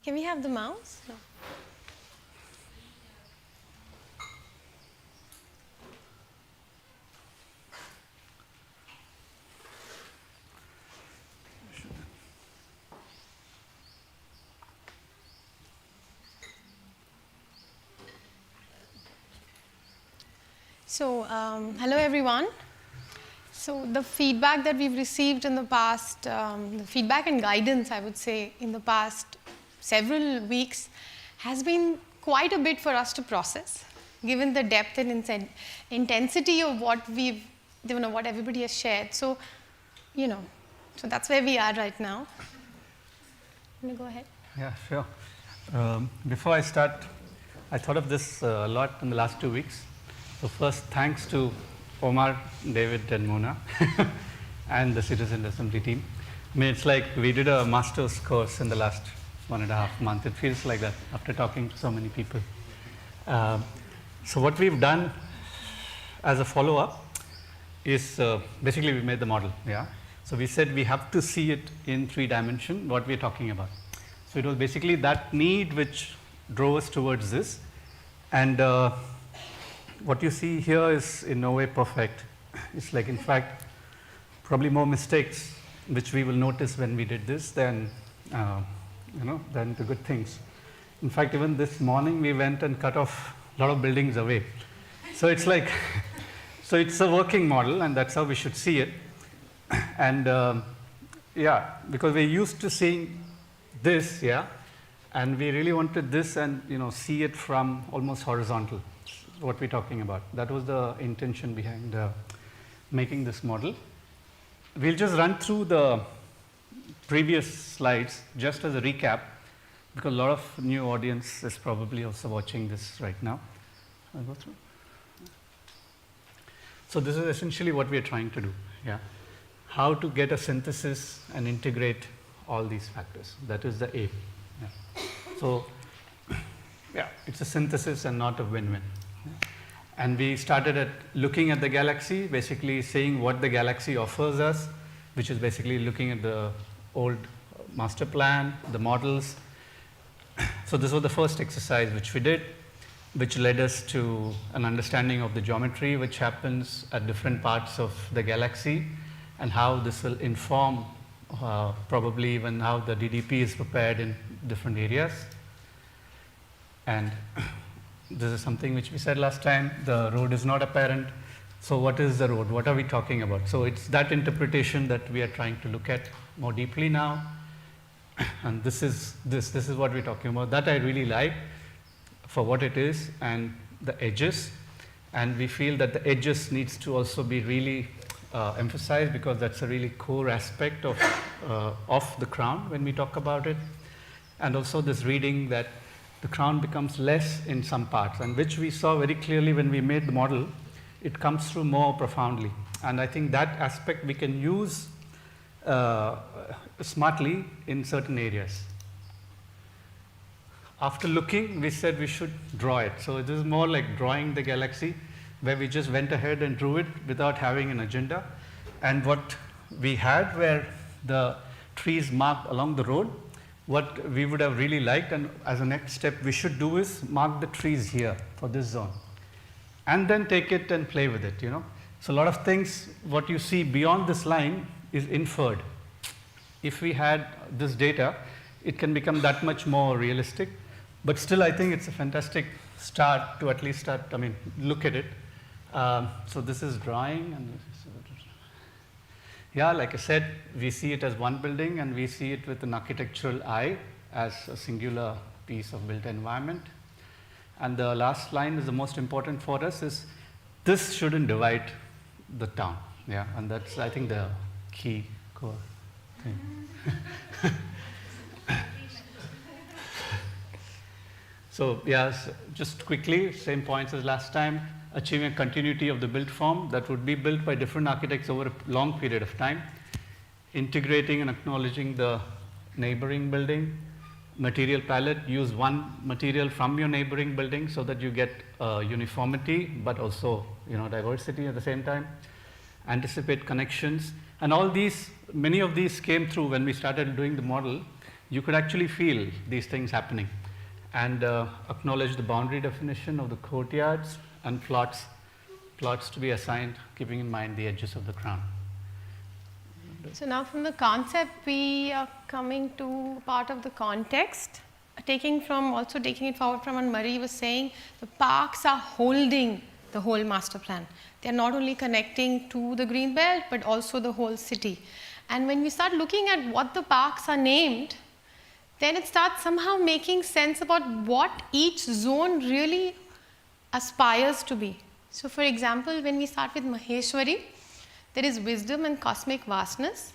Can we have the mouse? No. So, hello everyone. So the feedback that we've received in the past, the feedback and guidance I would say in the past several weeks has been quite a bit for us to process, given the depth and intensity of what what everybody has shared. So, so that's where we are right now. You want to go ahead? Yeah, sure. Before I start, I thought of this a lot in the last 2 weeks. So first, thanks to Omar, David, and Mona, and the Citizen Assembly team. I mean, it's like we did a master's course in the last 1.5 months. It feels like that after talking to so many people. So what we've done as a follow-up is basically we made the model. Yeah. So we said we have to see it in 3 dimensions, what we're talking about. So it was basically that need which drove us towards this. And what you see here is in no way perfect. It's like, in fact, probably more mistakes which we will notice when we did this than than the good things. In fact, even this morning we went and cut off a lot of buildings away. So it's like, so it's a working model, and that's how we should see it. And yeah, because we're used to seeing this, yeah, and we really wanted this and see it from almost horizontal. What we're talking about. That was the intention behind making this model. We'll just run through the previous slides just as a recap, because a lot of new audience is probably also watching this right now. I'll go through. So this is essentially what we're trying to do. Yeah, how to get a synthesis and integrate all these factors. That is the aim. Yeah. So yeah, it's a synthesis and not a win-win. And we started at looking at the galaxy, basically saying what the galaxy offers us, which is basically looking at the old master plan, the models. So this was the first exercise which we did, which led us to an understanding of the geometry which happens at different parts of the galaxy, and how this will inform probably even how the DDP is prepared in different areas. And this is something which we said last time, the road is not apparent. So what is the road? What are we talking about? So it's that interpretation that we are trying to look at more deeply now. And this is what we're talking about. That I really like for what it is, and the edges. And we feel that the edges needs to also be really emphasized, because that's a really core aspect of the crown when we talk about it. And also this reading that the crown becomes less in some parts, and which we saw very clearly when we made the model. It comes through more profoundly. And I think that aspect we can use smartly in certain areas. After looking, we said we should draw it. So this is more like drawing the galaxy, where we just went ahead and drew it without having an agenda. And what we had were the trees marked along the road. What we would have really liked, and as a next step we should do, is mark the trees here for this zone, and then take it and play with it. So a lot of things, what you see beyond this line is inferred. If we had this data, it can become that much more realistic. But still, I think it's a fantastic start to at least look at it. So this is drawing, and yeah, like I said, we see it as one building, and we see it with an architectural eye as a singular piece of built environment. And the last line is the most important for us, is this shouldn't divide the town. Yeah, and that's, I think, the key core thing. So yes, just quickly, same points as last time. Achieving a continuity of the built form that would be built by different architects over a long period of time. Integrating and acknowledging the neighboring building. Material palette, use one material from your neighboring building so that you get uniformity, but also diversity at the same time. Anticipate connections. And all these, many of these came through when we started doing the model, you could actually feel these things happening, and acknowledge the boundary definition of the courtyards and plots to be assigned, keeping in mind the edges of the crown. So now from the concept, we are coming to part of the context, taking it forward from what Marie was saying. The parks are holding the whole master plan. They are not only connecting to the green belt, but also the whole city. And when we start looking at what the parks are named, then it starts somehow making sense about what each zone really aspires to be. So for example, when we start with Maheshwari, there is wisdom and cosmic vastness.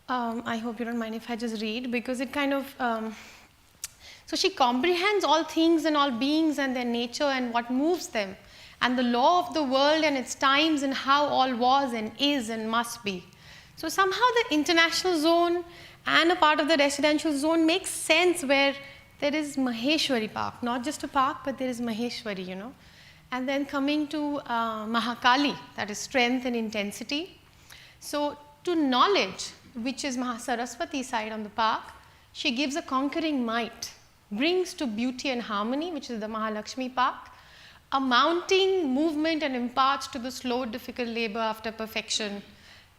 I hope you don't mind if I just read, because it kind of, so she comprehends all things and all beings and their nature and what moves them, and the law of the world and its times and how all was and is and must be. So somehow the international zone and a part of the residential zone makes sense, where there is Maheshwari Park, not just a park, but there is Maheshwari, you know. And then coming to Mahakali, that is strength and intensity. So to knowledge, which is Mahasaraswati side on the park, she gives a conquering might, brings to beauty and harmony, which is the Mahalakshmi Park, a mounting movement and imparts to the slow, difficult labor after perfection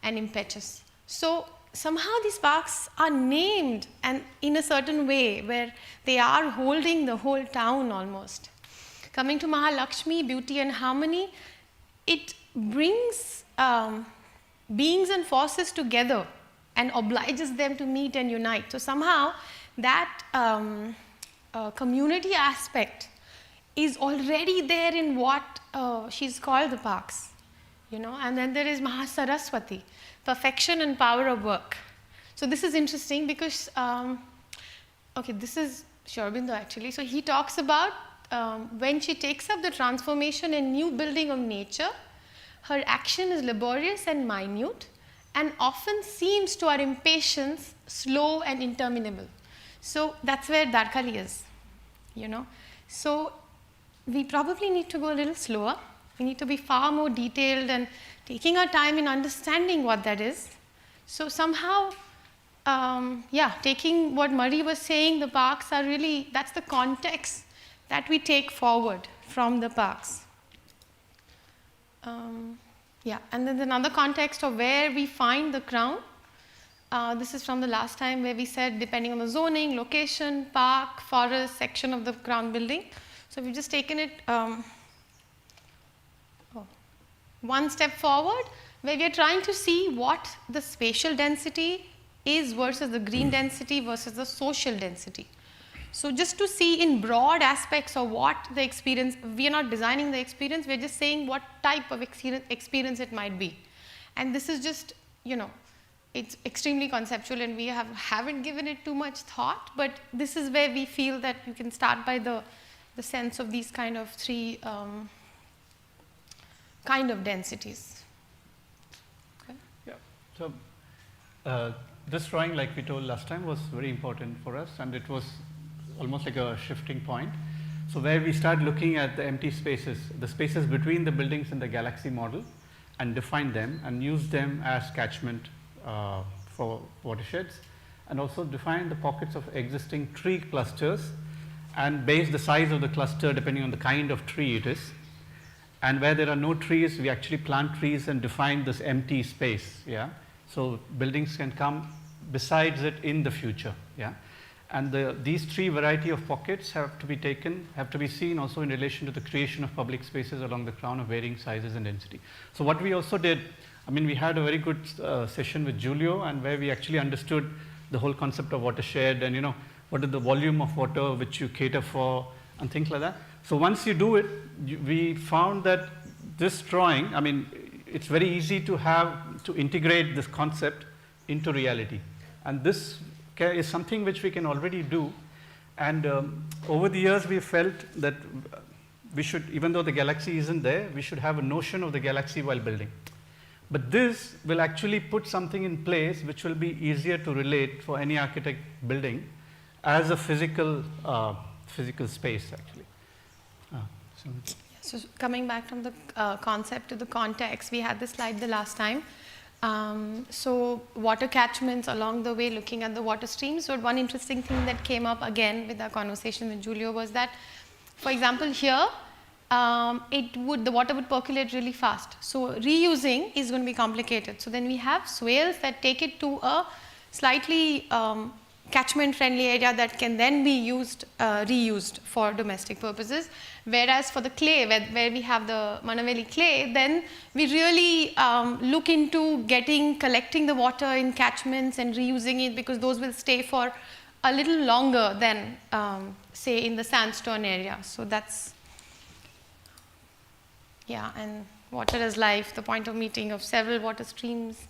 and impetus. So somehow these parks are named and in a certain way where they are holding the whole town almost. Coming to Mahalakshmi, beauty and harmony, it brings beings and forces together and obliges them to meet and unite. So somehow that community aspect is already there in what she's called the parks, you know. And then there is Mahasaraswati, perfection and power of work. So this is interesting because, okay, this is Sri Aurobindo actually. So he talks about when she takes up the transformation and new building of nature, her action is laborious and minute, and often seems to our impatience slow and interminable. So that's where Darkali is, you know. So we probably need to go a little slower. We need to be far more detailed and taking our time in understanding what that is. So somehow, yeah, taking what Marie was saying, the parks are really, that's the context that we take forward from the parks. Yeah, and then another context of where we find the crown. This is from the last time where we said depending on the zoning, location, park, forest, section of the crown building. So we've just taken it one step forward, where we are trying to see what the spatial density is versus the green density versus the social density. So just to see in broad aspects of what the experience, we are not designing the experience, we are just saying what type of experience it might be. And this is just, you know, it's extremely conceptual and we haven't given it too much thought, but this is where we feel that you can start by the sense of these kind of three kind of densities. Okay. Yeah. So this drawing, like we told last time, was very important for us, and it was almost like a shifting point. So where we start looking at the empty spaces, the spaces between the buildings in the galaxy model, and define them and use them as catchment for watersheds, and also define the pockets of existing tree clusters and base the size of the cluster depending on the kind of tree it is. And where there are no trees, we actually plant trees and define this empty space. Yeah, so buildings can come besides it in the future. Yeah. And these three variety of pockets have to be seen also in relation to the creation of public spaces along the crown of varying sizes and density. So what we also did, I mean, we had a very good session with Giulio, and where we actually understood the whole concept of watershed and, you know, what is the volume of water which you cater for and things like that. So once you do it, we found that this drawing, I mean, it's very easy to integrate this concept into reality. And this is something which we can already do, and over the years we felt that we should, even though the galaxy isn't there, we should have a notion of the galaxy while building. But this will actually put something in place which will be easier to relate for any architect building as a physical space actually. So coming back from the concept to the context, we had this slide the last time. So water catchments along the way, looking at the water streams. So one interesting thing that came up again with our conversation with Julio was that, for example, here, the water would percolate really fast. So reusing is going to be complicated. So then we have swales that take it to a slightly catchment friendly area that can then be reused for domestic purposes. Whereas for the clay, where we have the Manaveli clay, then we really look into collecting the water in catchments and reusing it, because those will stay for a little longer than, say, in the sandstone area. So that's, yeah, and water is life, the point of meeting of several water streams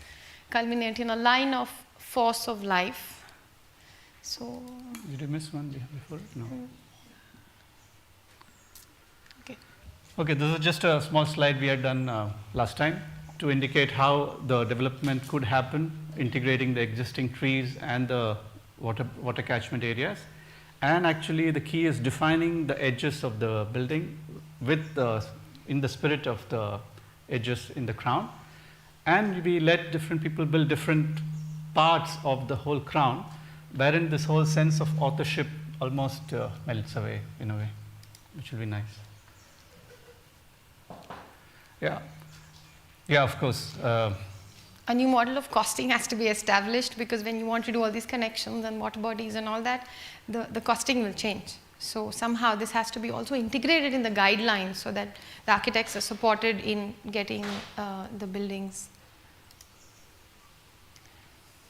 culminate in a line of force of life. So, did you miss one before? No. Okay. Okay, this is just a small slide we had done last time to indicate how the development could happen, integrating the existing trees and the water catchment areas. And actually the key is defining the edges of the building in the spirit of the edges in the crown. And we let different people build different parts of the whole crown, wherein this whole sense of authorship almost melts away in a way, which will be nice. Yeah, of course. A new model of costing has to be established, because when you want to do all these connections and water bodies and all that, the costing will change. So somehow this has to be also integrated in the guidelines, so that the architects are supported in getting the buildings.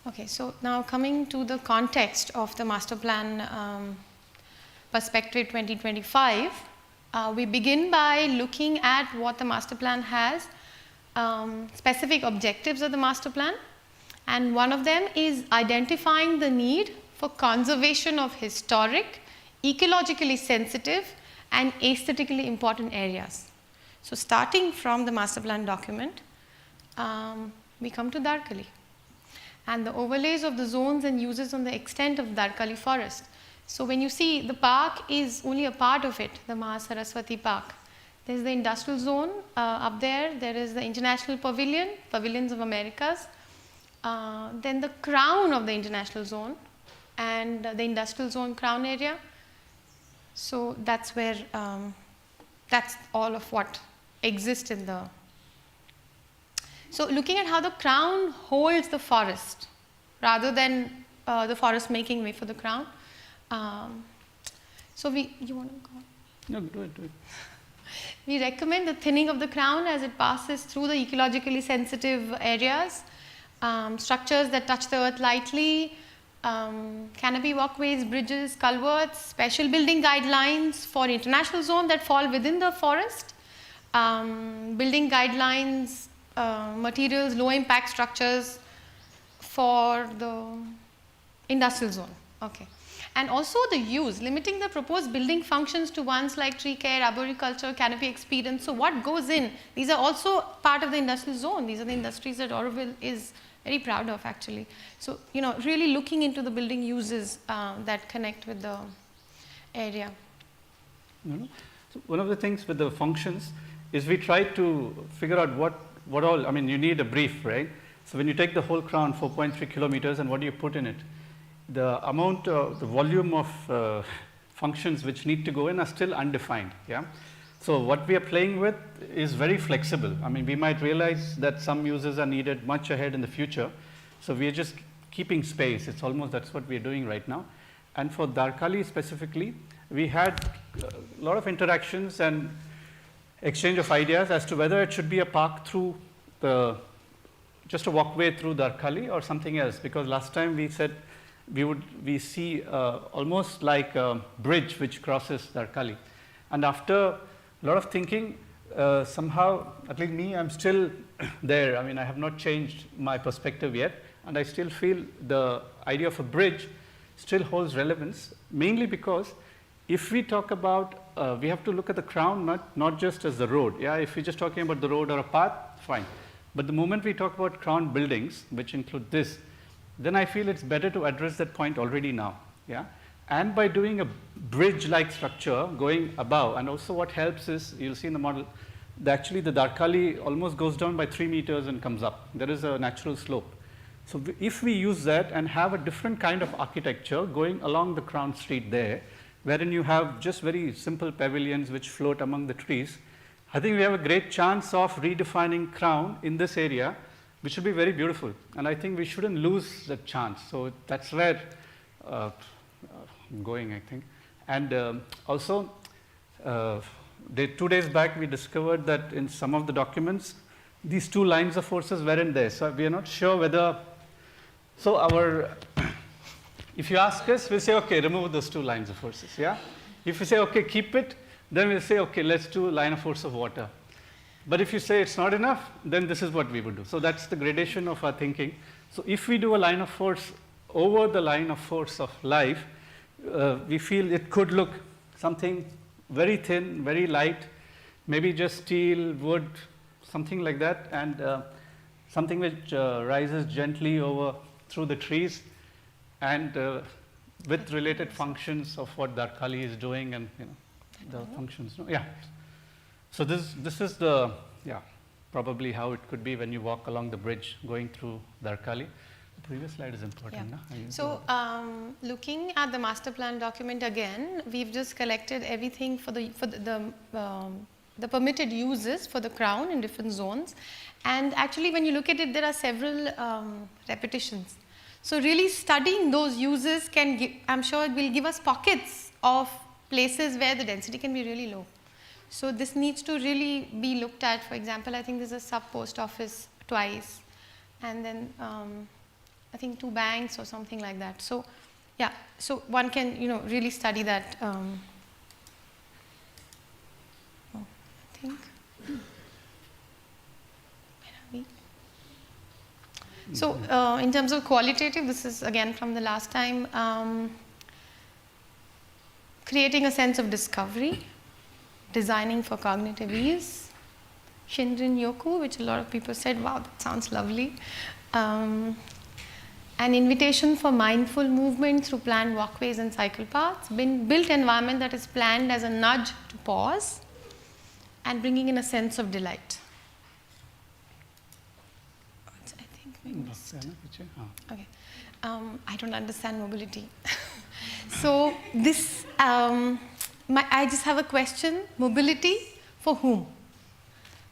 Okay, so now coming to the context of the master plan perspective 2025, we begin by looking at what the master plan has, specific objectives of the master plan, and one of them is identifying the need for conservation of historic, ecologically sensitive and aesthetically important areas. So starting from the master plan document, we come to Darkali and the overlays of the zones and uses on the extent of Darkali forest. So when you see, the park is only a part of it, the Mahasaraswati Park. There's the industrial zone up there. There is the International Pavilion, Pavilions of Americas. Then the crown of the International Zone and the Industrial Zone crown area. So that's where, that's all of what exists in the. So looking at how the crown holds the forest rather than the forest making way for the crown. So you want to go? No, do it. We recommend the thinning of the crown as it passes through the ecologically sensitive areas, structures that touch the earth lightly, canopy walkways, bridges, culverts, special building guidelines for international zone that fall within the forest, building guidelines, materials, low impact structures for the industrial zone. Okay. And also the use, limiting the proposed building functions to ones like tree care, arboriculture, canopy experience. So what goes in? These are also part of the industrial zone. These are the industries that Auroville is very proud of, actually. So, really looking into the building uses that connect with the area. So one of the things with the functions is we try to figure out what all, you need a brief, right? So when you take the whole crown, 4.3 kilometers, and what do you put in it? The amount, the volume of functions which need to go in are still undefined. Yeah. So what we are playing with is very flexible. We might realize that some uses are needed much ahead in the future. So we are just keeping space. It's almost that's what we are doing right now. And for Darkali specifically, we had a lot of interactions and exchange of ideas as to whether it should be a park through just a walkway through Darkali or something else. Because last time we said we see almost like a bridge which crosses Darkali. And after a lot of thinking, somehow, at least me, I'm still there. I have not changed my perspective yet. And I still feel the idea of a bridge still holds relevance, mainly because if we talk about, we have to look at the crown not just as the road. Yeah, if we're just talking about the road or a path, fine. But the moment we talk about crown buildings, which include this, then I feel it's better to address that point already now. Yeah? And by doing a bridge-like structure going above, and also what helps is, you'll see in the model, actually the Darkali almost goes down by 3 meters and comes up. There is a natural slope. So if we use that and have a different kind of architecture going along the crown street there, wherein you have just very simple pavilions which float among the trees, I think we have a great chance of redefining crown in this area, which should be very beautiful. And I think we shouldn't lose that chance. So that's where I'm going, I think. And also, 2 days back, we discovered that in some of the documents, these 2 lines of forces weren't there. So we are not sure whether, if you ask us, we'll say, okay, remove those 2 lines of forces, yeah? If you say, okay, keep it, then we'll say, okay, let's do a line of force of water. But if you say it's not enough, then this is what we would do. So that's the gradation of our thinking. So if we do a line of force over the line of force of life, we feel it could look something very thin, very light, maybe just steel, wood, something like that, and something which rises gently over through the trees, and with related functions of what Darkali is doing, and the functions. Yeah. So this is the probably how it could be when you walk along the bridge going through Darkali. The previous slide is important. Yeah. So looking at the master plan document again, we've just collected everything for the permitted uses for the crown in different zones. And actually when you look at it, there are several repetitions. So really studying those uses can give, I'm sure it will give us pockets of places where the density can be really low. So this needs to really be looked at. For example, I think there's a sub post office twice, and then I think 2 banks or something like that. So yeah, so one can really study that. I think. So in terms of qualitative, this is again from the last time, creating a sense of discovery, designing for cognitive ease, Shinrin Yoku, which a lot of people said, wow, that sounds lovely. An invitation for mindful movement through planned walkways and cycle paths, built environment that is planned as a nudge to pause, and bringing in a sense of delight. Okay. I don't understand mobility. So this, I just have a question. Mobility for whom?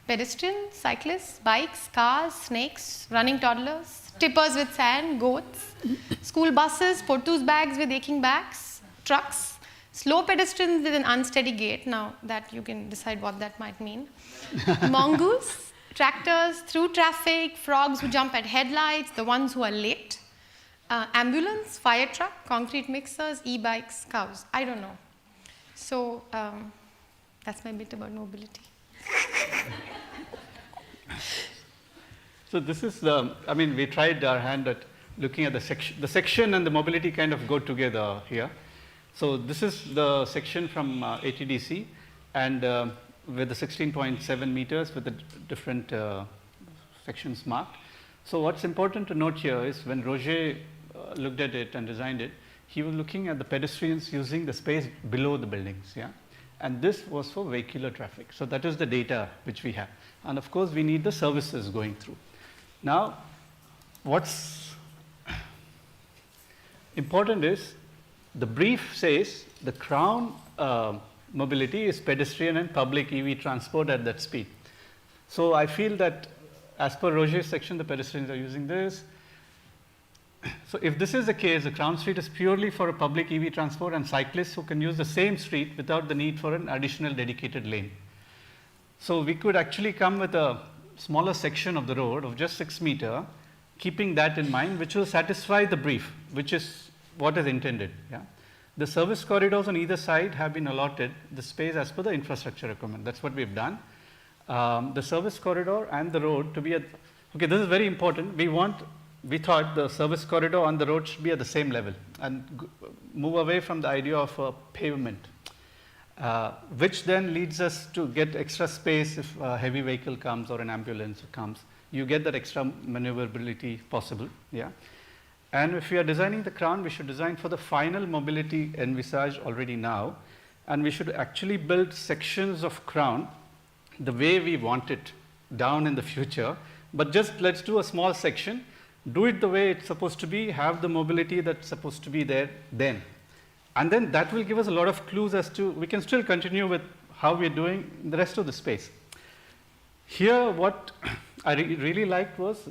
Pedestrians, cyclists, bikes, cars, snakes, running toddlers, tippers with sand, goats, school buses, portous bags with aching backs, trucks, slow pedestrians with an unsteady gait. Now that you can decide what that might mean. Mongoose, tractors, through traffic, frogs who jump at headlights, the ones who are late, ambulance, fire truck, concrete mixers, e-bikes, cows. I don't know. So that's my bit about mobility. So this is we tried our hand at looking at the section. The section and the mobility kind of go together here. So this is the section from ATDC, and with the 16.7 meters with the different sections marked. So what's important to note here is when Roger looked at it and designed it, he was looking at the pedestrians using the space below the buildings, yeah? And this was for vehicular traffic. So that is the data which we have. And of course, we need the services going through. Now, what's important is the brief says the crown mobility is pedestrian and public EV transport at that speed. So I feel that as per Roger's section, the pedestrians are using this. So if this is the case, the crown street is purely for a public EV transport and cyclists who can use the same street without the need for an additional dedicated lane. So we could actually come with a smaller section of the road of just 6 meters, keeping that in mind, which will satisfy the brief, which is what is intended. Yeah? The service corridors on either side have been allotted the space as per the infrastructure requirement. That's what we've done. The service corridor and the road to be at, okay, this is very important. We thought the service corridor on the road should be at the same level and move away from the idea of a pavement, which then leads us to get extra space if a heavy vehicle comes or an ambulance comes. You get that extra maneuverability possible. Yeah. And if we are designing the crown, we should design for the final mobility envisaged already now. And we should actually build sections of crown the way we want it down in the future, but just let's do a small section, do it the way it's supposed to be, have the mobility that's supposed to be there then. And then that will give us a lot of clues as to, we can still continue with how we're doing in the rest of the space. Here, what I really liked was,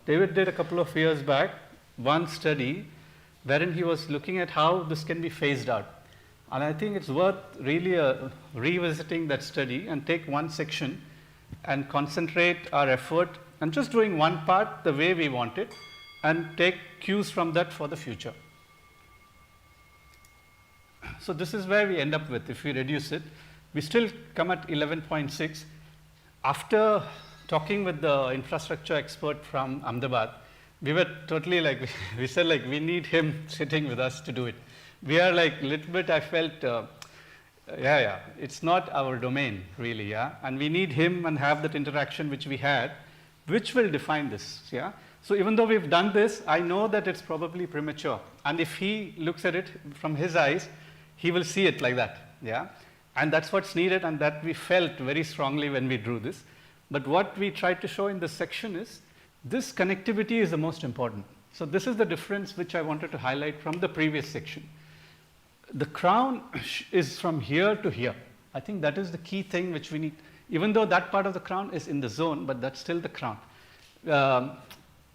David did a couple of years back, one study wherein he was looking at how this can be phased out. And I think it's worth really revisiting that study and take one section and concentrate our effort and just doing one part the way we want it and take cues from that for the future. So this is where we end up with. If we reduce it, we still come at 11.6. After talking with the infrastructure expert from Ahmedabad, we were totally like, we said like, we need him sitting with us to do it. We are like, little bit, I felt, it's not our domain really, and we need him and have that interaction which we had, which will define this, So even though we've done this, I know that it's probably premature. And if he looks at it from his eyes, he will see it like that, And that's what's needed, and that we felt very strongly when we drew this. But what we tried to show in this section is, this connectivity is the most important. So this is the difference which I wanted to highlight from the previous section. The crown is from here to here. I think that is the key thing which we need. Even though that part of the crown is in the zone, but that's still the crown.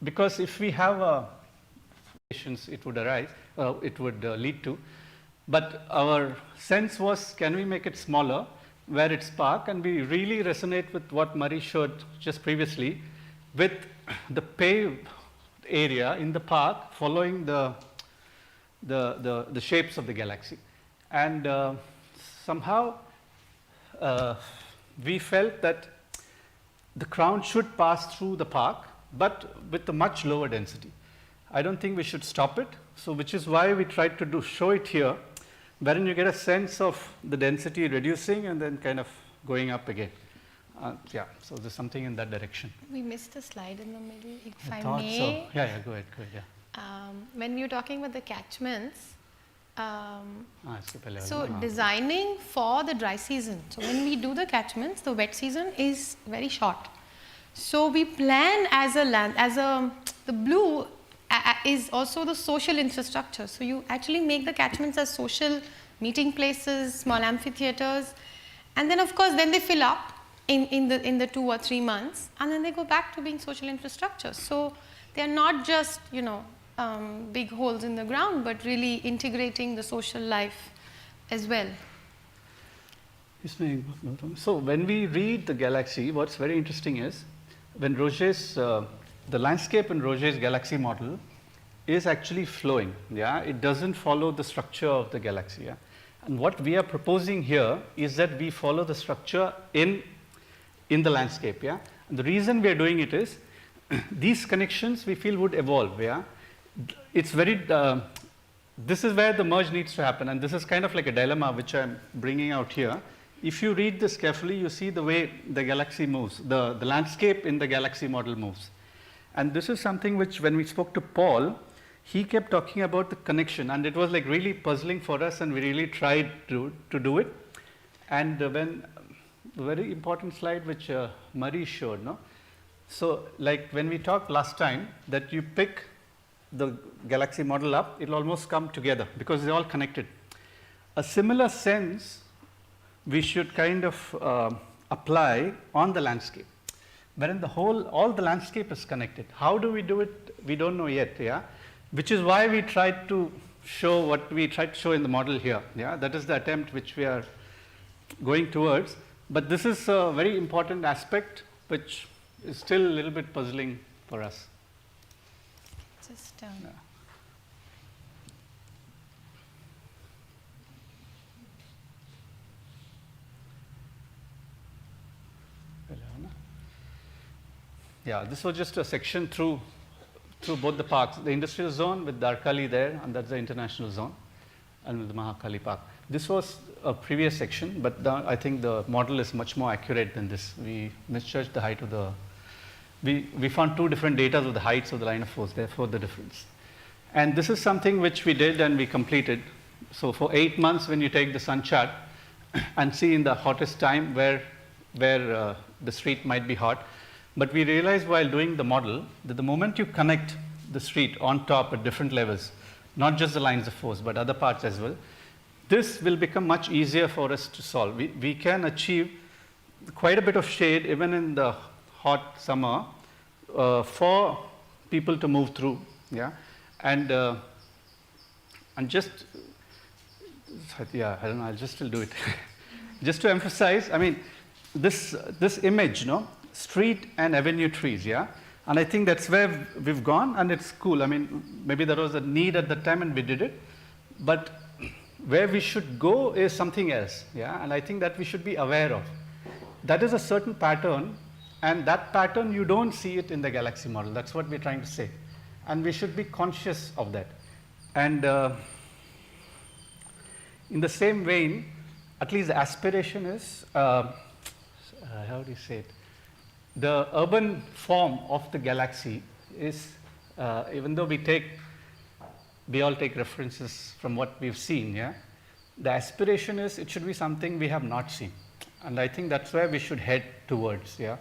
Because if we have it would arise, it would lead to. But our sense was, can we make it smaller where it's park, and we really resonate with what Murray showed just previously with the paved area in the park following the shapes of the galaxy. And somehow we felt that the crown should pass through the park, but with a much lower density. I don't think we should stop it, so which is why we tried to show it here, wherein you get a sense of the density reducing and then kind of going up again. So there's something in that direction. We missed a slide in the middle, if I thought may. so. Yeah, go ahead. When we were talking about the catchments, so designing for the dry season. So when we do the catchments, the wet season is very short. So we plan the blue is also the social infrastructure. So you actually make the catchments as social meeting places, small amphitheaters, and then of course then they fill up in the 2 or 3 months, and then they go back to being social infrastructure. So they are not just big holes in the ground, but really integrating the social life as well. So when we read the galaxy, what's very interesting is when Roget's the landscape in Roget's galaxy model is actually flowing. It doesn't follow the structure of the galaxy. And what we are proposing here is that we follow the structure in the landscape. And the reason we are doing it is these connections we feel would evolve. It's very this is where the merge needs to happen, and this is kind of like a dilemma which I'm bringing out here. If you read this carefully, you see the way the galaxy moves, the landscape in the galaxy model moves. And this is something which, when we spoke to Paul, he kept talking about the connection, and it was like really puzzling for us, and we really tried to do it. And when a very important slide which Murray showed, so like when we talked last time that you pick the galaxy model up, it'll almost come together because they're all connected. A similar sense we should kind of apply on the landscape, wherein all the landscape is connected. How do we do it? We don't know yet, which is why we tried to show what we tried to show in the model here. That is the attempt which we are going towards. But this is a very important aspect which is still a little bit puzzling for us. Just this was just a section through both the parks, the industrial zone with Darkali there, and that's the international zone, and with the Mahakali Park. This was a previous section, but I think the model is much more accurate than this. We misjudged the height of the. We found 2 different data of the heights of the line of force, therefore the difference. And this is something which we did and we completed. So for 8 months, when you take the sun chart and see in the hottest time where where the street might be hot. But we realized while doing the model that the moment you connect the street on top at different levels, not just the lines of force, but other parts as well, this will become much easier for us to solve. We can achieve quite a bit of shade even in the hot summer for people to move through. Yeah, and just, yeah, I don't know, I'll just still do it. Just to emphasize, I mean, this image, no, street and avenue trees, yeah, and I think that's where we've gone, and it's cool. I mean, maybe there was a need at the time and we did it, but where we should go is something else, yeah, and I think that we should be aware of. That is a certain pattern, and that pattern you don't see it in the galaxy model. That's what we're trying to say, and we should be conscious of that. And in the same vein, at least the aspiration is, how do you say it? The urban form of the galaxy is, even though we all take references from what we've seen, yeah, the aspiration is it should be something we have not seen. And I think that's where we should head towards, yeah.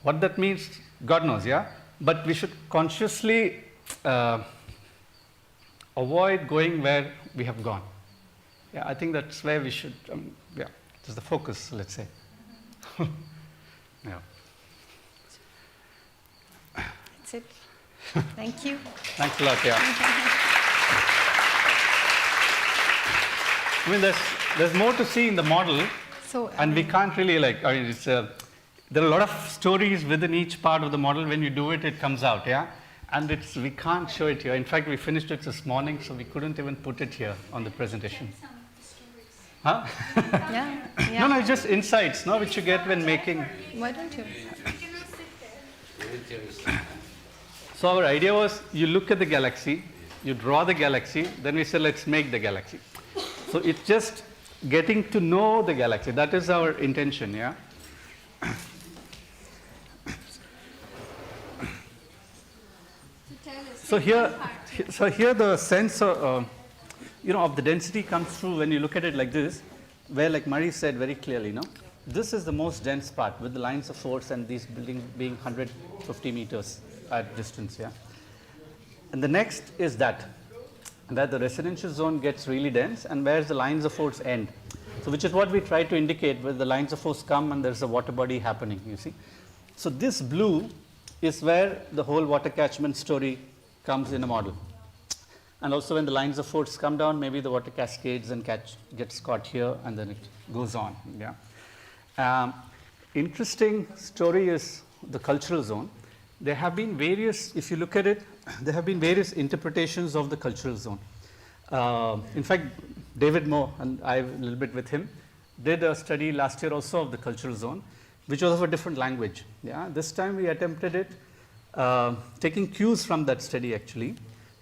What that means, God knows, yeah, but we should consciously avoid going where we have gone. Yeah, I think that's where we should, yeah, it's the focus, let's say. Yeah. That's it. Thank you. Thanks a lot, yeah. I mean, there's more to see in the model, so, and we can't really like, I mean, it's, there are a lot of stories within each part of the model. When you do it, it comes out, yeah? And we can't show it here. In fact, we finished it this morning, so we couldn't even put it here on the presentation. Huh? Yeah. No, just insights, no, which you get when making. Why don't you? So our idea was, you look at the galaxy, you draw the galaxy, then we say, let's make the galaxy. So it's just getting to know the galaxy. That is our intention, yeah? So here the sense of, of the density comes through when you look at it like this, where, like Murray said very clearly, no, this is the most dense part with the lines of force and these buildings being 150 meters at distance, yeah. And the next is that the residential zone gets really dense and where the lines of force end. So which is what we try to indicate, where the lines of force come and there's a water body happening, you see. So this blue is where the whole water catchment story comes in a model. And also when the lines of force come down, maybe the water cascades and gets caught here and then it goes on, yeah. Interesting story is the cultural zone. There have been various, if you look at it, there have been various interpretations of the cultural zone. In fact, David Moore, and I a little bit with him, did a study last year also of the cultural zone, which was of a different language. Yeah, this time we attempted it, taking cues from that study actually,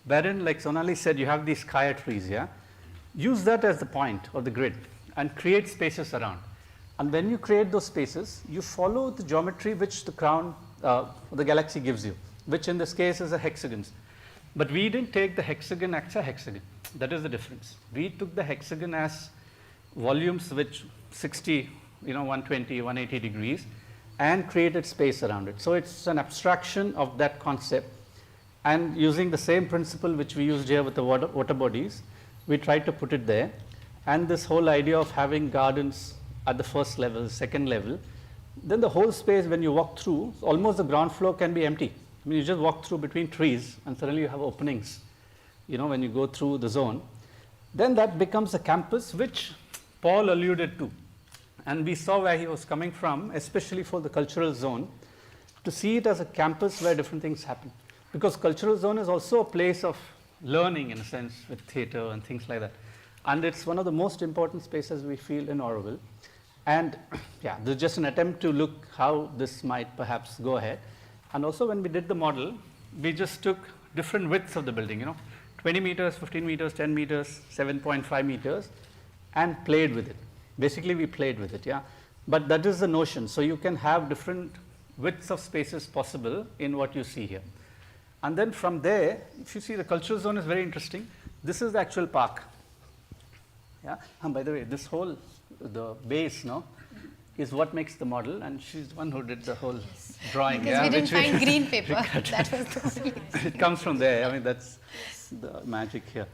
wherein, like Sonali said, you have these kaya trees, yeah? Use that as the point or the grid and create spaces around. And when you create those spaces, you follow the geometry which the crown, the galaxy gives you, which in this case is a hexagon. But we didn't take the hexagon as a hexagon. That is the difference. We took the hexagon as volumes which 60, 120, 180 degrees and created space around it. So it's an abstraction of that concept. And using the same principle which we used here with the water bodies, we tried to put it there. And this whole idea of having gardens at the first level, second level, then the whole space when you walk through, almost the ground floor can be empty. I mean, you just walk through between trees and suddenly you have openings, when you go through the zone. Then that becomes a campus which Paul alluded to. And we saw where he was coming from, especially for the cultural zone, to see it as a campus where different things happen. Because cultural zone is also a place of learning in a sense with theater and things like that. And it's one of the most important spaces we feel in Auroville. And yeah, there's just an attempt to look how this might perhaps go ahead. And also when we did the model, we just took different widths of the building, 20 meters, 15 meters, 10 meters, 7.5 meters, and played with it. Basically, we played with it, yeah. But that is the notion. So you can have different widths of spaces possible in what you see here. And then from there, if you see the cultural zone is very interesting. This is the actual park. Yeah. And by the way, this whole, the base, is what makes the model, and she's the one who did the whole drawing. Because we didn't find green paper. That was the only reason. It comes from there. I mean, that's the magic here.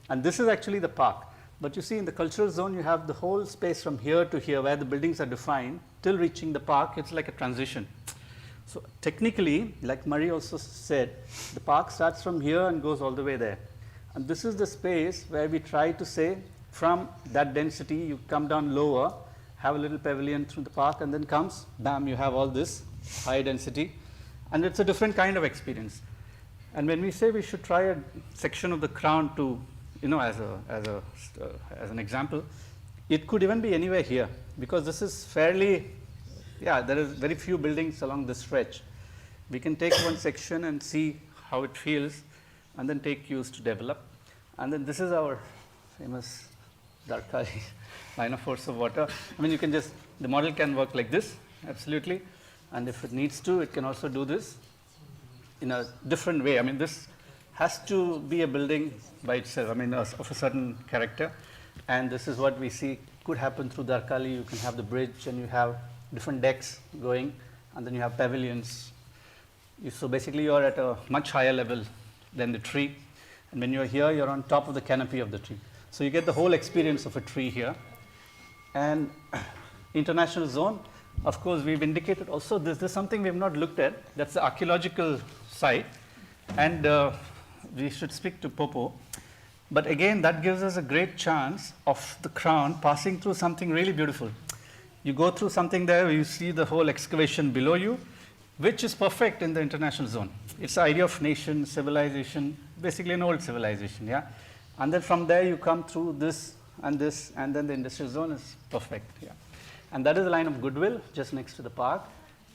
And this is actually the park. But you see, in the cultural zone, you have the whole space from here to here where the buildings are defined till reaching the park. It's like a transition. So technically, like Marie also said, the park starts from here and goes all the way there. And this is the space where we try to say, from that density, you come down lower, have a little pavilion through the park, and then comes, bam, you have all this high density. And it's a different kind of experience. And when we say we should try a section of the crown to, as an example, it could even be anywhere here, because this is fairly, there is very few buildings along this stretch. We can take one section and see how it feels, and then take cues to develop. And then this is our famous Darkari line of force of water. I mean, you can just, the model can work like this, absolutely. And if it needs to, it can also do this in a different way. I mean, this has to be a building by itself, I mean, of a certain character. And this is what we see could happen through Darkali. You can have the bridge, and you have different decks going, and then you have pavilions. So basically, you're at a much higher level than the tree. And when you're here, you're on top of the canopy of the tree. So you get the whole experience of a tree here. And international zone, of course, we've indicated also this is something we have not looked at. That's the archaeological site. And we should speak to Popo. But again, that gives us a great chance of the crown passing through something really beautiful. You go through something there where you see the whole excavation below you, which is perfect in the international zone. It's the idea of nation, civilization, basically an old civilization, yeah? And then from there you come through this, and then the industrial zone is perfect, yeah? And that is the line of goodwill just next to the park,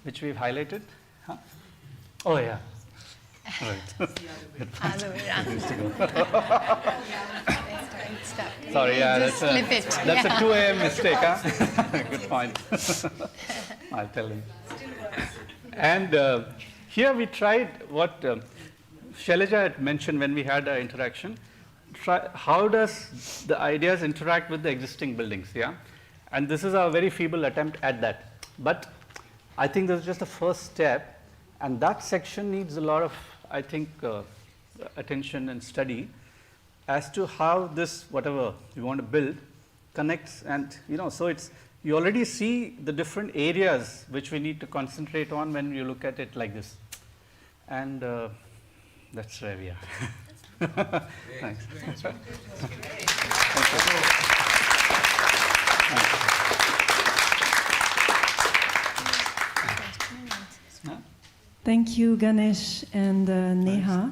which we've highlighted. Huh? Oh, yeah. Right. Other way around. Sorry, yeah, that's a 2 a.m. mistake, huh? Good point. I'll tell him. And here we tried what Shailaja had mentioned when we had our interaction. How does the ideas interact with the existing buildings, yeah? And this is a very feeble attempt at that. But I think this is just the first step, and that section needs a lot of, I think, attention and study as to how this, whatever you want to build, connects. And, so it's, you already see the different areas which we need to concentrate on when you look at it like this. And that's where we are. Thanks. Thank you, Ganesh and Neha,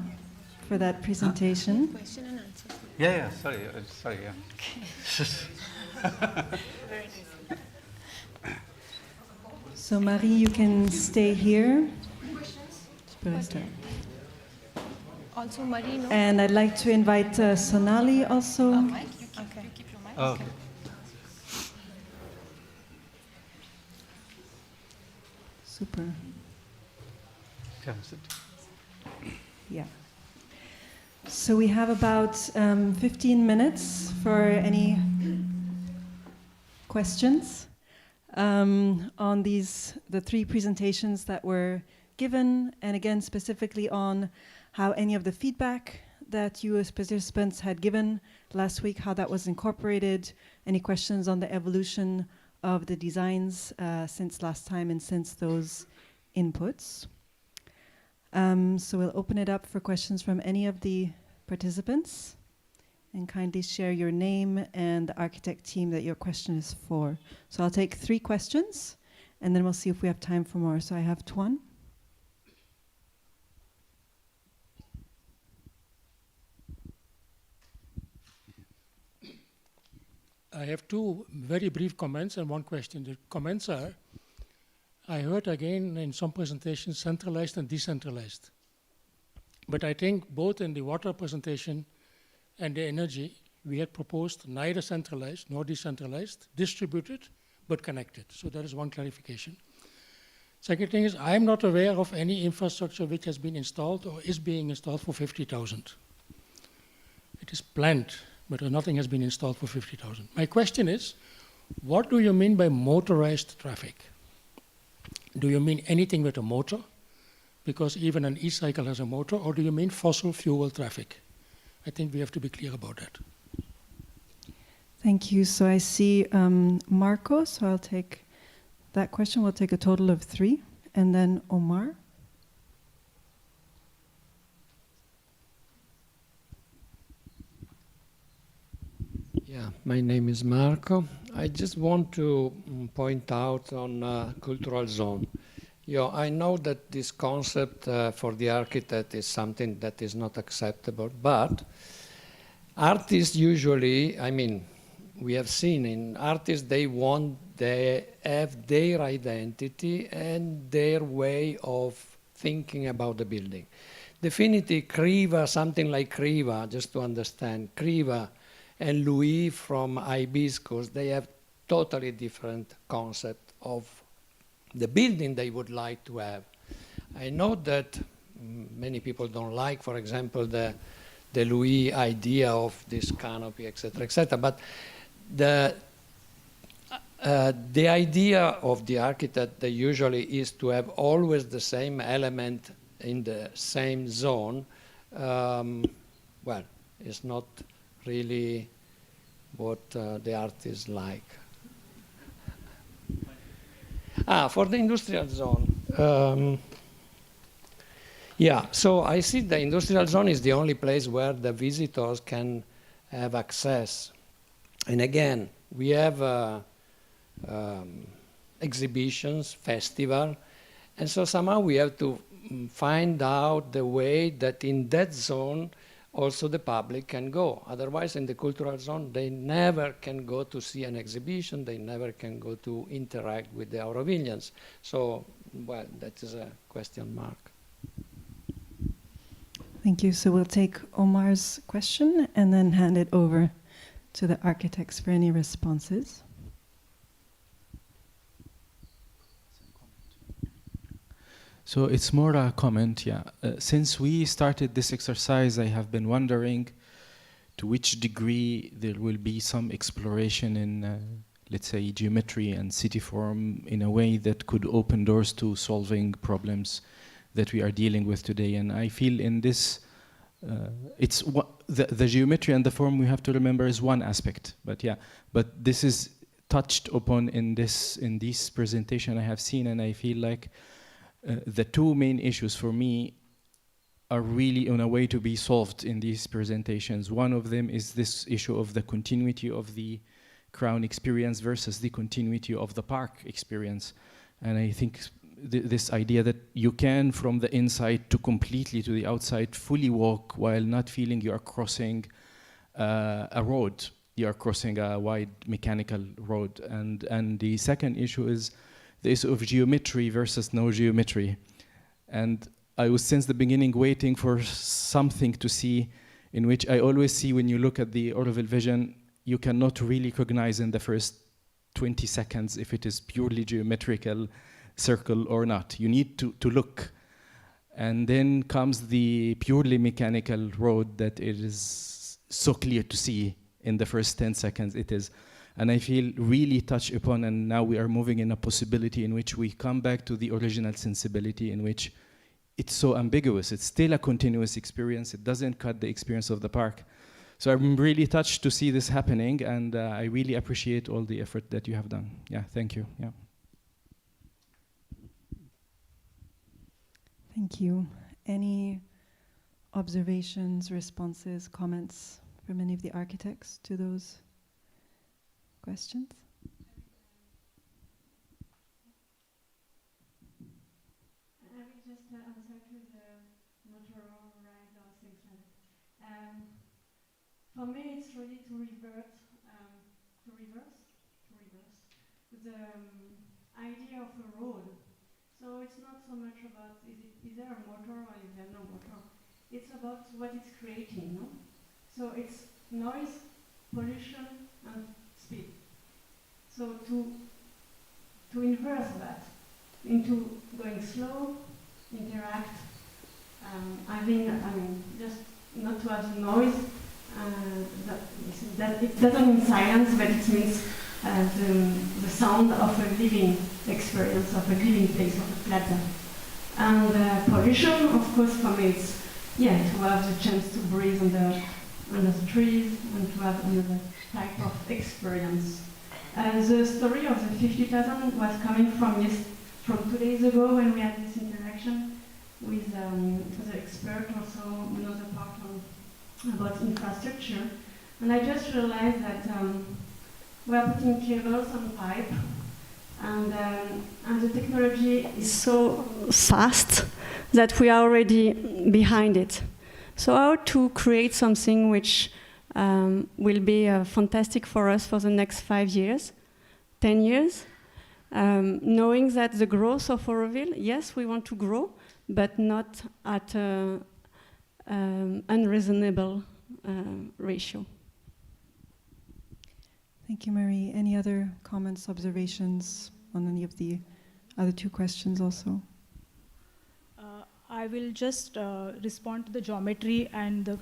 for that presentation. Question and answer. Yeah, sorry, yeah. So, Marie, you can stay here. Also, Marie, no? And I'd like to invite Sonali also. Okay. Okay. Super. Yeah. So we have about 15 minutes for any questions on the three presentations that were given, and again specifically on how any of the feedback that you as participants had given last week, how that was incorporated, any questions on the evolution of the designs since last time and since those inputs. So we'll open it up for questions from any of the participants, and kindly share your name and the architect team that your question is for. So I'll take 3 questions, and then we'll see if we have time for more. So I have Tuan. I have 2 very brief comments and 1 question. The comments are, I heard again in some presentations centralized and decentralized. But I think both in the water presentation and the energy, we had proposed neither centralized nor decentralized, distributed but connected. So that is 1 clarification. Second thing is, I'm not aware of any infrastructure which has been installed or is being installed for 50,000. It is planned, but nothing has been installed for 50,000. My question is, What do you mean by motorized traffic? Do you mean anything with a motor? Because even an e-cycle has a motor, or do you mean fossil fuel traffic? I think we have to be clear about that. Thank you. So I see Marco, so I'll take that question. We'll take a total of 3. And then Omar. Yeah, my name is Marco. I just want to point out on cultural zone. I know that this concept for the architect is something that is not acceptable, but artists usually, we have seen in artists, they have their identity and their way of thinking about the building. Definitely Kriva, something like Kriva, just to understand, Kriva and Louis from Hibiscus, they have totally different concept of the building they would like to have. I know that many people don't like, for example, the Louis idea of this canopy, etc., but the idea of the architect that usually is to have always the same element in the same zone, well, it's not really what the artists like. For the industrial zone. So I see the industrial zone is the only place where the visitors can have access. And again, we have exhibitions, festival, and so somehow we have to find out the way that in that zone also the public can go. Otherwise, in the cultural zone, they never can go to see an exhibition, they never can go to interact with the Aurovilians. So, well, that is a question mark. Thank you. So we'll take Omar's question and then hand it over to the architects for any responses. So it's more a comment, yeah. Since we started this exercise, I have been wondering to which degree there will be some exploration in, let's say, geometry and city form in a way that could open doors to solving problems that we are dealing with today. And I feel in this, the geometry and the form, we have to remember, is one aspect. But this is touched upon in this presentation I have seen, and I feel like the two main issues for me are really on a way to be solved in these presentations. One of them is this issue of the continuity of the crown experience versus the continuity of the park experience. And I think this idea that you can, from the inside to completely to the outside, fully walk while not feeling you are crossing a road. You are crossing a wide mechanical road. And the second issue is the issue of geometry versus no geometry. And I was since the beginning waiting for something to see, in which I always see when you look at the Auroville vision, you cannot really recognize in the first 20 seconds if it is purely geometrical circle or not. You need to look. And then comes the purely mechanical road that it is so clear to see in the first 10 seconds it is. And I feel really touched upon, and now we are moving in a possibility in which we come back to the original sensibility in which it's so ambiguous. It's still a continuous experience. It doesn't cut the experience of the park. So I'm really touched to see this happening, and I really appreciate all the effort that you have done. Yeah, thank you. Yeah. Thank you. Any observations, responses, comments from any of the architects to those questions? I will just answer to the motor ride or things like that. For me, it's really to reverse the idea of a road. So it's not so much about is there a motor or is there no motor. It's about what it's creating, no? So it's noise, pollution, and speed. So to inverse that into going slow, interact, just not to have noise. That it doesn't mean silence, but it means the sound of a living experience, of a living place, of a plaza. And pollution, of course, for me, it's to have the chance to breathe under the trees and to have another type of experience. The story of the 50,000 was coming from 2 days ago when we had this interaction with the expert, also another part about infrastructure. And I just realized that we are putting cables on pipe, and the technology is so fast that we are already behind it. So how to create something which will be fantastic for us for the next 5 years, 10 years, knowing that the growth of Auroville, yes, we want to grow, but not at an unreasonable ratio. Thank you, Marie. Any other comments, observations on any of the other two questions also? I will just respond to the geometry and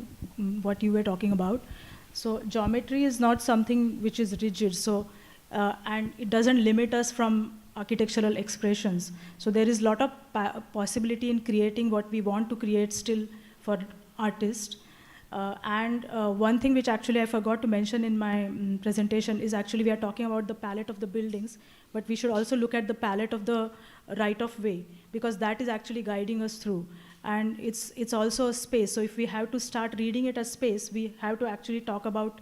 what you were talking about. So geometry is not something which is rigid, so and it doesn't limit us from architectural expressions. So there is a lot of possibility in creating what we want to create still for artists. And one thing which actually I forgot to mention in my presentation is actually we are talking about the palette of the buildings, but we should also look at the palette of the right of way, because that is actually guiding us through. And it's also a space. So if we have to start reading it as space, we have to actually talk about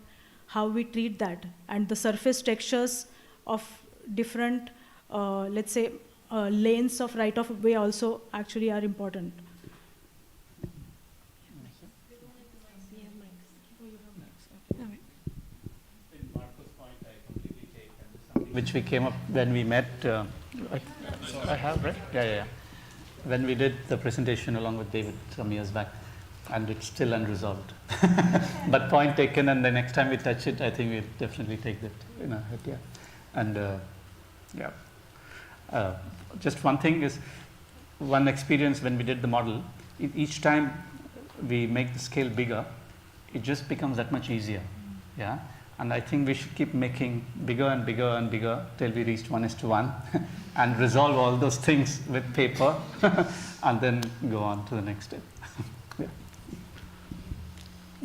how we treat that. And the surface textures of different, let's say, lanes of right of way also actually are important. Which we came up when we met. I have, right? Yeah. When we did the presentation along with David some years back, and it's still unresolved. But point taken, and the next time we touch it, I think we'll definitely take that in our head. Yeah. And just one thing is, one experience when we did the model, each time we make the scale bigger, it just becomes that much easier. Yeah. And I think we should keep making bigger and bigger and bigger till we reach 1:1 and resolve all those things with paper and then go on to the next step. Yeah.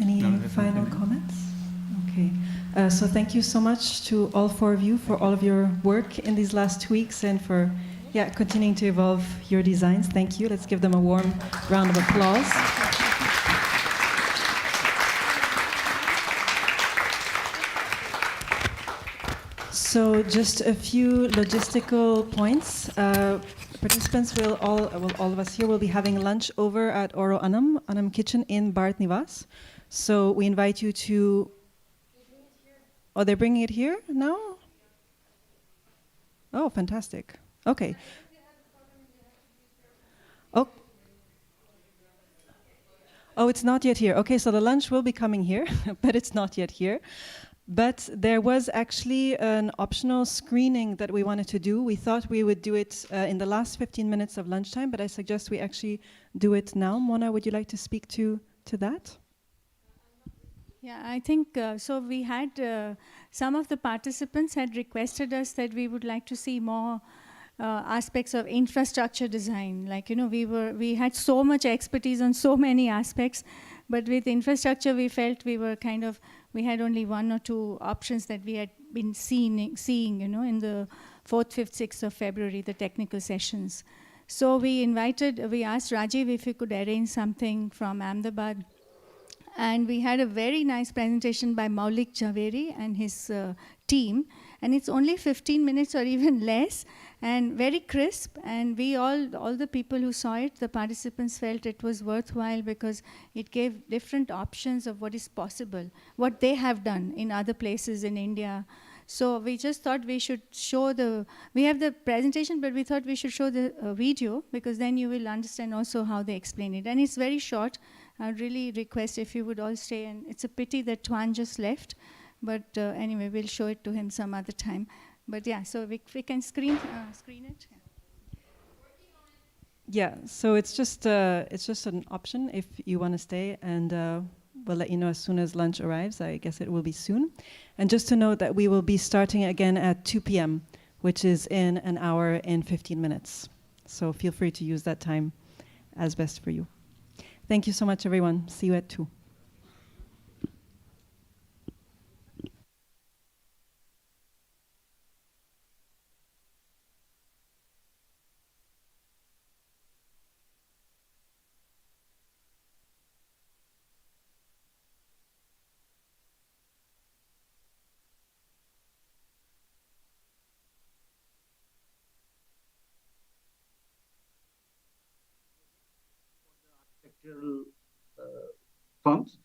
Any final comments? Okay. So thank you so much to all four of you for all of your work in these last weeks and for continuing to evolve your designs. Thank you. Let's give them a warm round of applause. So just a few logistical points. Participants all of us here will be having lunch over at Oro Anam Kitchen in Bart Nivas. So we invite you to... Oh, they're bringing it here now? Oh, fantastic. Okay. Oh, it's not yet here. Okay, so the lunch will be coming here, but it's not yet here. But there was actually an optional screening that we wanted to do. We thought we would do it in the last 15 minutes of lunchtime, but I suggest we actually do it now. Mona, would you like to speak to that? Yeah, I think so. We had some of the participants had requested us that we would like to see more aspects of infrastructure design. Like, we had so much expertise on so many aspects, but with infrastructure, we felt we had only 1 or 2 options that we had been seeing, in the 4th, 5th, 6th of February, the technical sessions. So we asked Rajiv if he could arrange something from Ahmedabad. And we had a very nice presentation by Maulik Javeri and his team. And it's only 15 minutes or even less, and very crisp. And we all the people who saw it, the participants felt it was worthwhile because it gave different options of what is possible, what they have done in other places in India. So we just thought we should show we have the presentation, but we thought we should show the video, because then you will understand also how they explain it. And it's very short. I'd really request if you would all stay. And it's a pity that Tuan just left. But anyway, we'll show it to him some other time. But yeah, so we can screen it. Yeah, so it's just an option if you want to stay. And we'll let you know as soon as lunch arrives. I guess it will be soon. And just to note that we will be starting again at 2 p.m., which is in an hour and 15 minutes. So feel free to use that time as best for you. Thank you so much, everyone. See you at 2. Firms.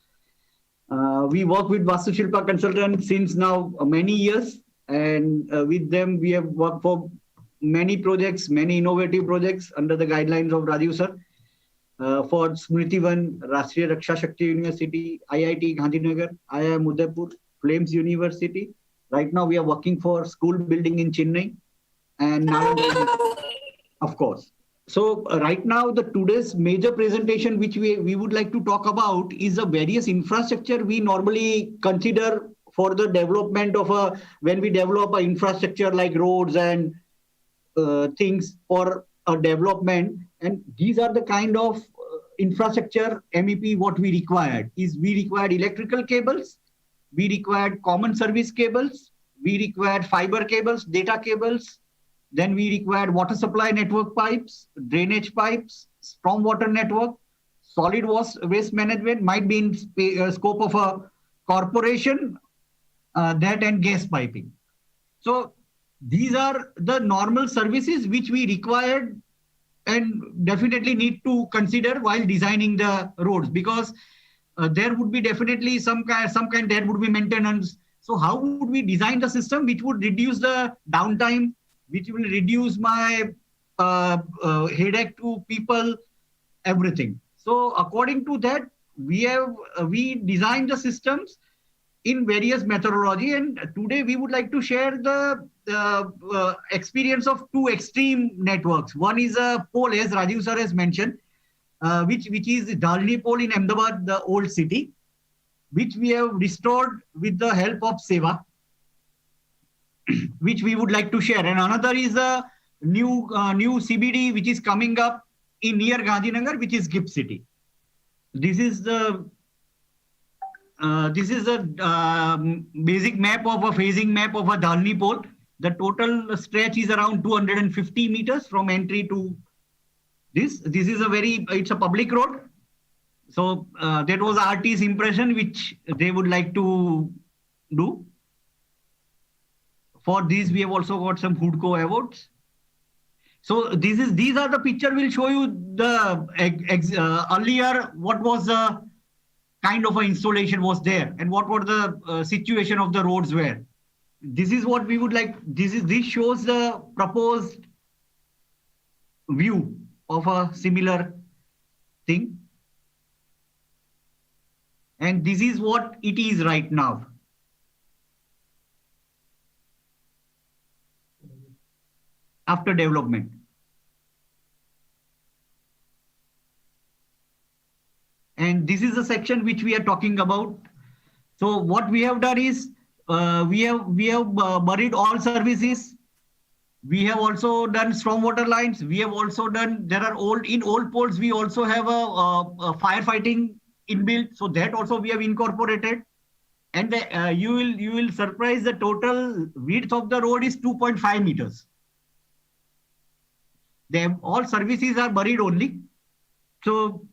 We work with Vastu Shilpa consultants since now many years, and with them we have worked for many projects, many innovative projects under the guidelines of Rajiv sir. For Smritivan, Rashtriya Raksha Shakti University, IIT Gandhinagar, IIM Udaipur, Flames University. Right now we are working for school building in Chennai and Nalanda, of course. So right now, the today's major presentation which we would like to talk about is the various infrastructure we normally consider for the development of when we develop an infrastructure like roads and things for a development. And these are the kind of infrastructure MEP what we required is we required electrical cables, we required common service cables, we required fiber cables, data cables. Then we required water supply network pipes, drainage pipes, stormwater network, solid waste management might be in scope of a corporation, that and gas piping. So these are the normal services which we required and definitely need to consider while designing the roads, because there would be definitely some kind there would be maintenance. So how would we design the system which would reduce the downtime, which will reduce my headache to people, everything. So according to that, we designed the systems in various methodology, and today we would like to share the experience of two extreme networks. One is a pole, as Rajiv sir has mentioned, which is Dalni pole in Ahmedabad, the old city, which we have restored with the help of Seva, which we would like to share. And another is a new CBD which is coming up in near Gandhinagar, which is GIFT City. This is the basic map of a phasing map of a Dalni pole. The total stretch is around 250 meters from entry to this. This is it's a public road. So that was RT's impression which they would like to do. For these, we have also got some Hoodco awards. So these are the picture will show you the earlier what was the kind of an installation was there and what were the situation of the roads were. This is what we would like. This shows the proposed view of a similar thing. And this is what it is right now. After development. And this is the section which we are talking about. So what we have done is we have buried all services. We have also done stormwater lines. We have also done, in old poles, we also have a firefighting inbuilt. So that also we have incorporated. And you will surprise the total width of the road is 2.5 meters. All services are buried only. So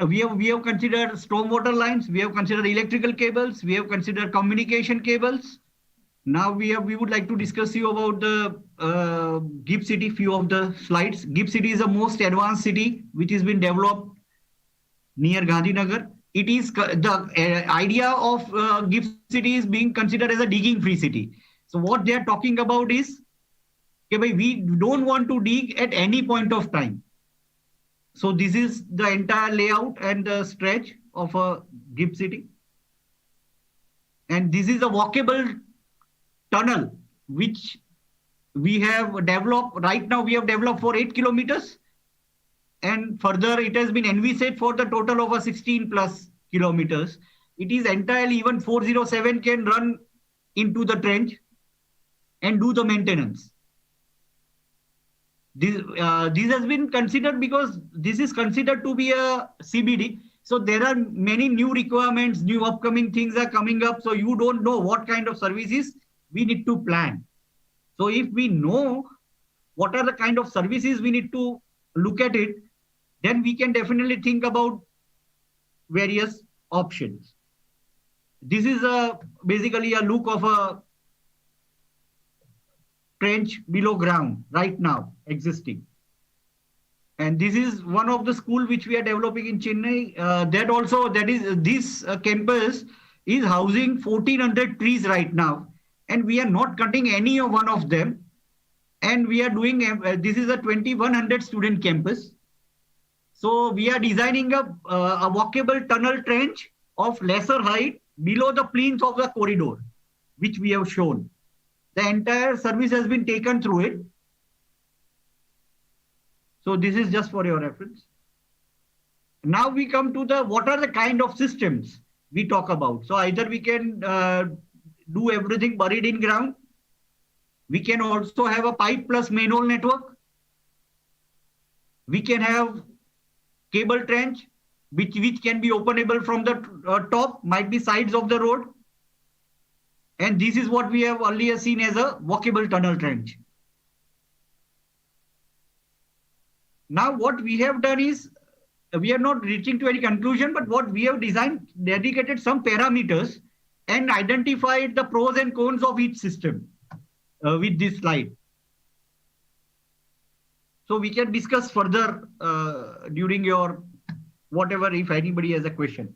we have considered stormwater lines, we have considered electrical cables, we have considered communication cables. Now we would like to discuss you about the GIFT City, few of the slides. GIFT City is the most advanced city which has been developed near Gandhinagar. It is the idea of GIFT City is being considered as a digging free city. So what they are talking about is, okay, we don't want to dig at any point of time. So this is the entire layout and the stretch of a GIFT City. And this is a walkable tunnel which we have developed. Right now we have developed for 8 kilometers. And further it has been envisaged for the total of a 16 plus kilometers. It is entirely, even 407 can run into the trench and do the maintenance. This has been considered because this is considered to be a CBD. So there are many new requirements, new upcoming things are coming up. So you don't know what kind of services we need to plan. So if we know what are the kind of services we need to look at it, then we can definitely think about various options. This is basically a look of a trench below ground right now existing. And this is one of the school which we are developing in Chennai. This campus is housing 1400 trees right now. And we are not cutting any of one of them. And we are doing, this is a 2100 student campus. So we are designing a walkable tunnel trench of lesser height below the plinth of the corridor, which we have shown. The entire service has been taken through it. So this is just for your reference. Now we come to what are the kind of systems we talk about. So either we can do everything buried in ground. We can also have a pipe plus manhole network. We can have cable trench, which can be openable from the top, might be sides of the road. And this is what we have earlier seen as a walkable tunnel trench. Now what we have done is, we are not reaching to any conclusion, but what we have designed, dedicated some parameters and identified the pros and cons of each system with this slide. So we can discuss further during your whatever, if anybody has a question.